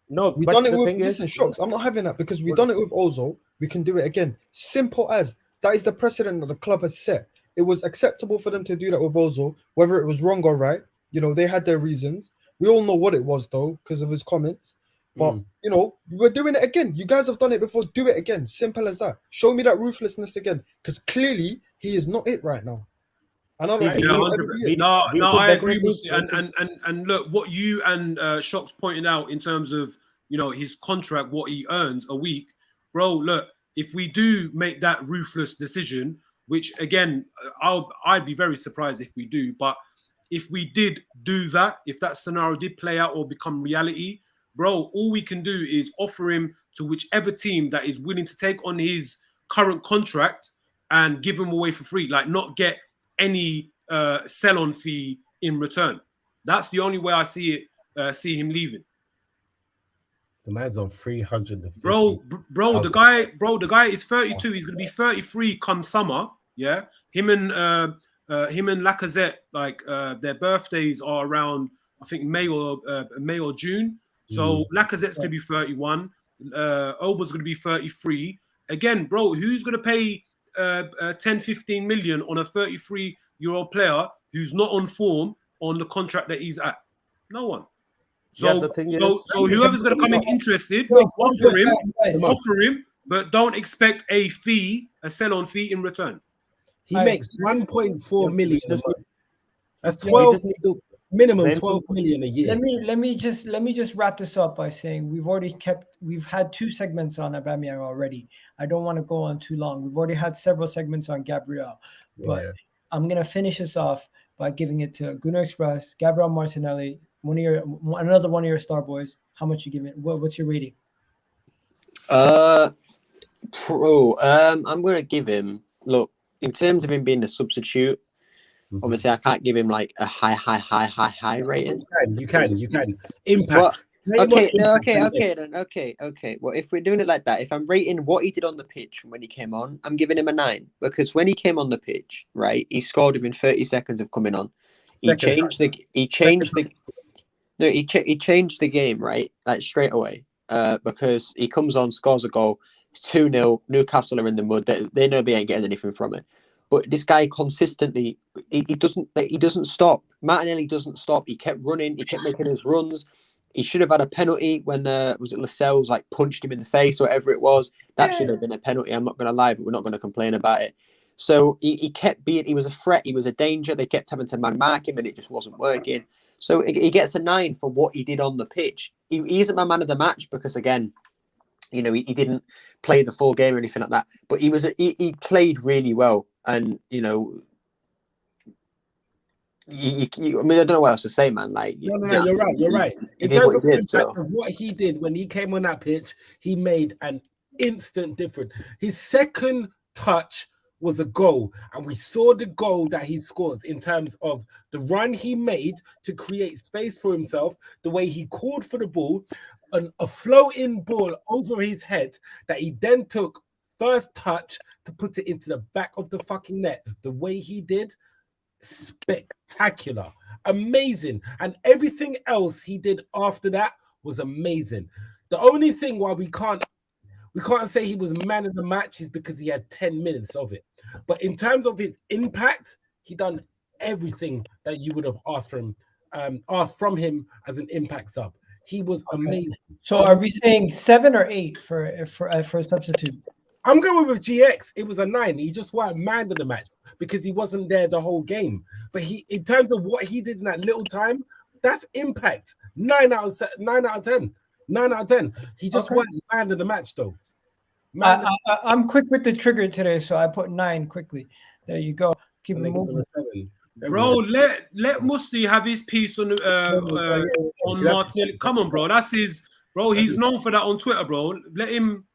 No, we done it with Shocks. I'm not having that because we done it with Ozil. We can do it again. Simple as that is the precedent that the club has set. It was acceptable for them to do that with Ozil, whether it was wrong or right. You know, they had their reasons. We all know what it was though, because of his comments. But you know, we're doing it again. You guys have done it before. Do it again. Simple as that. Show me that ruthlessness again, because clearly he is not it right now. And I don't I agree with you. And look, what you and Shocks pointed out in terms of, you know, his contract, what he earns a week, bro. Look, if we do make that ruthless decision, which again, I'd be very surprised if we do. But if we did do that, if that scenario did play out or become reality, bro, all we can do is offer him to whichever team that is willing to take on his current contract and give him away for free, like not get any sell-on fee in return. That's the only way I see him leaving. The man's on 300. Bro, the guy is 32. He's gonna be 33 come summer. Yeah, him and Lacazette, like their birthdays are around, I think May or June. So Lacazette's gonna be 31. Oba's gonna be 33. Again, bro, who's gonna pay 10-15 million on a 33-year-old player who's not on form on the contract that he's at? No one. So whoever's going to come in interested, offer him, but don't expect a sell-on fee in return. He makes 1.4 million. That's 12. Minimum When 12 million a year. Let me just wrap this up by saying we've had 2 segments on Aubameyang already. I don't want to go on too long. We've already had several segments on Gabriel, but Yeah. I'm gonna finish this off by giving it to Gunnar Express, Gabriel Martinelli, another one of your star boys. How much you give it? What's your rating? I'm gonna give him. Look, in terms of him being a substitute, obviously I can't give him like a high rating. You can. Impact. What? Name Okay, what no, impact okay, then. Okay. Well, if we're doing it like that, if I'm rating what he did on the pitch from when he came on, I'm giving him a 9 because when he came on the pitch, right, he scored within 30 seconds of coming on. He changed the game, right, like straight away. Because he comes on, scores a goal. It's 2-0. Newcastle are in the mud. They know they ain't getting anything from it. But this guy consistently, he doesn't stop. Martinelli doesn't stop. He kept running. He kept making his runs. He should have had a penalty when was it Lascelles like punched him in the face or whatever it was. That should have been a penalty. I'm not going to lie, but we're not going to complain about it. So he kept being. He was a threat. He was a danger. They kept having to man mark him, and it just wasn't working. So he gets a 9 for what he did on the pitch. He isn't my man of the match because again, you know, he didn't play the full game or anything like that. But he played really well, and you know. I mean, I don't know what else to say, man. Like, No, you're right. In terms of the impact of what he did when he came on that pitch, he made an instant difference. His second touch was a goal, and we saw the goal that he scores in terms of the run he made to create space for himself, the way he called for the ball, a floating ball over his head that he then took first touch to put it into the back of the fucking net. The way he did. Spectacular, amazing, and everything else he did after that was amazing. The only thing why we can't say he was man of the match is because he had 10 minutes of it. But in terms of his impact, he done everything that you would have asked from him as an impact sub. He was amazing. So are we saying 7 or 8 for a substitute? I'm going with GX. It was a 9. He just weren't man of the match because he wasn't there the whole game. But in terms of what he did in that little time, that's impact. 9 out of 10. 9 out of 10. He just weren't man of the match though. I'm quick with the trigger today, so I put 9 quickly. There you go. Keep it moving. Bro, let Musti have his piece on Martinelli. Come on, bro. That's his bro. He's known for that on Twitter, bro. Let him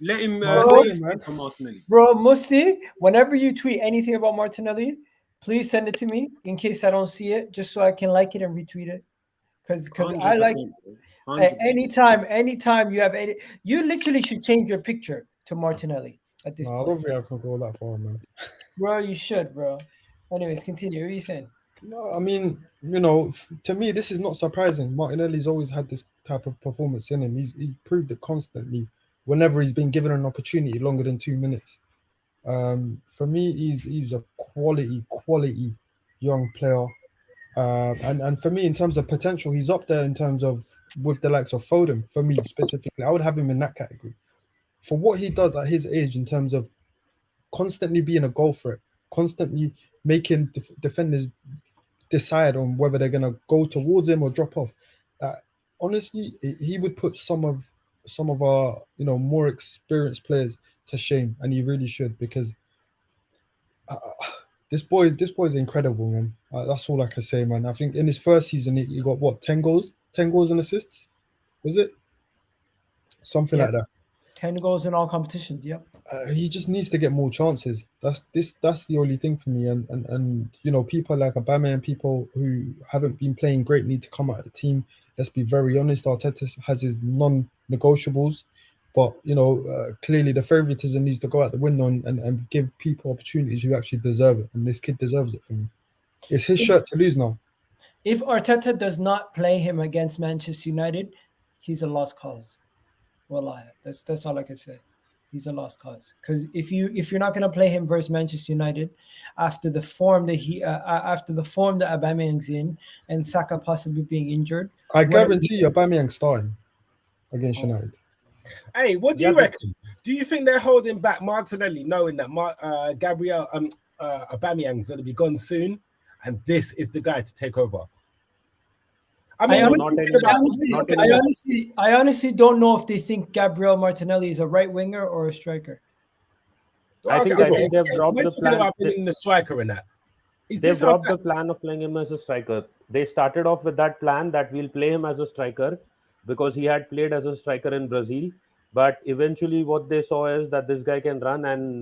say his piece on Martinelli. Bro, Musti, whenever you tweet anything about Martinelli, please send it to me in case I don't see it, just so I can like it and retweet it. Because I like anytime you have any, you literally should change your picture to Martinelli at this point. I don't think I can go that far, man. Bro, you should, bro. Anyways, continue. What are you saying? No, I mean, you know, to me, this is not surprising. Martinelli's always had this type of performance in him. He's proved it constantly whenever he's been given an opportunity longer than 2 minutes. For me, he's a quality young player. And for me, in terms of potential, he's up there in terms of with the likes of Foden. For me specifically, I would have him in that category. For what he does at his age, in terms of constantly being a goal threat, constantly making defenders decide on whether they're going to go towards him or drop off. Honestly, he would put some of our more experienced players to shame, and he really should, because this boy is incredible, man. That's all I can say, man. I think in his first season he got what, 10 goals and assists, was it something like that? 10 goals in all competitions. Yep. He just needs to get more chances. That's the only thing for me. And people like Aubameyang and people who haven't been playing great need to come out of the team. Let's be very honest. Arteta has his non-negotiables, but clearly the favoritism needs to go out the window and give people opportunities who actually deserve it. And this kid deserves it for me. It's his shirt to lose now. If Arteta does not play him against Manchester United, he's a lost cause. Well, that's all I can say. He's a lost cause, because if you're not going to play him versus Manchester United after the form that Aubameyang's in, and Saka possibly being injured, I guarantee you Aubameyang's starting against United. Hey, what do you reckon? Do you think they're holding back Martinelli, knowing that Aubameyang's going to be gone soon, and this is the guy to take over? I mean, we're not talking in, about. not in I honestly don't know if they think Gabriel Martinelli is a right winger or a striker. I think Okay, they've dropped we're the talking plan. about bringing the striker in that. Is They've this how dropped the plan of playing him as a striker. They started off with that plan that we'll play him as a striker because he had played as a striker in Brazil. But eventually, what they saw is that this guy can run, and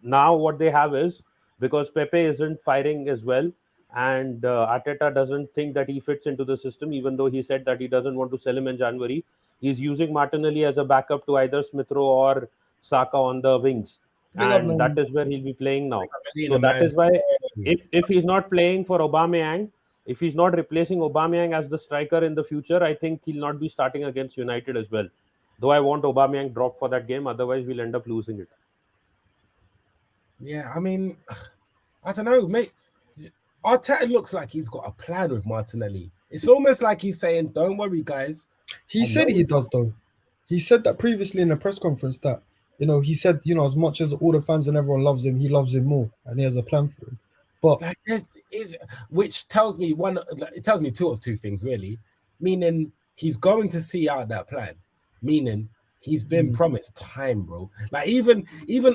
now what they have is, because Pepe isn't firing as well, and Arteta doesn't think that he fits into the system, even though he said that he doesn't want to sell him in January. He's using Martinelli as a backup to either Smith Rowe or Saka on the wings, Big up, and man. that is where he'll be playing now. Medina, So that man. is why, if he's not playing for Aubameyang, if he's not replacing Aubameyang as the striker in the future, I think he'll not be starting against United as well. Though I want Aubameyang dropped for that game, otherwise we'll end up losing it. Yeah, I mean, I don't know, mate. Arteta looks like he's got a plan with Martinelli. It's almost like he's saying, "Don't worry, guys." He said he does, though. He said that previously in a press conference that, he said, as much as all the fans and everyone loves him, he loves him more, and he has a plan for him. But like, which tells me it tells me two things really, meaning he's going to see out that plan, meaning he's been promised time, bro. Like even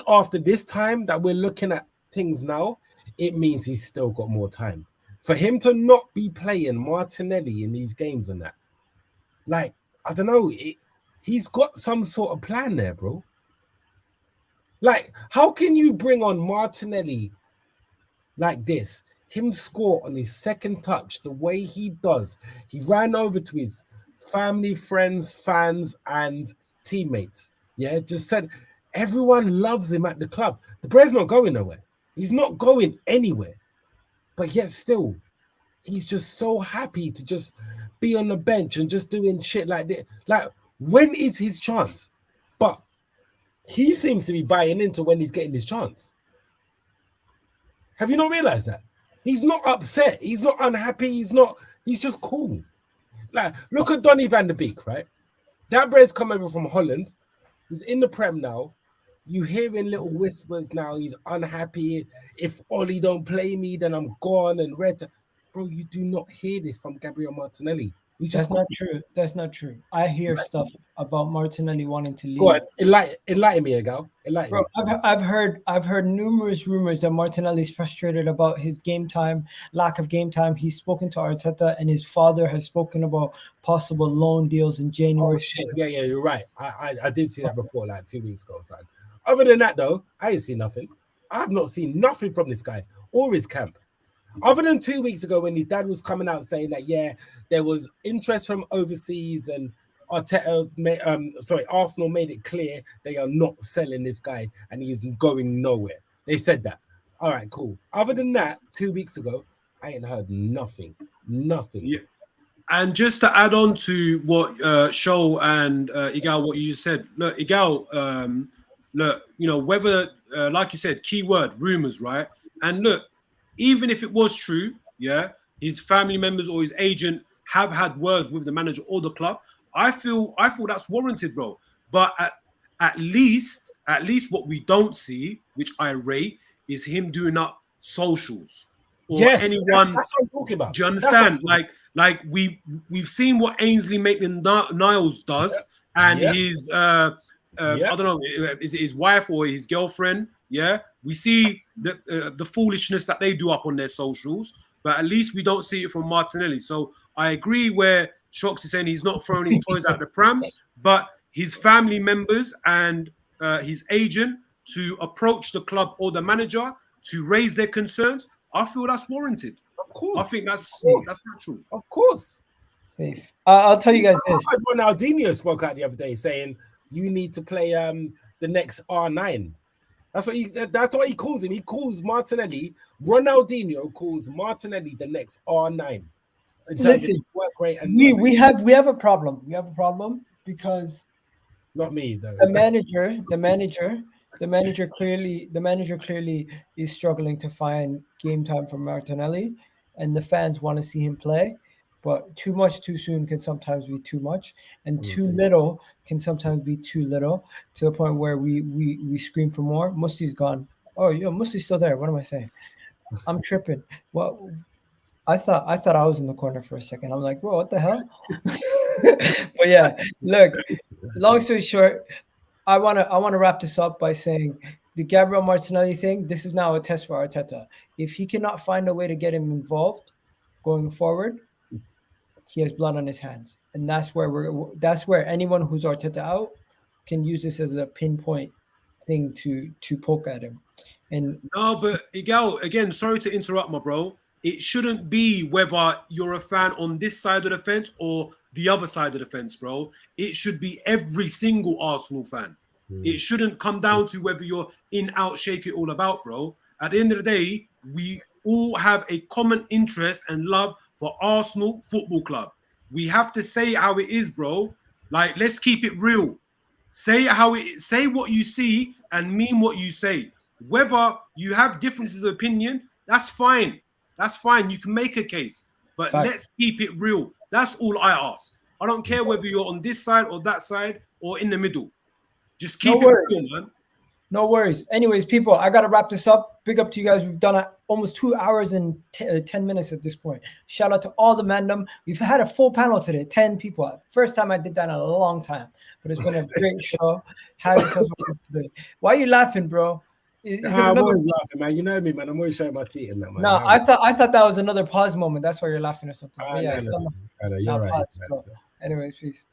after this time that we're looking at things now, it means he's still got more time. For him to not be playing Martinelli in these games and that, like, I don't know, he's got some sort of plan there, bro. Like, how can you bring on Martinelli like this, him score on his second touch the way he does? He ran over to his family, friends, fans, and teammates. Yeah, just said everyone loves him at the club. The player's not going nowhere. He's not going anywhere. But yet still, he's just so happy to just be on the bench and just doing shit like this. Like, when is his chance? But he seems to be buying into when he's getting his chance. Have you not realized that? He's not upset. He's not unhappy. He's just cool. Like, look at Donny van der Beek, right? That bread's come over from Holland. He's in the Prem now. You hearing little whispers now. He's unhappy. If Ollie don't play me, then I'm gone and red. Bro, you do not hear this from Gabriel Martinelli. That's not true. That's not true. I hear stuff about Martinelli wanting to leave. Go on, enlighten me, Egal. Enlighten me. I've heard numerous rumors that Martinelli's frustrated about his game time, lack of game time. He's spoken to Arteta, and his father has spoken about possible loan deals in January. Oh, shit. Yeah, you're right. I did see that report like 2 weeks ago, son. Other than that, though, I ain't seen nothing. I have not seen nothing from this guy or his camp. Other than 2 weeks ago when his dad was coming out saying that, yeah, there was interest from overseas and Arsenal made it clear they are not selling this guy and he's going nowhere. They said that. All right, cool. Other than that, 2 weeks ago, I ain't heard nothing. Nothing. Yeah. And just to add on to what Show and Egal, what you just said, look, Egal, look, whether, like you said, keyword, rumors, right? And look, even if it was true, yeah, his family members or his agent have had words with the manager or the club, I feel that's warranted, bro. But at least what we don't see, which I rate, is him doing up socials or anyone. That's what I'm talking about. Do you understand? Like we've seen what Ainsley Maitland-Niles does, and his I don't know, is it his wife or his girlfriend? Yeah, we see the foolishness that they do up on their socials, but at least we don't see it from Martinelli. So I agree where Shox is saying he's not throwing his toys out the pram, but his family members and his agent to approach the club or the manager to raise their concerns, I feel that's warranted. Of course. I think that's natural. Of course. Safe. I'll tell you guys this. Ronaldinho spoke out the other day saying you need to play the next R9. That's what he calls him. He calls Martinelli, Ronaldinho calls Martinelli the next R9. Listen, work rate and we have a problem. We have a problem because not me though. The manager clearly is struggling to find game time for Martinelli, and the fans want to see him play. But too much too soon can sometimes be too much, and too little can sometimes be too little, to the point where we scream for more. Musti's gone. Oh, yeah, Musti's still there. What am I saying? I'm tripping. Well, I thought I was in the corner for a second. I'm like, bro, what the hell? But yeah, look. Long story short, I wanna wrap this up by saying the Gabriel Martinelli thing. This is now a test for Arteta. If he cannot find a way to get him involved going forward, he has blood on his hands, and that's where anyone who's Arteta out can use this as a pinpoint thing to poke at him. And no, but Egal, again, sorry to interrupt, my bro. It shouldn't be whether you're a fan on this side of the fence or the other side of the fence, bro. It should be every single Arsenal fan. It shouldn't come down to whether you're in, out, shake it all about, bro. At the end of the day, we all have a common interest and love for Arsenal Football Club. We have to say it how it is, bro. Like, let's keep it real. Say what you see and mean what you say. Whether you have differences of opinion, that's fine. That's fine. You can make a case, but let's keep it real. That's all I ask. I don't care whether you're on this side or that side or in the middle. Just keep it real, man. No worries. Anyways, people, I got to wrap this up. Big up to you guys. We've done almost 2 hours and 10 minutes at this point. Shout out to all the mandem. We've had a full panel today, 10 people. First time I did that in a long time, but it's been a great show. Have yourselves a good day. Why are you laughing, bro? I'm always laughing, man. You know me, man. I'm always showing my teeth in that, man. No, I thought that was another pause moment. That's why you're laughing or something. But yeah, no, you're right. Pause, so. Anyways, peace.